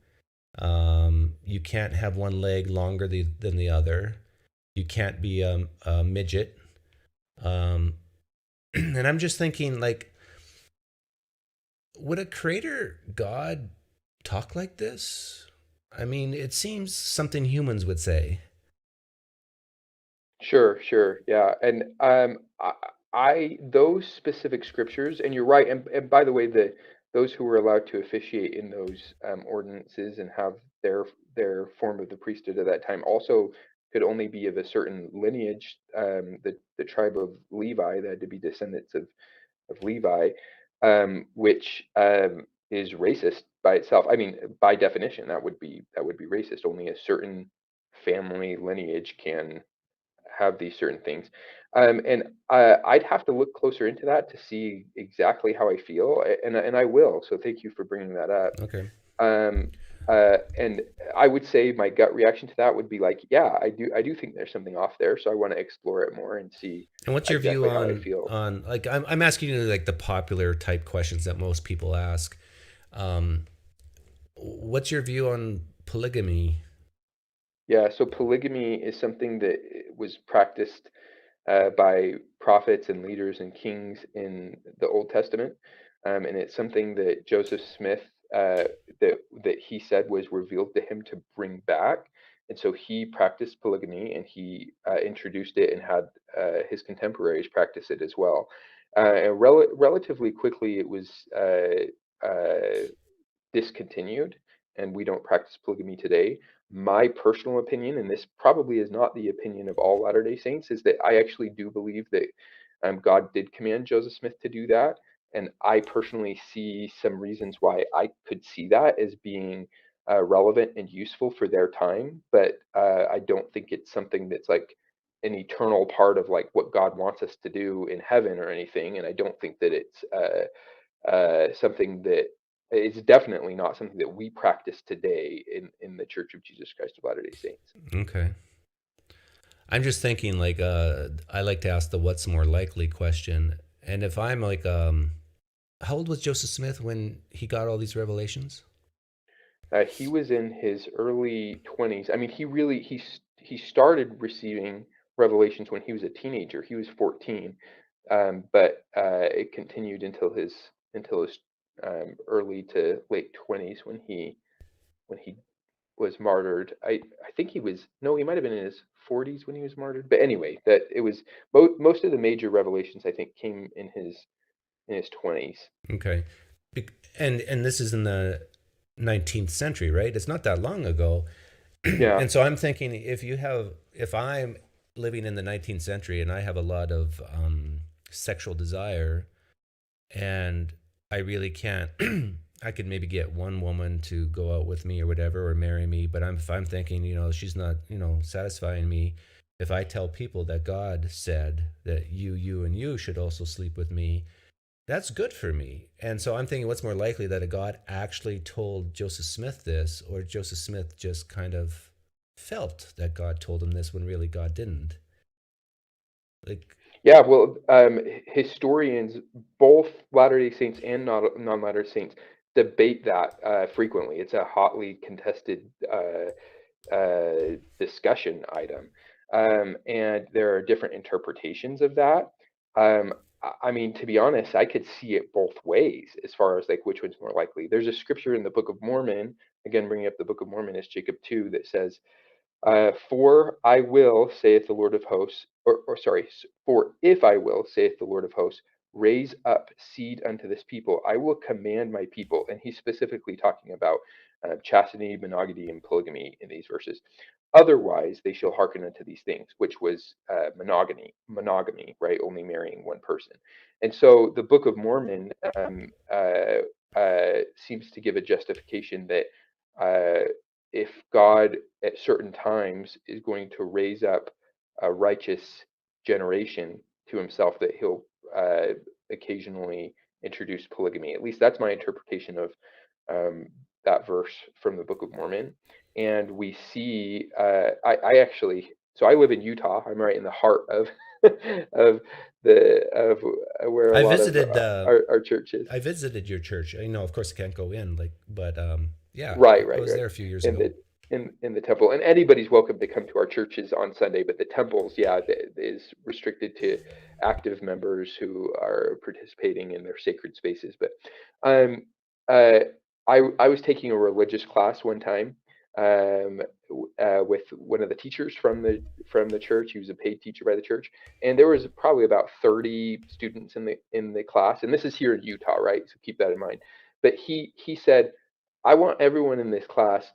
You can't have one leg longer than the other. You can't be a midget. And I'm just thinking, like, would a creator God talk like this? I mean, it seems something humans would say. Sure, yeah. And I those specific scriptures, and you're right. And by the way, those who were allowed to officiate in those ordinances and have their form of the priesthood at that time also could only be of a certain lineage. The tribe of Levi, they had to be descendants of Levi, which is racist by itself. I mean, by definition, that would be racist. Only a certain family lineage can have these certain things. And I'd have to look closer into that to see exactly how I feel, and I will. So thank you for bringing that up. Okay. And I would say my gut reaction to that would be like, yeah, I do think there's something off there. So I want to explore it more and see. And what's your exactly view how I feel. on like I'm asking you like the popular type questions that most people ask. What's your view on polygamy? Yeah, so polygamy is something that was practiced by prophets and leaders and kings in the Old Testament, and it's something that Joseph Smith that he said was revealed to him to bring back, and so he practiced polygamy and he introduced it and had his contemporaries practice it as well. And relatively quickly, it was discontinued, and we don't practice polygamy today. My personal opinion, and this probably is not the opinion of all Latter-day Saints, is that I actually do believe that God did command Joseph Smith to do that. And I personally see some reasons why I could see that as being relevant and useful for their time. But I don't think it's something that's like an eternal part of like what God wants us to do in heaven or anything, and I don't think that it's something that it's definitely not something that we practice today in the Church of Jesus Christ of Latter-day Saints. Okay. I'm just thinking like I like to ask the what's more likely question. And if I'm like how old was Joseph Smith when he got all these revelations? He was in his early 20s. I mean, he started receiving revelations when he was a teenager. He was 14, but it continued until his early to late 20s when he was martyred. I think he might have been in his 40s when he was martyred. But anyway, that it was most of the major revelations I think came in his 20s. Okay. And this is in the 19th century, right? It's not that long ago. Yeah. And so I'm thinking if I'm living in the 19th century and I have a lot of sexual desire and I really can't, I could maybe get one woman to go out with me or whatever, or marry me. But if I'm thinking, she's not, satisfying me. If I tell people that God said that you, and you should also sleep with me, that's good for me. And so I'm thinking, what's more likely, that a God actually told Joseph Smith this, or Joseph Smith just kind of felt that God told him this when really God didn't? Like, yeah, well, historians, both Latter-day Saints and non-Latter-day Saints, debate that frequently. It's a hotly contested discussion item, and there are different interpretations of that. I mean, to be honest, I could see it both ways as far as like which one's more likely. There's a scripture in the Book of Mormon, again bringing up the Book of Mormon as Jacob 2, that says, for I will, saith the Lord of hosts, for if I will, saith the Lord of hosts, raise up seed unto this people, I will command my people. And he's specifically talking about chastity, monogamy, and polygamy in these verses. Otherwise, they shall hearken unto these things, which was monogamy, right? Only marrying one person. And so the Book of Mormon seems to give a justification that if God at certain times is going to raise up a righteous generation to himself, that he'll occasionally introduce polygamy. At least that's my interpretation of that verse from the Book of Mormon. And we see, I actually, so I live in Utah. I'm right in the heart of of where a lot of our church is. I visited your church. I know, of course, I can't go in, but yeah, right. I was there a few years ago. In the temple, and anybody's welcome to come to our churches on Sunday, but the temples, is restricted to active members who are participating in their sacred spaces. But I was taking a religious class one time with one of the teachers from the church. He was a paid teacher by the church, and there was probably about 30 students in the class. And this is here in Utah, right? So keep that in mind. But he said, I want everyone in this class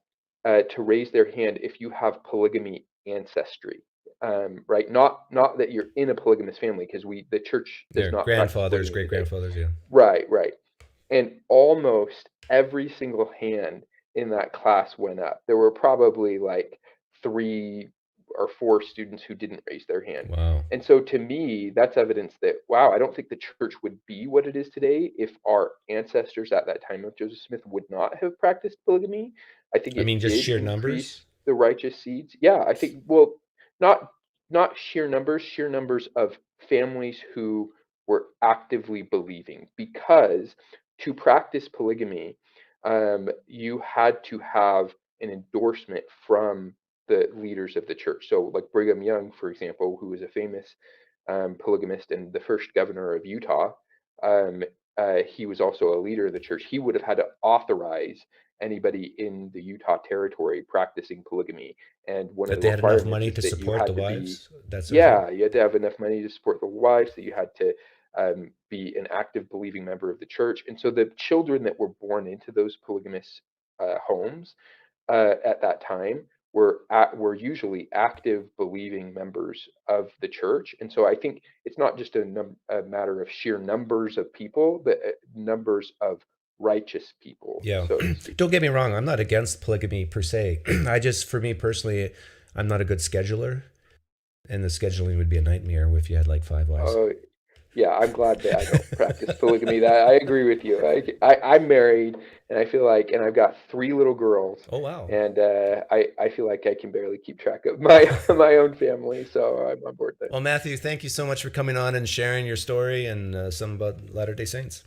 to raise their hand if you have polygamy ancestry, right? Not that you're in a polygamous family, because the church does not. Grandfathers, great grandfathers, yeah. Right. And almost every single hand in that class went up. There were probably like 3 or 4 students who didn't raise their hand. Wow. And so to me, that's evidence that, wow, I don't think the church would be what it is today if our ancestors at that time of Joseph Smith would not have practiced polygamy. I think just sheer numbers, the righteous seeds. Yeah, I think, well, not sheer numbers of families who were actively believing, because to practice polygamy, you had to have an endorsement from the leaders of the church. So like Brigham Young, for example, who was a famous polygamist and the first governor of Utah, he was also a leader of the church. He would have had to authorize anybody in the Utah territory practicing polygamy. And one of the requirements, they had enough money to support the wives. You had to have enough money to support the wives, that you had to be an active believing member of the church. And so the children that were born into those polygamous homes at that time were usually active believing members of the church. And so I think it's not just a matter of sheer numbers of people, but numbers of righteous people. Yeah. So don't get me wrong, I'm not against polygamy per se. For me personally, I'm not a good scheduler. And the scheduling would be a nightmare if you had like 5 wives. Oh, yeah, I'm glad that I don't practice polygamy. That I agree with you. I'm married, and I feel like, and I've got 3 little girls, Oh, wow. and I feel like I can barely keep track of my my own family. So I'm on board there. Well, Matthew, thank you so much for coming on and sharing your story and some about Latter-day Saints.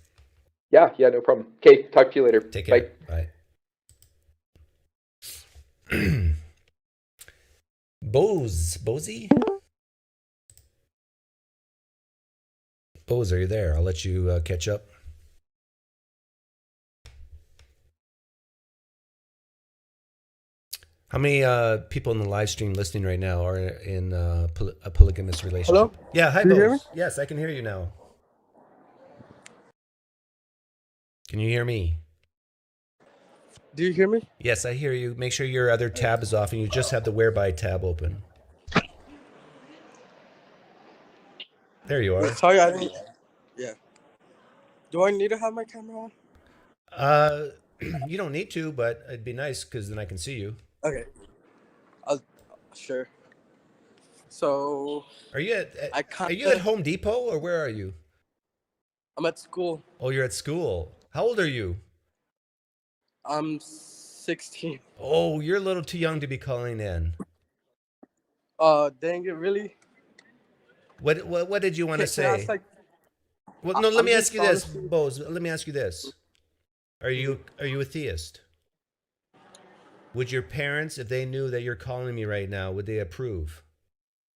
Yeah, no problem. Okay, talk to you later. Take care. Bye. Bye. Bose, are you there? I'll let you catch up. How many people in the live stream listening right now are in a polygamous relationship? Hello? Yeah, hi, Can you Bose. hear me? Yes, I can hear you now. Can you hear me? Do you hear me? Yes, I hear you. Make sure your other tab is off and you just have the Whereby tab open. There you are. Sorry, I didn't. Yeah. Do I need to have my camera on? You don't need to, but it'd be nice because then I can see you. Okay. Sure. So Are you at I are you at Home Depot or where are you? I'm at school. Oh, you're at school. How old are you? I'm 16. Oh, you're a little too young to be calling in. Dang it, really? What did you want to Can I say? ask, like, Well, no, let I'm me just ask you this, honestly- Bose. Let me ask you this. Are you a theist? Would your parents, if they knew that you're calling me right now, would they approve?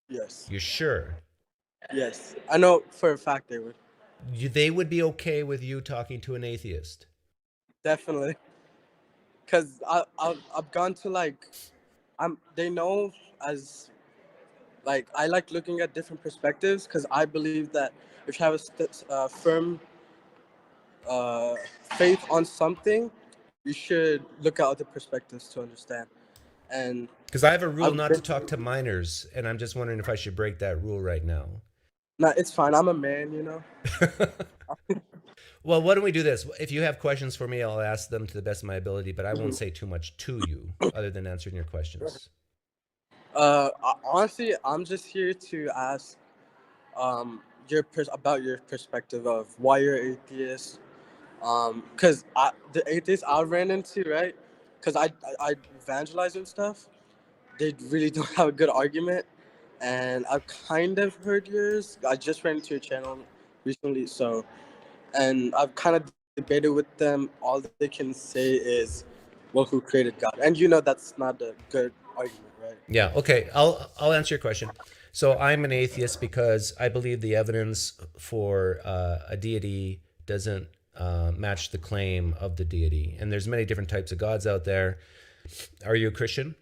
Yes. You're sure? Yes. I know for a fact they would. They would be okay with you talking to an atheist? Definitely. Cause I've gone to like, they know as, like, I like looking at different perspectives because I believe that if you have a firm faith on something, you should look at other perspectives to understand. And Because I have a rule I've not been- to talk to minors, and I'm just wondering if I should break that rule right now. no, it's fine. I'm a man, you know. Well, why don't we do this? If you have questions for me, I'll ask them to the best of my ability, but I won't say too much to you other than answering your questions. Honestly, I'm just here to ask about your perspective of why you're atheist. Because the atheists I ran into, right? Because I evangelize and stuff. They really don't have a good argument, and I've kind of heard yours. I just ran into your channel recently, and I've kind of debated with them. All they can say is, "Well, who created God?" And you know that's not a good argument, right? Yeah, okay. I'll answer your question. So I'm an atheist because I believe the evidence for a deity doesn't match the claim of the deity. And there's many different types of gods out there. Are you a Christian?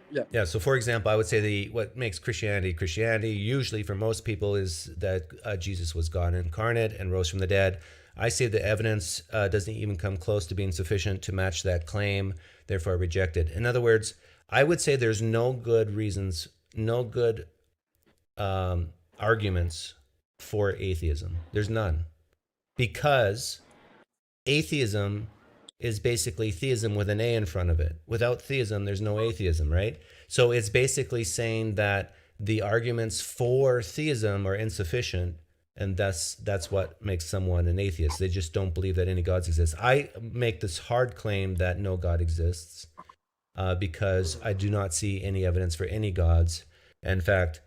Yeah. Yeah. So, for example, I would say what makes Christianity usually for most people is that Jesus was God incarnate and rose from the dead. I say the evidence doesn't even come close to being sufficient to match that claim, therefore I reject it. In other words, I would say there's no good reasons, no good arguments for atheism. There's none. Because atheism is basically theism with an A in front of it. Without theism, there's no atheism, right? So it's basically saying that the arguments for theism are insufficient, and that's what makes someone an atheist. They just don't believe that any gods exist. I make this hard claim that no God exists because I do not see any evidence for any gods. In fact,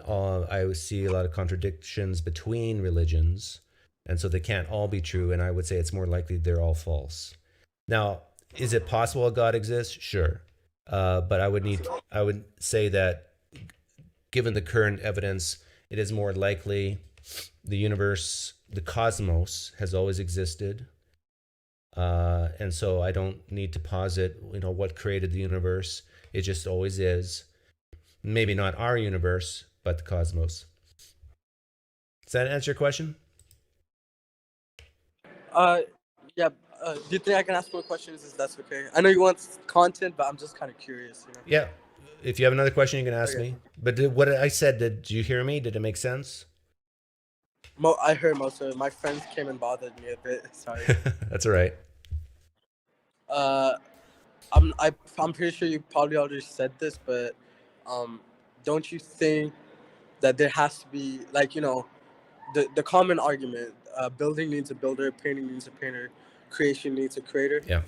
I see a lot of contradictions between religions, and so they can't all be true, and I would say it's more likely they're all false. Now, is it possible a God exists? Sure. But I would say that given the current evidence, it is more likely the universe, the cosmos has always existed. And so I don't need to posit, what created the universe. It just always is. Maybe not our universe, but the cosmos. Does that answer your question? Yeah. Do you think I can ask more questions? If that's okay. I know you want content, but I'm just kind of curious. Yeah. If you have another question, you can ask Okay. me. But what I said, did you hear me? Did it make sense? I heard most of it. My friends came and bothered me a bit. Sorry. That's all right. I'm pretty sure you probably already said this, but don't you think that there has to be, like, the common argument, building needs a builder, painting needs a painter, creation needs a creator? Yeah.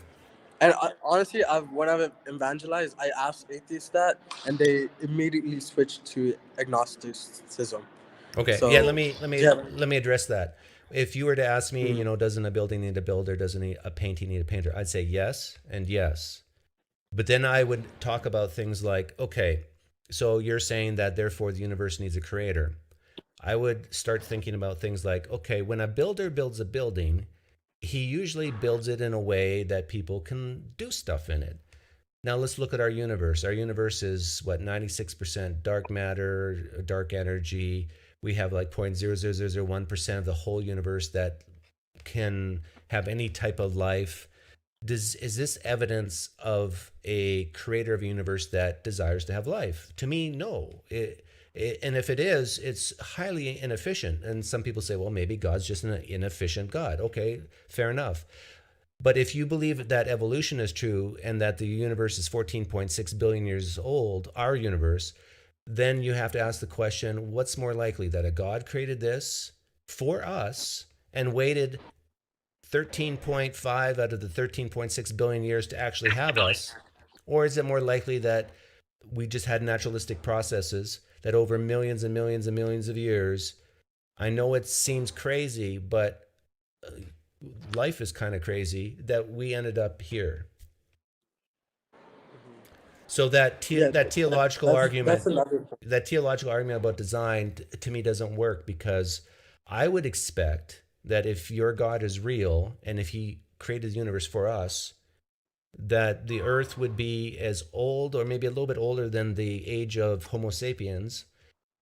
And honestly, when I've evangelized, I asked atheists that, and they immediately switched to agnosticism. Okay. So, Yeah. Let me yeah. address that. If you were to ask me, Mm. doesn't a building need a builder? Doesn't a painting need a painter? I'd say yes and yes. But then I would talk about things like, okay, so you're saying that therefore the universe needs a creator. I would start thinking about things like, okay, when a builder builds a building, he usually builds it in a way that people can do stuff in it. Now let's look at our universe. Our universe is 96% dark matter, dark energy. We have like 0.00001% of the whole universe that can have any type of life. Is this evidence of a creator of a universe that desires to have life? To me, no. And if it is, it's highly inefficient. And some people say, well, maybe God's just an inefficient God. Okay, fair enough. But if you believe that evolution is true and that the universe is 14.6 billion years old, our universe, then you have to ask the question, what's more likely, that a God created this for us and waited 13.5 out of the 13.6 billion years to actually have us? Or is it more likely that we just had naturalistic processes that over millions and millions and millions of years, I know it seems crazy, but life is kind of crazy, that we ended up here. So that theological argument, that theological argument about design, to me doesn't work, because I would expect that if your God is real and if he created the universe for us, that the earth would be as old, or maybe a little bit older than the age of Homo sapiens.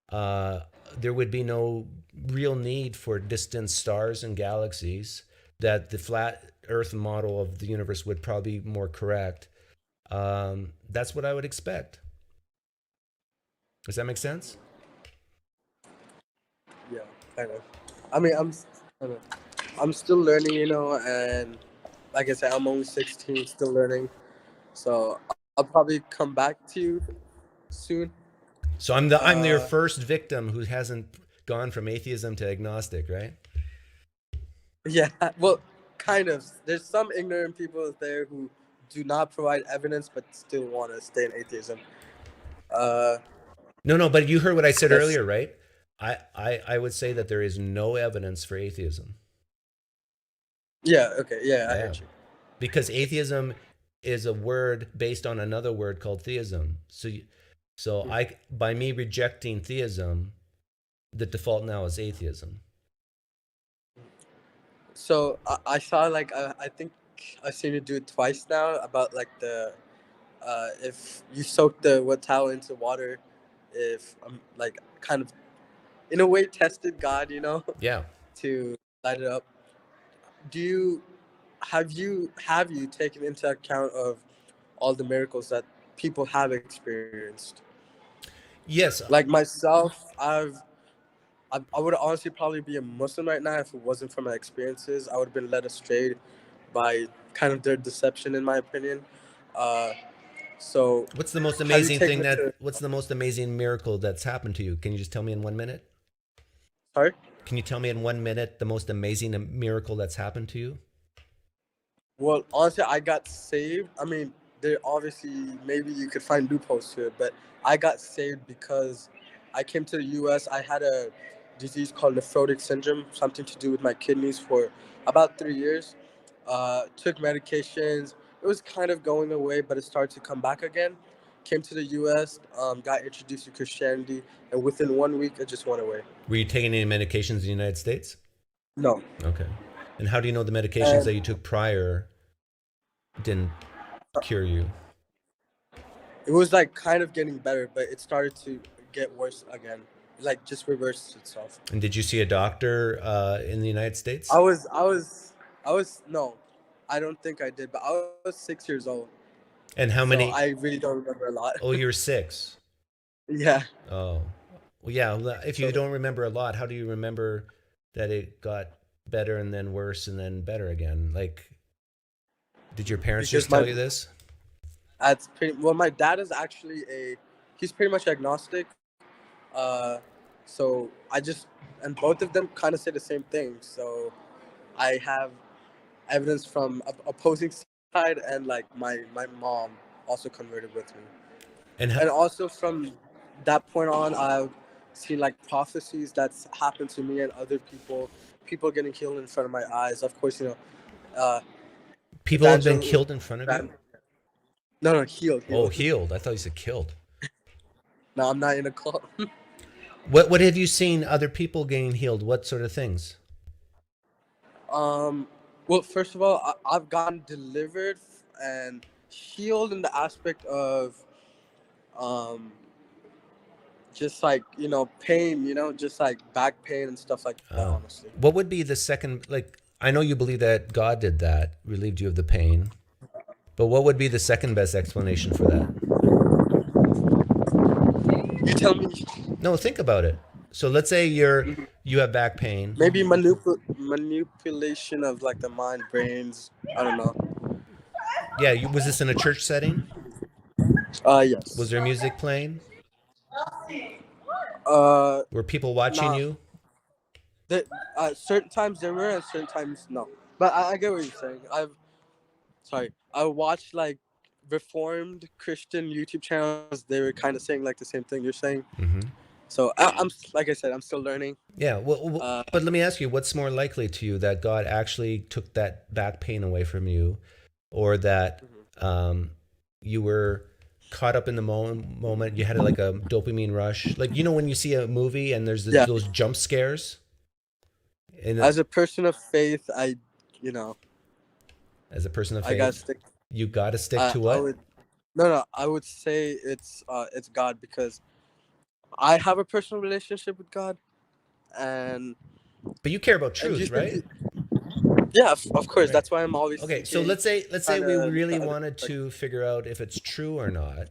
There would be no real need for distant stars and galaxies, that the flat earth model of the universe would probably be more correct. That's what I would expect. Does that make sense? Yeah, kind of. I mean, I'm still learning, and like I said, I'm only 16, still learning. So I'll probably come back to you soon. So I'm your first victim who hasn't gone from atheism to agnostic, right? Yeah, well, kind of. There's some ignorant people there who do not provide evidence but still want to stay in atheism. No, but you heard what I said Yes. earlier, right? I would say that there is no evidence for atheism. Yeah, okay, yeah, I heard you. Because atheism is a word based on another word called theism. So by me rejecting theism, the default now is atheism. So I saw, like, I think I've seen you do it twice now, about like the if you soak the towel into water, if like kind of in a way tested God, Yeah. to light it up. Have you taken into account of all the miracles that people have experienced? Yes. Like myself, I would honestly probably be a Muslim right now if it wasn't for my experiences. I would have been led astray by kind of their deception, in my opinion. So What's the most amazing thing what's the most amazing miracle that's happened to you? Can you just tell me in 1 minute? Sorry? Can you tell me in 1 minute the most amazing miracle that's happened to you? Well, honestly, I got saved. I mean, there obviously, maybe you could find loopholes to it, but I got saved because I came to the U.S. I had a disease called nephrotic syndrome, something to do with my kidneys, for about 3 years. Took medications. It was kind of going away, but it started to come back again. Came to the U.S., got introduced to Christianity, and within 1 week, it just went away. Were you taking any medications in the United States? No. Okay. And how do you know the medications that you took prior didn't cure you? It was like kind of getting better, but it started to get worse again. Like just reversed itself. And did you see a doctor in the United States? I was no, I don't think I did, but I was 6 years old. And how many? I really don't remember a lot. Oh, you were 6. Yeah. Oh, well, yeah. If you don't remember a lot, how do you remember that it got better and then worse and then better again? Like, did your parents just tell you this? Well, my dad is actually he's pretty much agnostic. So I just, and both of them kind of say the same thing. So I have evidence from opposing side, and like my mom also converted with me, And and also from that point on, I've seen like prophecies that's happened to me and other people getting healed in front of my eyes. Of course, uh, people have been evangel. killed in front of you? No, healed. Oh, healed. I thought you said killed. No, I'm not in a cult. What have you seen other people getting healed? What sort of things? Well, first of all, I've gotten delivered and healed in the aspect of, um, just like pain, just like back pain and stuff like that. Oh. Honestly, What would be the second, like, I know you believe that God did that, relieved you of the pain, but what would be the second best explanation for that? you tell me. No, think about it. So let's say you have back pain. Maybe manipulation of like the mind, brains. I don't know. Yeah, was this in a church setting? Yes. Was there music playing? Were people watching Nah. you? Certain times there were, and certain times no. But I get what you're saying. I watched like Reformed Christian YouTube channels. They were kind of saying like the same thing you're saying. Mm-hmm. So I'm like I said, I'm still learning. Yeah, well, but let me ask you, what's more likely to you, that God actually took that back pain away from you, or that you were caught up in the moment, you had like a dopamine rush? Like, when you see a movie and there's those jump scares? And as a person of faith, as a person of faith, I gotta stick. You gotta stick to what? I would say it's God, because I have a personal relationship with God, and but you care about truth, right? Yeah, of course. Right. That's why I'm always okay. So let's say we really wanted to figure out if it's true or not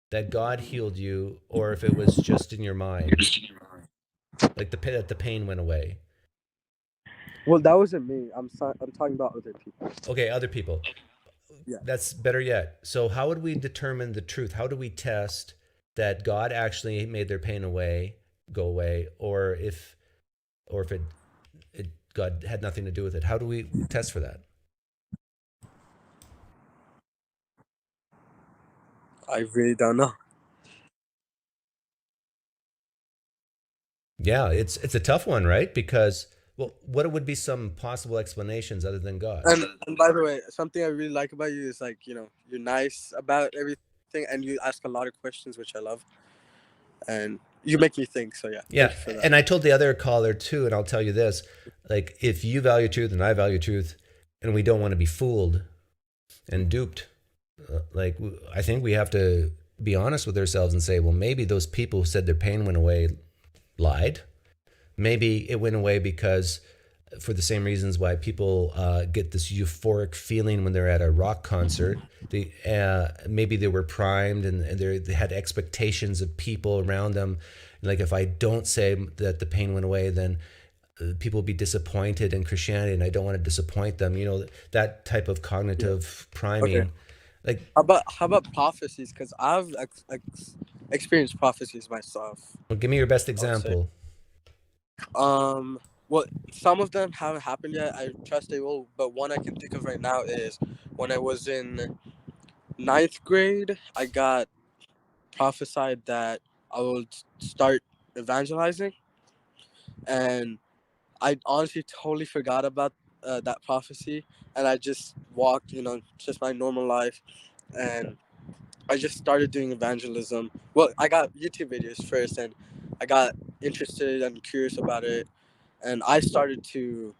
that God healed you, or if it was just in your mind, like that the pain went away. Well, that wasn't me. I'm talking about other people. Okay, other people. Yeah. That's better yet. So how would we determine the truth? How do we test that God actually made their pain go away, or if it God had nothing to do with it? How do we test for that? I really don't know. Yeah, it's a tough one, right? Because, well, what would be some possible explanations other than God? And by the way, something I really like about you is like, you're nice about everything, and you ask a lot of questions, which I love. And you make me think, so yeah. Yeah, and I told the other caller too, and I'll tell you this, like, if you value truth and I value truth, and we don't want to be fooled and duped, like, I think we have to be honest with ourselves and say, well, maybe those people who said their pain went away lied. Maybe it went away because, for the same reasons why people get this euphoric feeling when they're at a rock concert. Maybe they were primed and they had expectations of people around them. Like, if I don't say that the pain went away, then people will be disappointed in Christianity, and I don't want to disappoint them. That type of cognitive priming. Okay. Like, how about prophecies? Because I've experienced prophecies myself. Well, give me your best example. Well, some of them haven't happened yet. I trust they will, but one I can think of right now is when I was in 9th grade, I got prophesied that I would start evangelizing, and I honestly totally forgot about that prophecy, and I just walked, just my normal life, and I just started doing evangelism. Well, I got YouTube videos first, and I got interested and curious about it, and I started to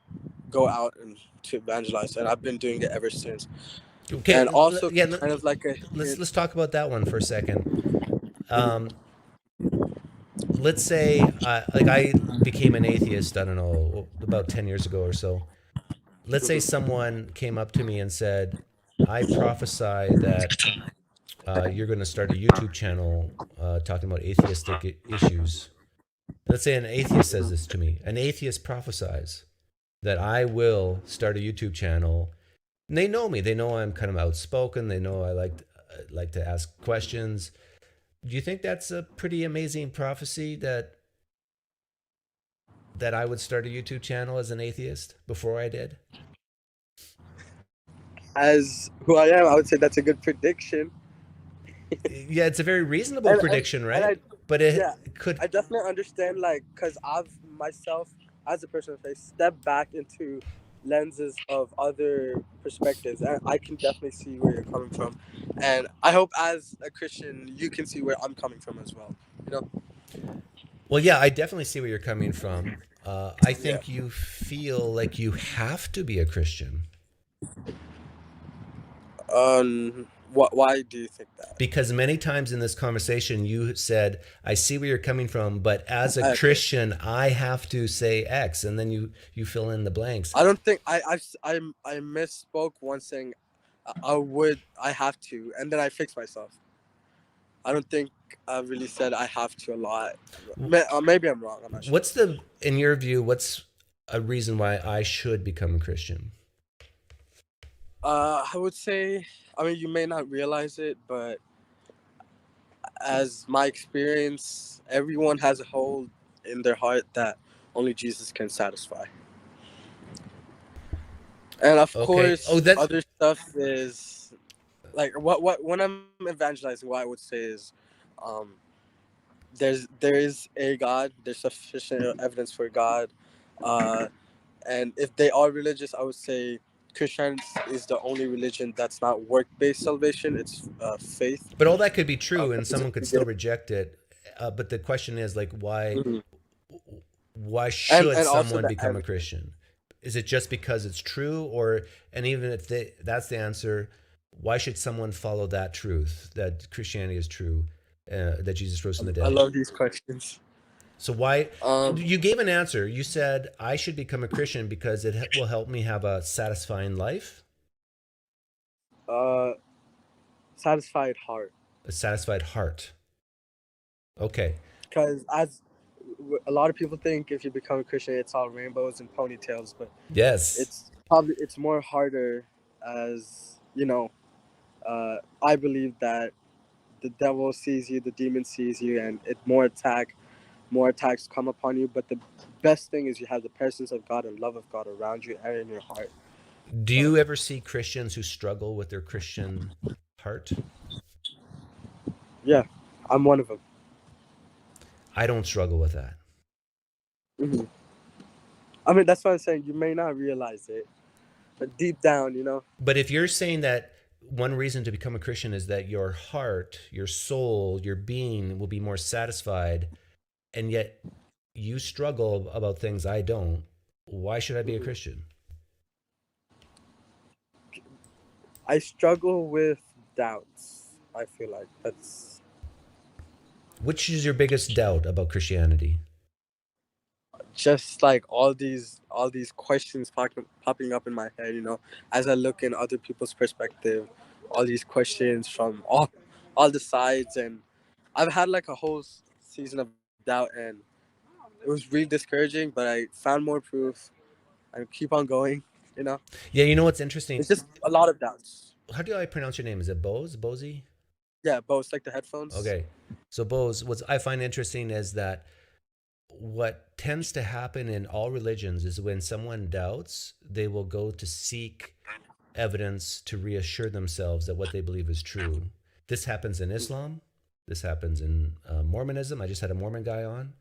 go out and to evangelize, and I've been doing it ever since. Okay, and also kind of like let's talk about that one for a second. Let's say like I became an atheist, I don't know, about 10 years ago or so. Let's say someone came up to me and said, I prophesy that you're going to start a YouTube channel talking about atheistic issues. Let's say an atheist says this to me. An atheist prophesies that I will start a YouTube channel. And they know me. They know I'm kind of outspoken. They know I like to ask questions. Do you think that's a pretty amazing prophecy that I would start a YouTube channel as an atheist before I did? As who I am, I would say that's a good prediction. Yeah, it's a very reasonable And prediction, and I right? But yeah, it could. I definitely understand, like, because I've myself, as a person of faith, stepped back into lenses of other perspectives, and I can definitely see where you're coming from, and I hope as a Christian you can see where I'm coming from as well. You know? Well, yeah, I definitely see where you're coming from. I Yeah. think you feel like you have to be a Christian Why do you think that? because many times in this conversation you said, "I see where you're coming from, but as a Okay. Christian, I have to say X," and then you fill in the blanks. I don't think I misspoke once saying I have to, and then I fixed myself. I don't think I really said I have to a lot. Maybe I'm wrong. I'm not sure. In your view, what's a reason why I should become a Christian? I would say, I mean, you may not realize it, but as my experience, everyone has a hole in their heart that only Jesus can satisfy. And of Okay. course, Oh, that's other stuff is like what when I'm evangelizing, what I would say is, um, there is a God. There's sufficient evidence for God, and if they are religious, I would say Christianity is the only religion that's not work-based salvation. It's faith. but all that could be true, and It's someone could still reject it. But the question is, like, why? Mhm. Why should And also someone the become a Christian? Is it just because it's true, or and even if that's the answer, why should someone follow that truth that Christianity is true, that Jesus rose from the I dead? love these questions. So why? Um, You gave an answer. You said I should become a Christian because it will help me have a satisfying life, uh, satisfied heart. a satisfied heart. Okay. Because a lot of people think if you become a Christian, it's all rainbows and ponytails, but Yes. it's more harder. As you know, I believe that the devil sees you, the demon sees you, and more attacks come upon you. But the best thing is you have the presence of God and love of God around you and in your heart. Do you ever see Christians who struggle with their Christian heart? Yeah, I'm one of them. I don't struggle with that. Mm-hmm. I mean, that's what I'm saying. You may not realize it, but deep down, you know. But if you're saying that one reason to become a Christian is that your heart, your soul, your being will be more satisfied, and yet you struggle about things I don't, why should I be a Christian? I struggle with doubts. I feel like that's Which is your biggest doubt about Christianity? just like all these questions popping up in my head, you know, as I look in other people's perspective, all these questions from all the sides, and I've had like a whole season of doubt, and it was really discouraging, but I found more proof and keep on going, you know. Yeah, you know what's interesting? It's just a lot of doubts. How do I pronounce your name? Is it Bose? Bosey? Yeah, both like the headphones. Okay. So Bose, what I find interesting is that what tends to happen in all religions is when someone doubts, they will go to seek evidence to reassure themselves that what they believe is true. This happens in Islam. This happens in Mormonism. I just had a Mormon guy on.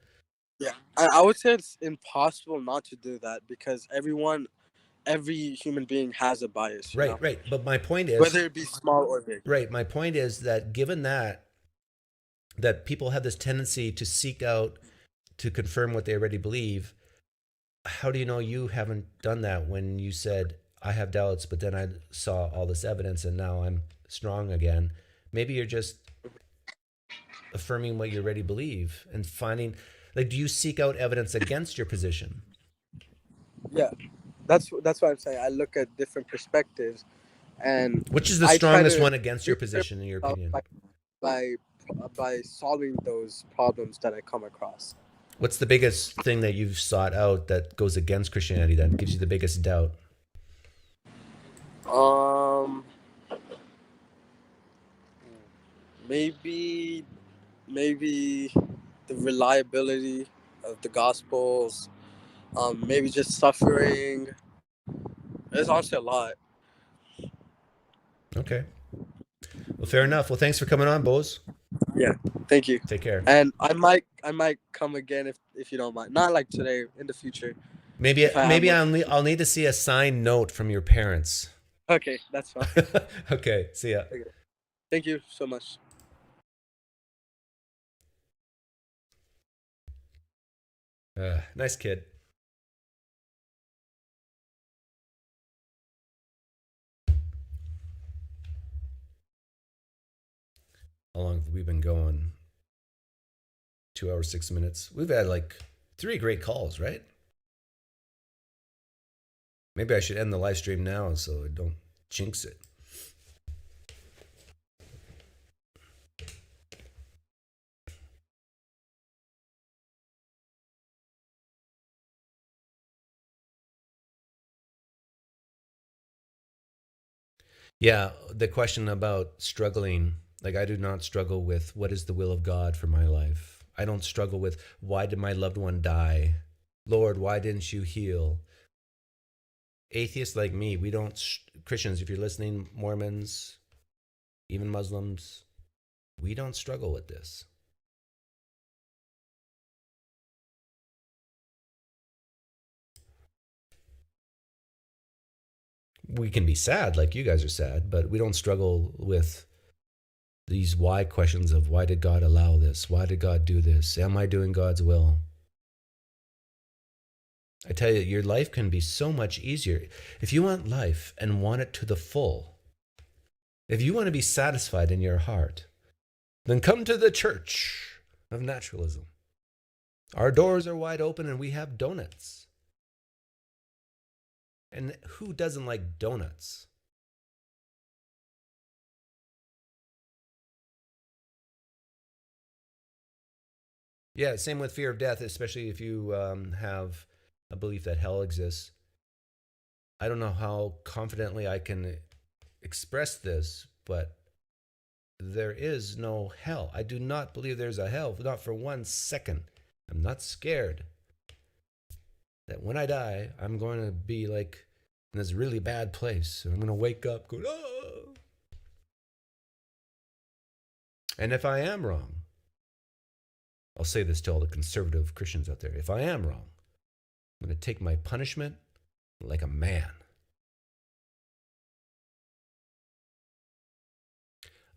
Yeah, I would say it's impossible not to do that because every human being has a bias, you know? Right. But my point is, Whether it be small or big. right. My point is that given that people have this tendency to seek out to confirm what they already believe, how do you know you haven't done that when you said, I have doubts, but then I saw all this evidence and now I'm strong again? Maybe you're just affirming what you already believe and finding, like, do you seek out evidence against your position? Yeah, that's what I'm saying. I look at different perspectives, and Which is the I try strongest to one against your position, in your opinion? by solving those problems that I come across. What's the biggest thing that you've sought out that goes against Christianity, that gives you the biggest doubt? Maybe maybe the reliability of the Gospels, maybe just suffering. There's honestly a lot. Okay. Well, fair enough. Well, thanks for coming on, Bose. Yeah, thank you. Take care. And I might come again if you don't mind. Not like today, in the future. Maybe I'll need to see a signed note from your parents. Okay, that's fine. Okay, see ya. Okay. Thank you so much. Nice kid. How long have we been going? 2 hours, 6 minutes. We've had like 3 great calls, right? Maybe I should end the live stream now so I don't jinx it. Yeah, the question about struggling, like I do not struggle with what is the will of God for my life. I don't struggle with why did my loved one die? Lord, why didn't you heal? Atheists like me, we don't, Christians, if you're listening, Mormons, even Muslims, we don't struggle with this. We can be sad like you guys are sad, but we don't struggle with these why questions of why did God allow this? Why did God do this? Am I doing God's will? I tell you, your life can be so much easier. If you want life and want it to the full, if you want to be satisfied in your heart, then come to the Church of Naturalism. Our doors are wide open and we have donuts. And who doesn't like donuts? Yeah, same with fear of death, especially if you have a belief that hell exists. I don't know how confidently I can express this, but there is no hell. I do not believe there's a hell, not for 1 second. I'm not scared that when I die, I'm going to be like in this really bad place. And I'm going to wake up going, oh. And if I am wrong, I'll say this to all the conservative Christians out there. If I am wrong, I'm going to take my punishment like a man.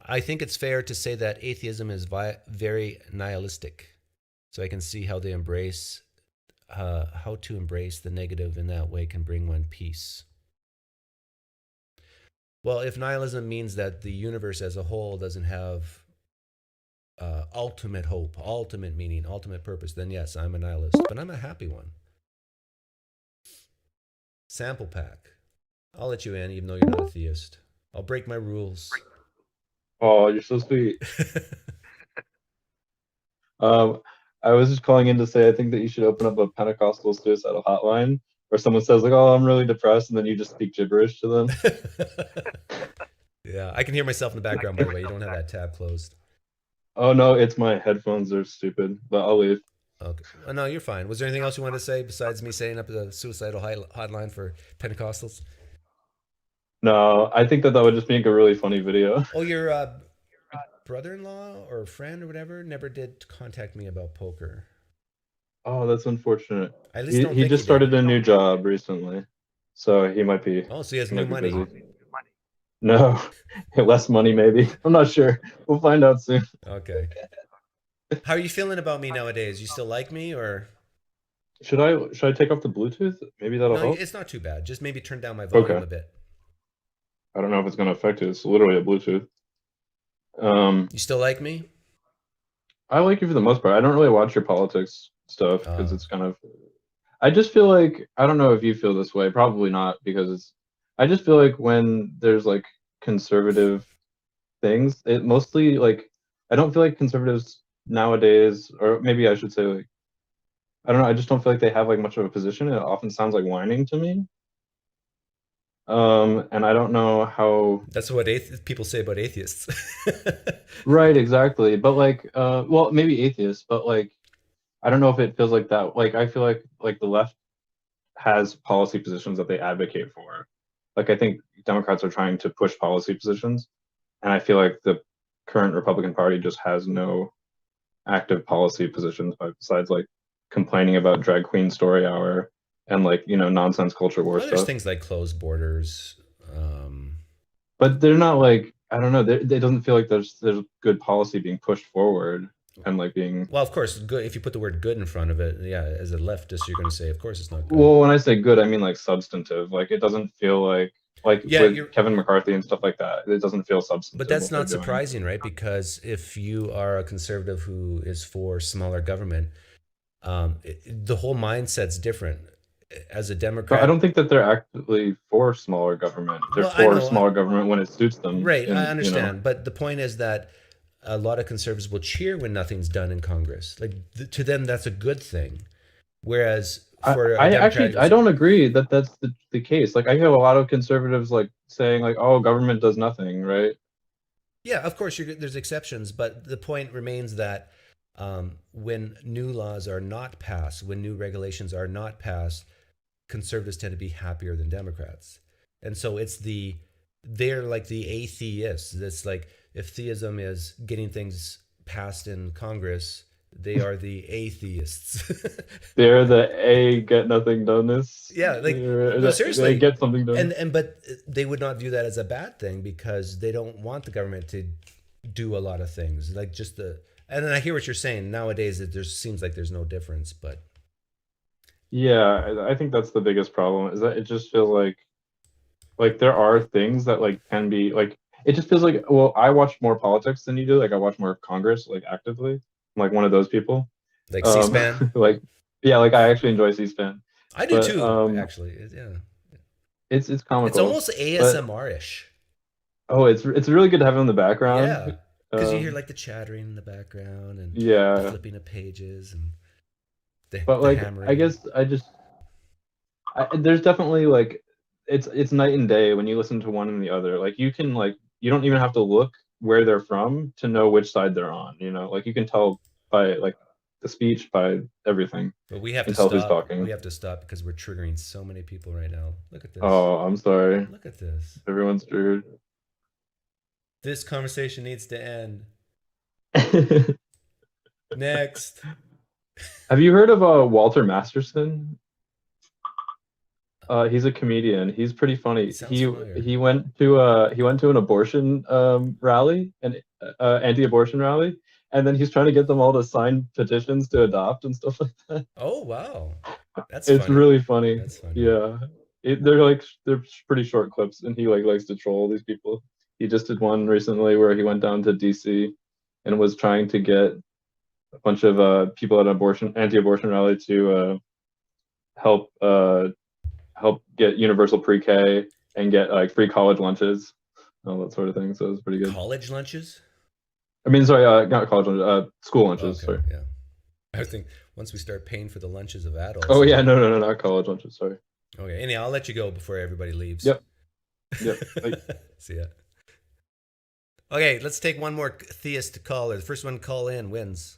I think it's fair to say that atheism is very nihilistic. So I can see how they embrace, how to embrace the negative in that way can bring one peace. Well, if nihilism means that the universe as a whole doesn't have ultimate hope, ultimate meaning, ultimate purpose, then yes, I'm a nihilist, but I'm a happy one. Sample pack. I'll let you in, even though you're not a theist. I'll break my rules. Oh, you're so sweet. I was just calling in to say I think that you should open up a Pentecostal suicidal hotline where someone says like, "Oh, I'm really depressed," and then you just speak gibberish to them. Yeah, I can hear myself in the background, by the way. You don't have that tab closed. Oh no, it's my headphones are stupid, but I'll leave. Okay. Oh, no, you're fine. Was there anything else you wanted to say besides me setting up a suicidal hotline for Pentecostals? No, I think that would just make a really funny video. Oh, your brother-in-law or friend or whatever never did contact me about poker. Oh, that's unfortunate. At least He just started a new job recently, so he might be. Oh, so he has new money. Busy. No, less money maybe. I'm not sure. We'll find out soon. Okay. How are you feeling about me nowadays? You still like me, or should I take off the Bluetooth? Maybe that'll help. It's not too bad. Just maybe turn down my volume a bit. I don't know if it's going to affect it. It's literally a Bluetooth. You still like me? I like you for the most part. I don't really watch your politics stuff because it's kind of. I just feel like I don't know if you feel this way. Probably not, because it's. I just feel like when there's like conservative things, it mostly like I don't feel like conservatives nowadays, or maybe I should say like I don't know. I just don't feel like they have like much of a position. It often sounds like whining to me. And I don't know how. That's what people say about atheists. Right, exactly. But like, well, maybe atheists, but like, I don't know if it feels like that. Like, I feel like the left has policy positions that they advocate for. Like, I think Democrats are trying to push policy positions, and I feel like the current Republican Party just has no active policy positions besides like complaining about drag queen story hour and like, nonsense culture war Well, there's stuff. things like closed borders. But they're not like, I don't know. It doesn't feel like there's good policy being pushed forward and like being. Well, of course, good. If you put the word "good" in front of it, yeah, as a leftist, you're going to say, of course, it's not good. Well, when I say good, I mean like substantive. Like it doesn't feel like Yeah, with Kevin McCarthy and stuff like that. It doesn't feel substantive. But that's what not they're doing. surprising, right? Because if you are a conservative who is for smaller government, the whole mindset's different. As a Democrat, But I don't think that they're actively for smaller government. They're Well, I for know, smaller government when it suits them. right? And, I understand, but the point is that a lot of conservatives will cheer when nothing's done in Congress. Like to them, that's a good thing. Whereas for a I Democrat, actually I don't agree that that's the case. Like I hear a lot of conservatives like saying like, oh, government does nothing, right? Yeah, of course, there's exceptions, but the point remains that when new laws are not passed, when new regulations are not passed, conservatives tend to be happier than Democrats. And so they're like the atheists. It's like if theism is getting things passed in Congress, they are the atheists. They're the get nothing doneness. Yeah, like no, seriously, they get something done. But they would not view that as a bad thing because they don't want the government to do a lot of things. Like and then I hear what you're saying nowadays. That there seems like there's no difference, but Yeah, I think that's the biggest problem is that it just feels like there are things that like can be like it just feels like, well, I watch more politics than you do. Like I watch more Congress like actively. I'm like one of those people. like C-SPAN. Like yeah, like I actually enjoy C-SPAN. I do But, too, actually. Yeah. It's comical. It's almost ASMR-ish. Oh, it's really good to have it in the background. Yeah. Because you hear like the chattering in the background and yeah, the flipping of pages and but the like hammering. I guess there's definitely like it's night and day when you listen to one and the other. Like you can like you don't even have to look where they're from to know which side they're on. Like you can tell by like the speech, by everything. But we have to tell stop. who's talking. We have to stop because we're triggering so many people right now. Look at this. Oh, I'm sorry. Look at this. Everyone's triggered. This conversation needs to end. Next. Have you heard of Walter Masterson? He's a comedian. He's pretty funny. He went to an abortion rally, an anti-abortion rally, and then he's trying to get them all to sign petitions to adopt and stuff like that. Oh wow, it's funny. Really funny. That's funny. Yeah, they're pretty short clips, and he like likes to troll these people. He just did one recently where he went down to DC and was trying to get a bunch of people at an anti-abortion rally to help get universal pre-K and get like free college lunches, all that sort of thing. So it was pretty good. College lunches? I mean, sorry, not college lunches, school lunches. Okay, sorry. Yeah. I think once we start paying for the lunches of adults. Oh yeah, no, not college lunches. Sorry. Okay. Anyhow, I'll let you go before everybody leaves. Yep. See ya. Okay, let's take one more theist caller. The first one to call in wins.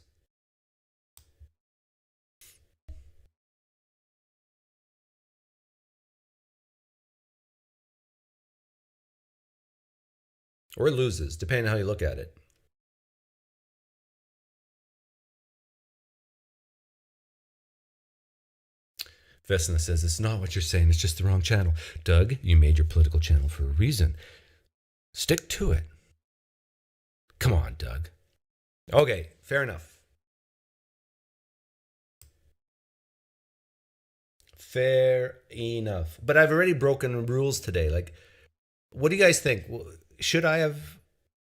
Or loses, depending on how you look at it. Vesna says, it's not what you're saying, it's just the wrong channel. Doug, you made your political channel for a reason. Stick to it. Come on, Doug. Okay, fair enough. Fair enough. But I've already broken rules today. Like, what do you guys think? Should I have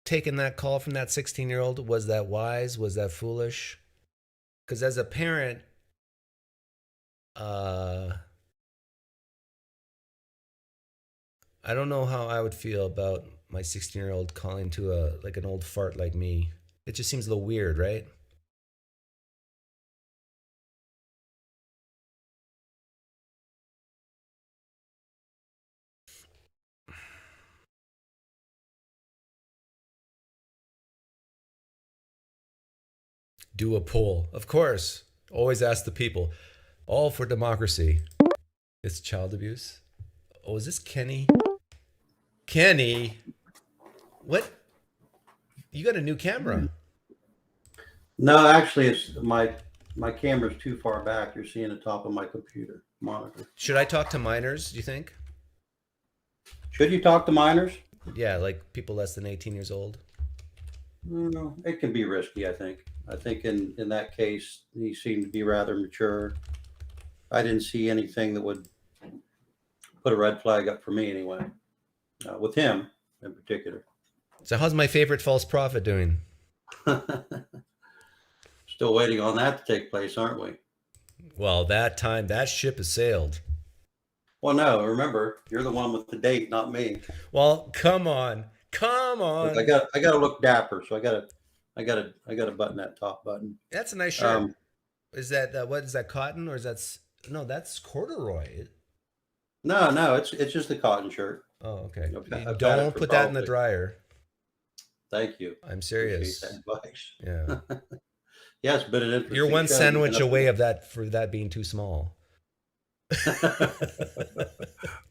taken that call from that 16-year-old? Was that wise? Was that foolish? Because as a parent, I don't know how I would feel about my 16-year-old calling to an old fart like me. It just seems a little weird, right? Do a poll. Of course. Always ask the people. All for democracy. It's child abuse. Oh, is this Kenny? Kenny? What? You got a new camera. No, actually, it's my camera's too far back. You're seeing the top of my computer monitor. Should I talk to minors, do you think? Should you talk to minors? Yeah, like people less than 18 years old. No, it can be risky, I think. I think in that case, he seemed to be rather mature. I didn't see anything that would put a red flag up for me anyway, with him in particular. So how's my favorite false prophet doing? Still waiting on that to take place, aren't we? Well, that ship has sailed. Well, no, remember, you're the one with the date, not me. Well, come on. Look, I got to look dapper, so I gotta button that top button. That's a nice shirt. Is that what is that, cotton, or is that no? That's corduroy. No, it's just a cotton shirt. Oh, okay. Don't put that in the dryer. Thank you. I'm serious. Yeah. Yes, but an interesting You're one show. sandwich away of that for that being too small.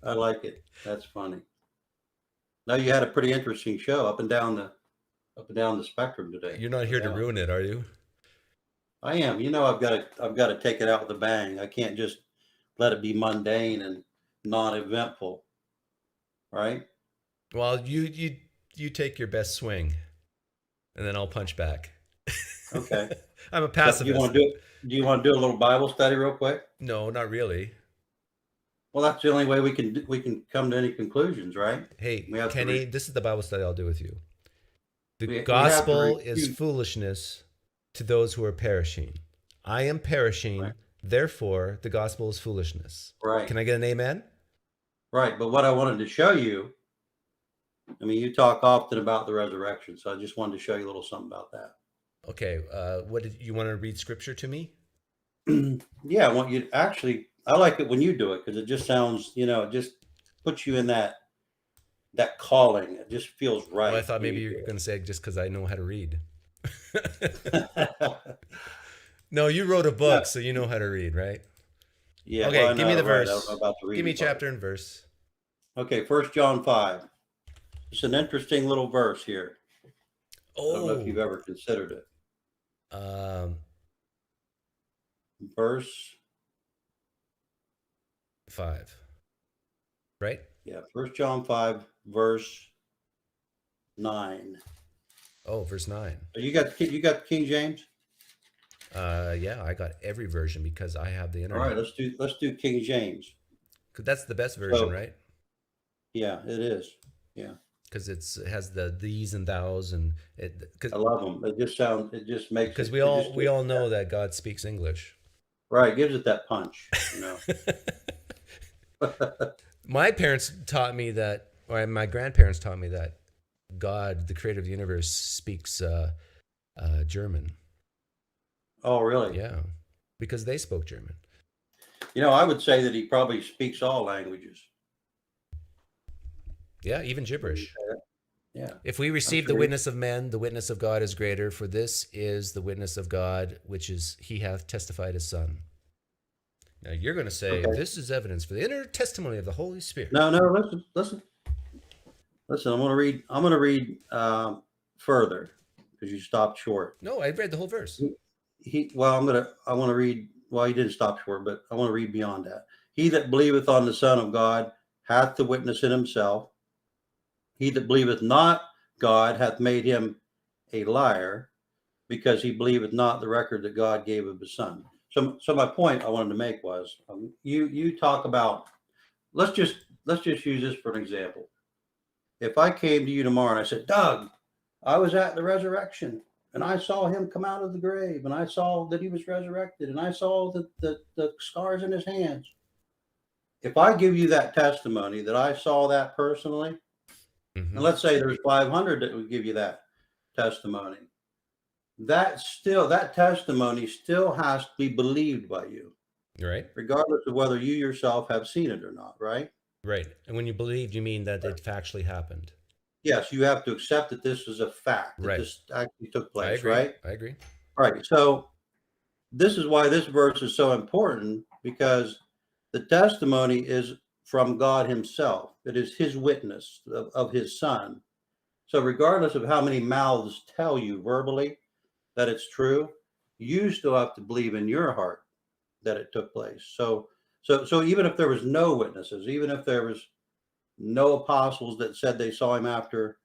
I like it. That's funny. Now you had a pretty interesting show up and down the spectrum today. You're not here to ruin it, are you? I am. You know, I've got to take it out with a bang. I can't just let it be mundane and non-eventful, right? Well, you take your best swing, and then I'll punch back. Okay. I'm a pacifist. Do you want to do a little Bible study real quick? No, not really. Well, that's the only way we can come to any conclusions, right? Hey, Kenny, this is the Bible study I'll do with you. The gospel is foolishness to those who are perishing. I am perishing, right. Therefore the gospel is foolishness. Right. Can I get an amen? Right, but what I wanted to show you, I mean, you talk often about the resurrection, so I just wanted to show you a little something about that. Okay, what did you want to read scripture to me? Yeah, I want you to actually, I like it when you do it because it just sounds, it just puts you in that calling. It just feels right. Well, I thought maybe you're going to say just because I know how to read. No, you wrote a book, so you know how to read, right? Yeah. Okay, well, give me the verse. I don't know about the reading give me part. chapter and verse. Okay, 1 John 5. It's an interesting little verse here. I don't know if you've ever considered it. Verse 5. Right? Yeah, 1 John 5, verse 9. Oh, verse 9. You got King James? Yeah, I got every version because I have the internet. All right, let's do King James. That's the best version, right? Yeah, it is. Yeah. Because it has the these and thous, and I love them. It just makes. Because we all know that God speaks English. Right, it gives it that punch. My parents taught me that, or my grandparents taught me that God, the creator of the universe, speaks German. Oh, really? Yeah, because they spoke German. I would say that he probably speaks all languages. Yeah, even gibberish. Yeah. If we receive the witness of men, the witness of God is greater, for this is the witness of God, which is he hath testified his Son. Now you're going to say, this is evidence for the inner testimony of the Holy Spirit. No, listen. I'm going to read further because you stopped short. No, I read the whole verse. I want to read, well, he didn't stop short, but I want to read beyond that. He that believeth on the Son of God hath the witness in himself. He that believeth not God hath made him a liar, because he believeth not the record that God gave of his Son. So my point I wanted to make was, you talk about, let's just use this for an example. If I came to you tomorrow and I said, Doug, I was at the resurrection and I saw him come out of the grave and I saw that he was resurrected and I saw the scars in his hands. If I give you that testimony that I saw that personally, and let's say there's 500 that would give you that testimony, that testimony still has to be believed by you, right? Regardless of whether you yourself have seen it or not, right? Right. And when you believe, you mean that it factually happened. Yes, you have to accept that this is a fact, that this actually took place, right? I agree. Right. So this is why this verse is so important, because the testimony is from God himself. It is his witness of his son. So regardless of how many mouths tell you verbally that it's true, you still have to believe in your heart that it took place. So even if there was no witnesses, even if there was no apostles that said they saw him after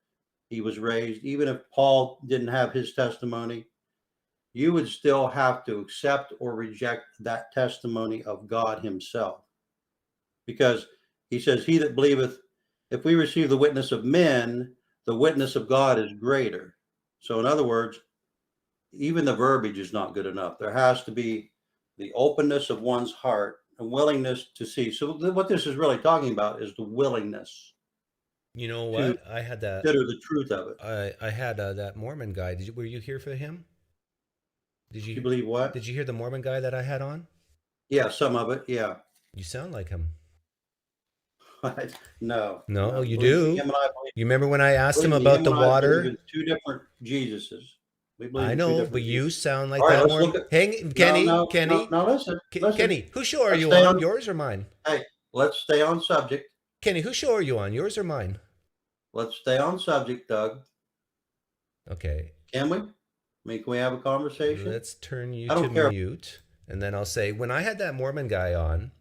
he was raised, even if Paul didn't have his testimony, you would still have to accept or reject that testimony of God himself. Because he says, he that believeth, if we receive the witness of men, the witness of God is greater. So in other words, even the verbiage is not good enough. There has to be the openness of one's heart and willingness to see. So what this is really talking about is the willingness. You know what? I had that. Consider the truth of it. I had that Mormon guy. Were you here for him? Did you believe what? Did you hear the Mormon guy that I had on? Yeah, some of it. Yeah. You sound like him. No, you Believe do. me, him and I believe- You remember when I asked him believe me, about him the and I water? believe in two different Jesuses. We believe I in two know, different but you Jesus. sound like All right, that let's Mormon. look at- Hang, Kenny, Kenny. No, listen. Kenny, whose show are Let's you stay on? on- Yours or mine? Hey, let's stay on subject. Kenny, whose show are you on? Yours or mine? Let's stay on subject, Doug. Okay. Can we? I mean, can we have a conversation? Let's turn you I don't to care. mute, and then I'll say, when I had that Mormon guy on,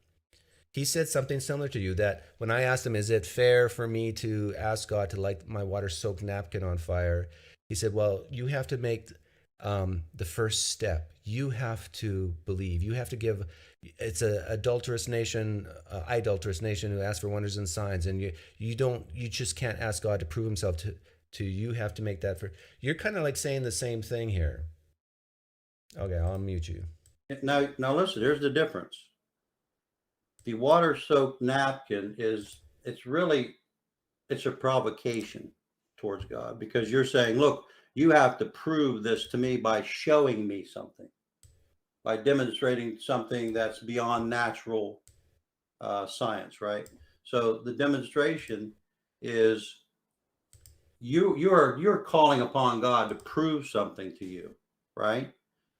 he said something similar to you, that when I asked him, is it fair for me to ask God to light my water-soaked napkin on fire? He said, well, you have to make the first step. You have to believe. You have to give. It's an idolatrous nation who asks for wonders and signs, and you just can't ask God to prove himself to you. Have to make that for. You're kind of like saying the same thing here. Okay, I'll mute you. Now listen, here's the difference. The water-soaked napkin it's a provocation towards God, because you're saying, look, you have to prove this to me by showing me something, by demonstrating something that's beyond natural science, right? So the demonstration is you're calling upon God to prove something to you, right?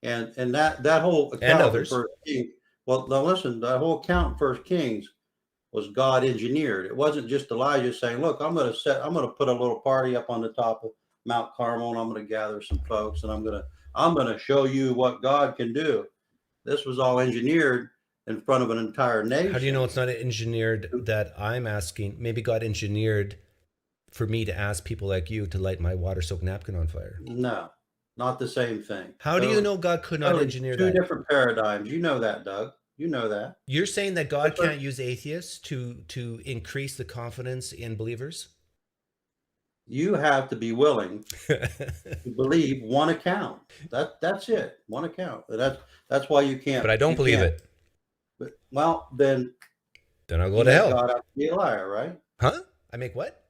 And that whole account And others. First Kings, well, now listen, that whole account in First Kings was God engineered. It wasn't just Elijah saying, look, I'm going to put a little party up on the top of Mount Carmel, and I'm going to gather some folks, and I'm going to show you what God can do. This was all engineered in front of an entire nation. How do you know it's not engineered that I'm asking? Maybe God engineered for me to ask people like you to light my water-soaked napkin on fire. No, not the same thing. How do you know God could not engineer that? Two different paradigms. You know that, Doug. You know that. You're saying that God can't use atheists to increase the confidence in believers? You have to be willing to believe one account. That's it. One account. That's why you can't. But I don't believe it. But, well, then I'll go to hell. God out to be a liar, right? Huh? I make what?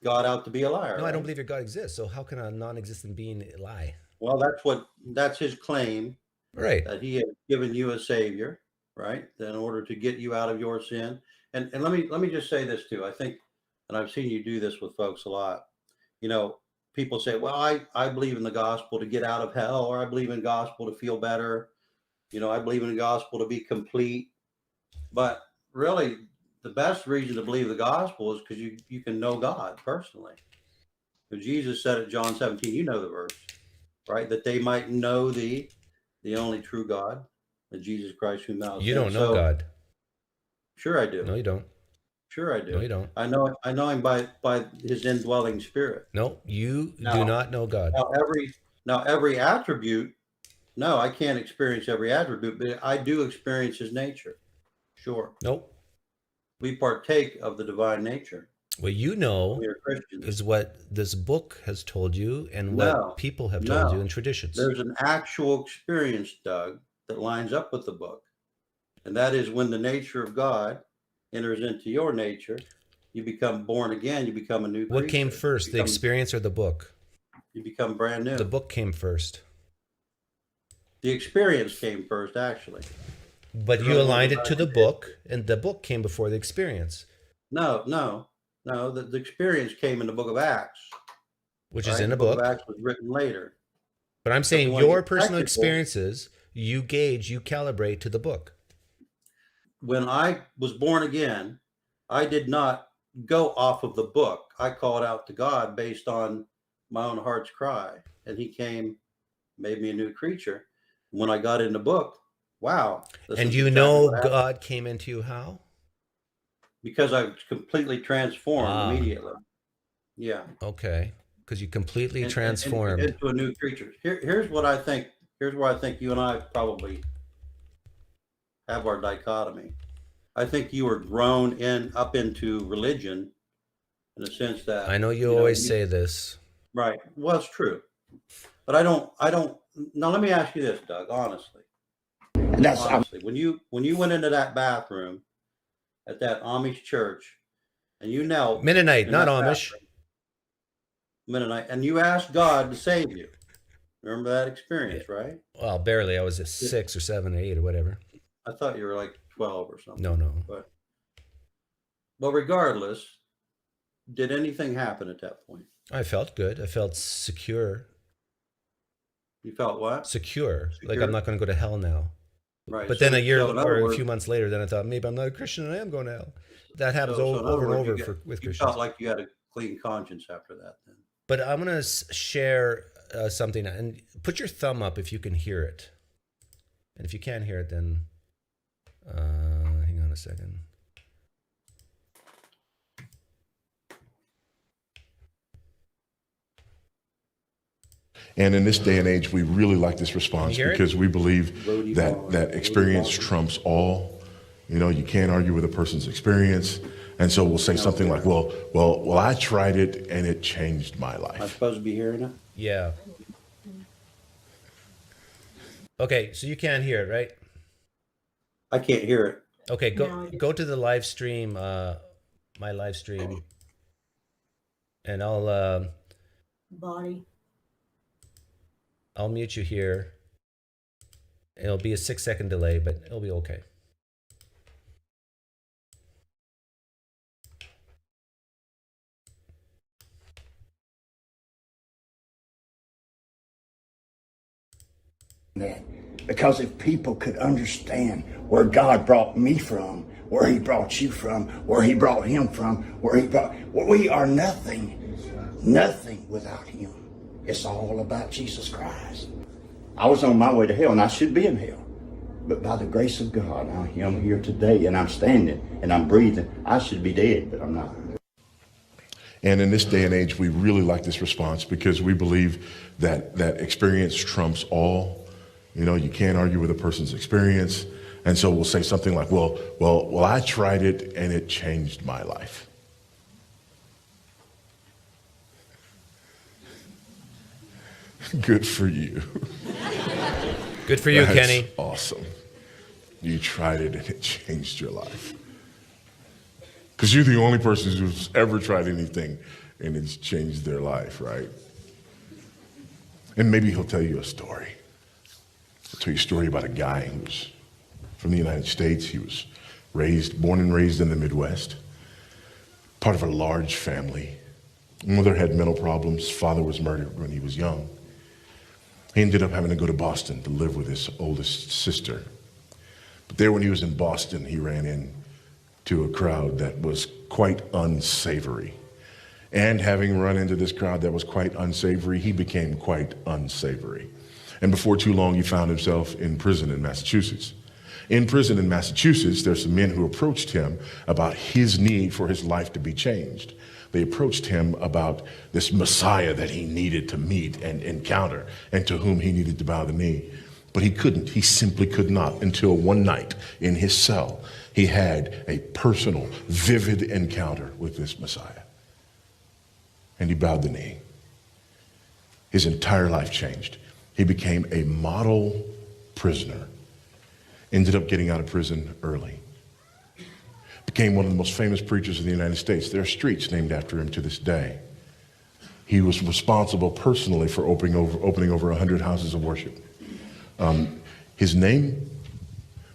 God out to be a liar. No, right? I don't believe your God exists. So how can a non-existent being lie? Well, that's his claim. Right. That he has given you a savior, right? In order to get you out of your sin. And let me just say this too. I think, and I've seen you do this with folks a lot. You know, people say, well, I believe in the gospel to get out of hell, or I believe in gospel to feel better. You know, I believe in the gospel to be complete. But really, the best reason to believe the gospel is because you can know God personally. So Jesus said at John 17, you know the verse, right? That they might know thee, the only true God, the Jesus Christ whom thou You don't know God. Sure I do. No, you don't. Sure I do. No, you don't. I know him by his indwelling spirit. No, you do not know God. Now every attribute, no, I can't experience every attribute, but I do experience his nature. Sure. Nope. We partake of the divine nature. What you know We are Christians. is what this book has told you and what people have told you in traditions. There's an actual experience, Doug, that lines up with the book. And that is when the nature of God enters into your nature, you become born again, you become a new creature. What came first, the experience or the book? You become brand new. The book came first. The experience came first, actually. But you aligned it to the book, and the book came before the experience. No. The experience came in the book of Acts. Which is in the book. The book of Acts was written later. But I'm But saying when you your get personal practical, experiences, you gauge, you calibrate to the book. when I was born again, I did not go off of the book. I called out to God based on my own heart's cry. And he came, made me a new creature. When I got in the book, wow, this And is you exactly know what happened. God came into you how? Because I was completely transformed Ah, immediately. Yeah. okay. Because you completely And transformed. into a new creature. Here's what I think. Here's where I think you and I probably have our dichotomy. I think you were grown up into religion in the sense that, I know you always say this. right. Well, it's true. But I don't now let me ask you this, Doug, honestly. Honestly, when you went into that bathroom at that Amish church and you knelt Mennonite, in not that Amish. bathroom, Mennonite, and you asked God to save you. Remember that experience, right? Well, barely. I was a 6 or 7 or 8 or whatever. I thought you were like 12 or something. No. But regardless, did anything happen at that point? I felt good. I felt secure. You felt what? Secure. Like Secure? I'm not going to go to hell now. Right. But then a year so in other or a words, few months later, then I thought maybe I'm not a Christian and I am going to hell. That happens so in other over and words, over with you Christians. felt like you had a clean conscience after that then. But I'm going to share something, and put your thumb up if you can hear it. And if you can't hear it, then hang on a second. And in this day and age, we really like this response because we believe that experience trumps all. You know, you can't argue with a person's experience. And so we'll say something like, well, I tried it and it changed my I'm life. supposed to be hearing it? Yeah. Okay, so you can't hear it, right? I can't hear it. Okay, go to the live stream, my live stream, and I'll Voddie. I'll mute you here. It'll be a 6-second delay, but it'll be okay. That because if people could understand where God brought me from, where he brought you from, where he brought him from, we are nothing without him. It's all about Jesus Christ. I was on my way to hell and I should be in hell. But by the grace of God, I am here today and I'm standing and I'm breathing. I should be dead, but I'm not. And in this day and age, we really like this response because we believe that experience trumps all. You know, you can't argue with a person's experience. And so we'll say something like, well, I tried it and it changed my life. Good for you. Good for you, That's Kenny. Awesome. You tried it and it changed your life. Because you're the only person who's ever tried anything and it's changed their life, right? And maybe he'll tell you a story. I'll tell you a story about a guy who was from the United States. He was born and raised in the Midwest, part of a large family. Mother had mental problems. Father was murdered when he was young. He ended up having to go to Boston to live with his oldest sister. But there when he was in Boston, he ran into a crowd that was quite unsavory. And having run into this crowd that was quite unsavory, he became quite unsavory. And before too long, he found himself in prison in Massachusetts. In prison in Massachusetts, there's some men who approached him about his need for his life to be changed. They approached him about this Messiah that he needed to meet and encounter and to whom he needed to bow the knee. But he couldn't. He simply could not until one night in his cell, he had a personal, vivid encounter with this Messiah. And he bowed the knee. His entire life changed. He became a model prisoner. Ended up getting out of prison early. Became one of the most famous preachers in the United States. There are streets named after him to this day. He was responsible personally for opening over 100 houses of worship. His name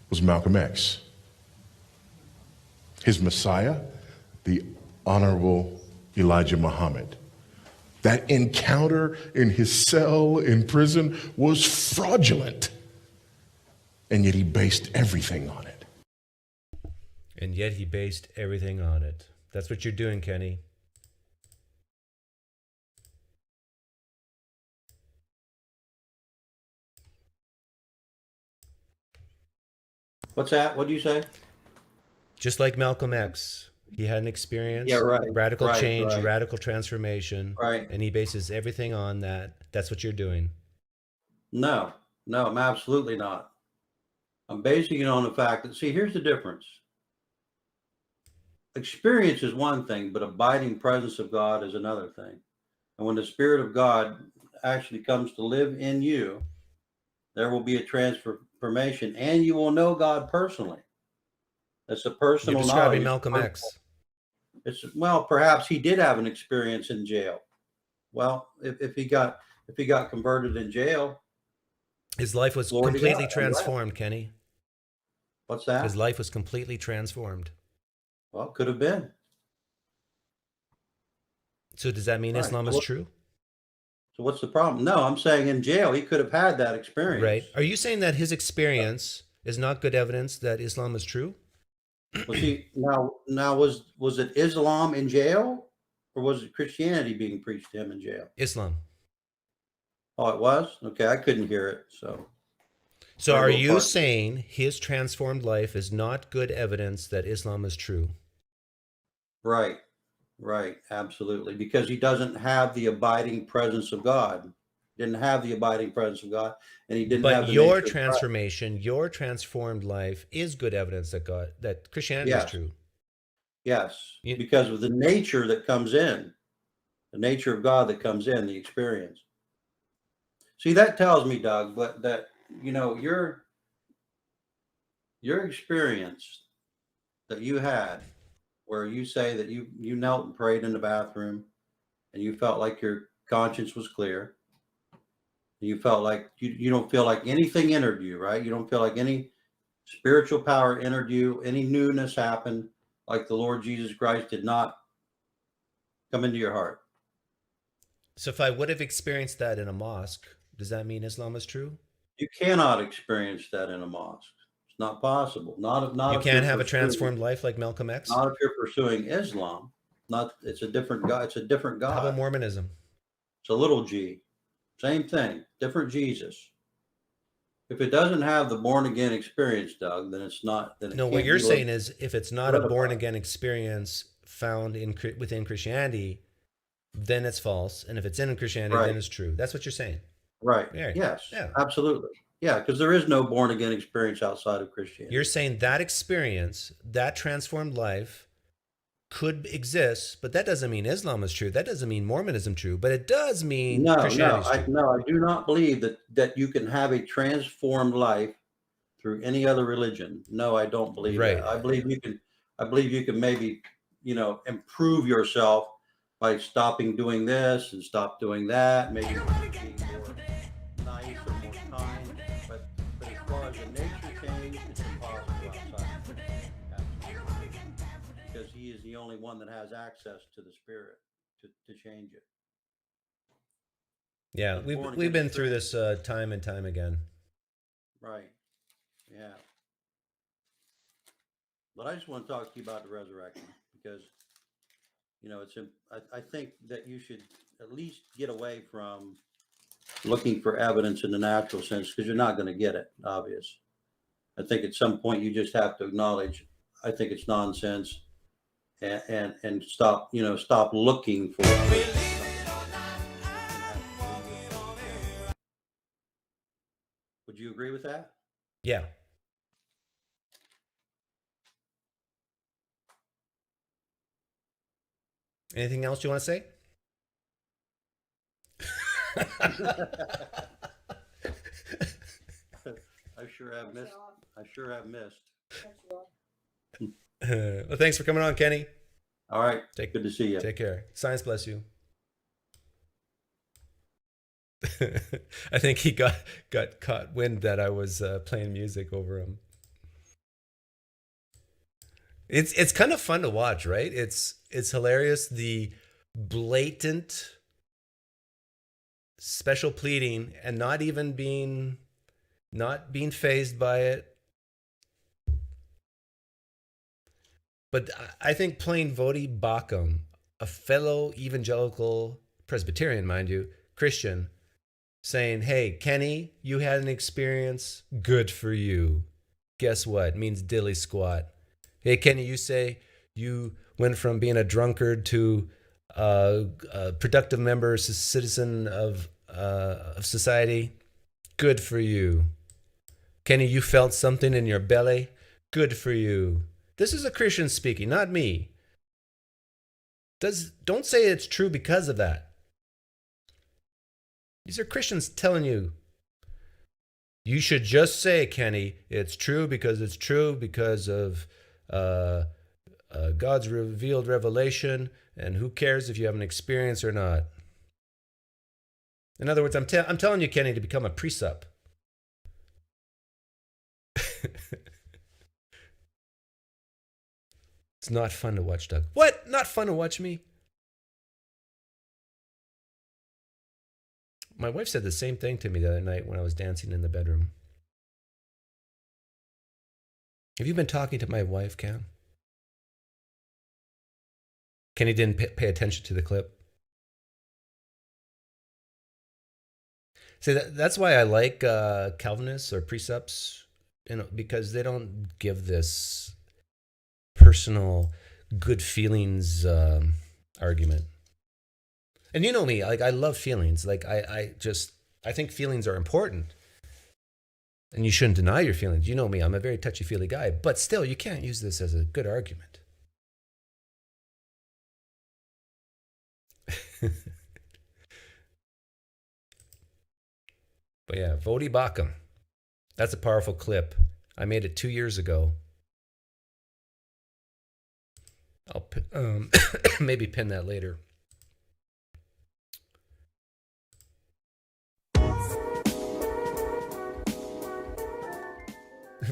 was Malcolm X. His Messiah, the Honorable Elijah Muhammad. That encounter in his cell in prison was fraudulent. And yet he based everything on it. And yet he based everything on it. That's what you're doing, Kenny. What's that? What do you say? Just like Malcolm X, he had an experience, Yeah, right. radical Right, change, right. radical transformation, Right. and he bases everything on that. That's what you're doing. No, I'm absolutely not. I'm basing it on the fact that, see, here's the difference. Experience is one thing, but abiding presence of God is another thing. And when the Spirit of God actually comes to live in you, there will be a transformation, and you will know God personally. That's a personal You're describing knowledge. Malcolm X. It's, well, perhaps he did have an experience in jail. Well, if he got converted in jail, His life was Glory to completely God. transformed, Kenny. What's that? His life was completely transformed. Well, could have been. So does that mean Right. Islam is true? So what's the problem? No, I'm saying in jail he could have had that experience. Right. Are you saying that his experience is not good evidence that Islam is true? Well, see, now was it Islam in jail, or was it Christianity being preached to him in jail? Islam. Oh, it was? Okay, I couldn't hear it. So are you Part. saying his transformed life is not good evidence that Islam is true? Right, absolutely. Because he doesn't have the abiding presence of God. Didn't have the abiding presence of God, and he didn't have But the your nature of God. transformation, your transformed life is good evidence that Christianity is true. Yes, because of the nature that comes in, the nature of God that comes in, the experience. See, that tells me, Doug, but that, you know, your experience that you had, where you say that you knelt and prayed in the bathroom, and you felt like your conscience was clear. You felt like you don't feel like anything entered you, right? You don't feel like any spiritual power entered you, any newness happened, like the Lord Jesus Christ did not come into your heart. So if I would have experienced that in a mosque, does that mean Islam is true? You cannot experience that in a mosque. It's not possible. Not You if can't you're have a pursuing- transformed life like Malcolm X? Not if you're pursuing Islam. It's a different God. It's a different God. How about Mormonism? It's a little G. Same thing, different Jesus. If it doesn't have the born again experience, Doug, then it's not. Then it No, can't what you're be saying is if it's not a solidified. born again experience found within Christianity, then it's false. And if it's in Christianity, Right. then it's true. That's what you're saying. Right. Yeah. Yes. Yeah. Absolutely. Yeah, because there is no born again experience outside of Christianity. You're saying that experience, that transformed life could exist, but that doesn't mean Islam is true. That doesn't mean Mormonism true, but it does mean Christianity is true. I do not believe that you can have a transformed life through any other religion. No, I don't believe that. I believe you can maybe, improve yourself by stopping doing this and stop doing that, maybe being more nice or more kind. But as far as the nature change, it's impossible outside. Absolutely. Because he is the only one that has access to the Spirit to change it. Yeah, The born we've again been through this time and time again. Right. Yeah. But I just want to talk to you about the resurrection because, I think that you should at least get away from looking for evidence in the natural sense because you're not going to get it, obvious. I think at some point you just have to acknowledge, I think it's nonsense and stop looking for it. Would you agree with that? Yeah. Anything else you want to say? I sure have missed. Well, thanks for coming on, Kenny. All right. Good to see you. Take care. Science bless you. I think he got caught wind that I was playing music over him. It's kind of fun to watch, right? It's hilarious, the blatant special pleading and not being fazed by it. But I think plain Voddie Baucham, a fellow evangelical Presbyterian, mind you, Christian, saying, hey, Kenny, you had an experience, good for you. Guess what? Means dilly squat. Hey, Kenny, you say you went from being a drunkard to a productive member, citizen of society. Good for you. Kenny, you felt something in your belly. Good for you. This is a Christian speaking, not me. Don't say it's true because of that. These are Christians telling you. You should just say, Kenny, it's true because of God's revealed revelation, and who cares if you have an experience or not. In other words, I'm telling you, Kenny, to become a precept. It's not fun to watch, Doug. What? Not fun to watch me? My wife said the same thing to me the other night when I was dancing in the bedroom. Have you been talking to my wife, Cam? Kenny didn't pay attention to the clip. See, that's why I like Calvinists or precepts, because they don't give this personal good feelings argument. And you know me, like, I love feelings. Like, I think feelings are important. And you shouldn't deny your feelings. You know me, I'm a very touchy-feely guy. But still, you can't use this as a good argument. But yeah, Voddie Baucham. That's a powerful clip. I made it 2 years ago. I'll maybe pin that later.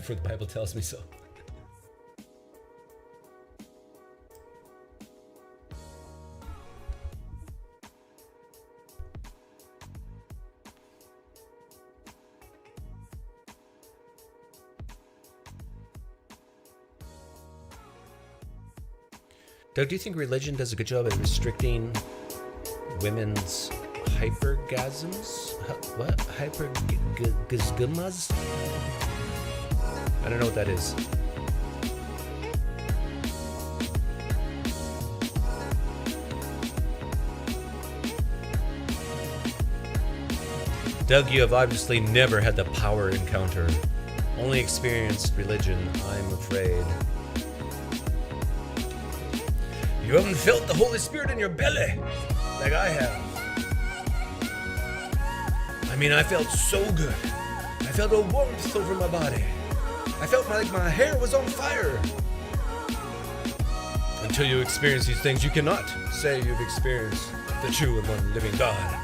For the Bible tells me so. Doug, do you think religion does a good job at restricting women's hypergasms? What? Hypergasmas? I don't know what that is. Doug, you have obviously never had the power encounter. Only experienced religion, I'm afraid. You haven't felt the Holy Spirit in your belly like I have. I mean, I felt so good. I felt a warmth over my body. I felt like my hair was on fire. Until you experience these things, you cannot say you've experienced the true and one living God.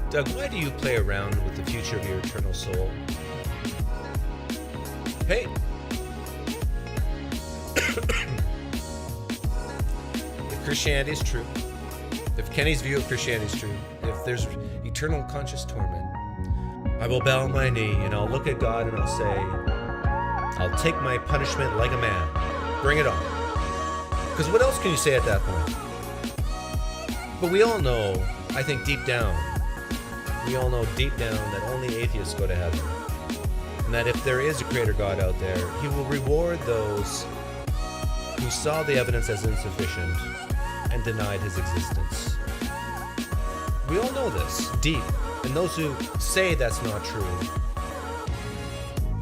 Doug, why do you play around with the future of your eternal soul? Hey! If Christianity is true, if Kenny's view of Christianity is true, if there's eternal conscious torment, I will bow my knee and I'll look at God and I'll say, I'll take my punishment like a man. Bring it on. Because what else can you say at that point? But we all know, I think deep down that only atheists go to heaven. And that if there is a creator God out there, he will reward those who saw the evidence as insufficient and denied his existence. We all know this, deep. And those who say that's not true,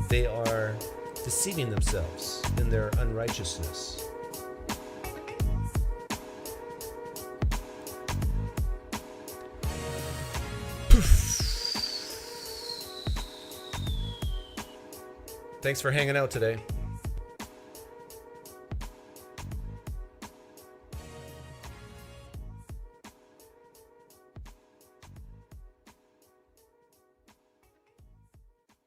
they are deceiving themselves in their unrighteousness. Thanks for hanging out today.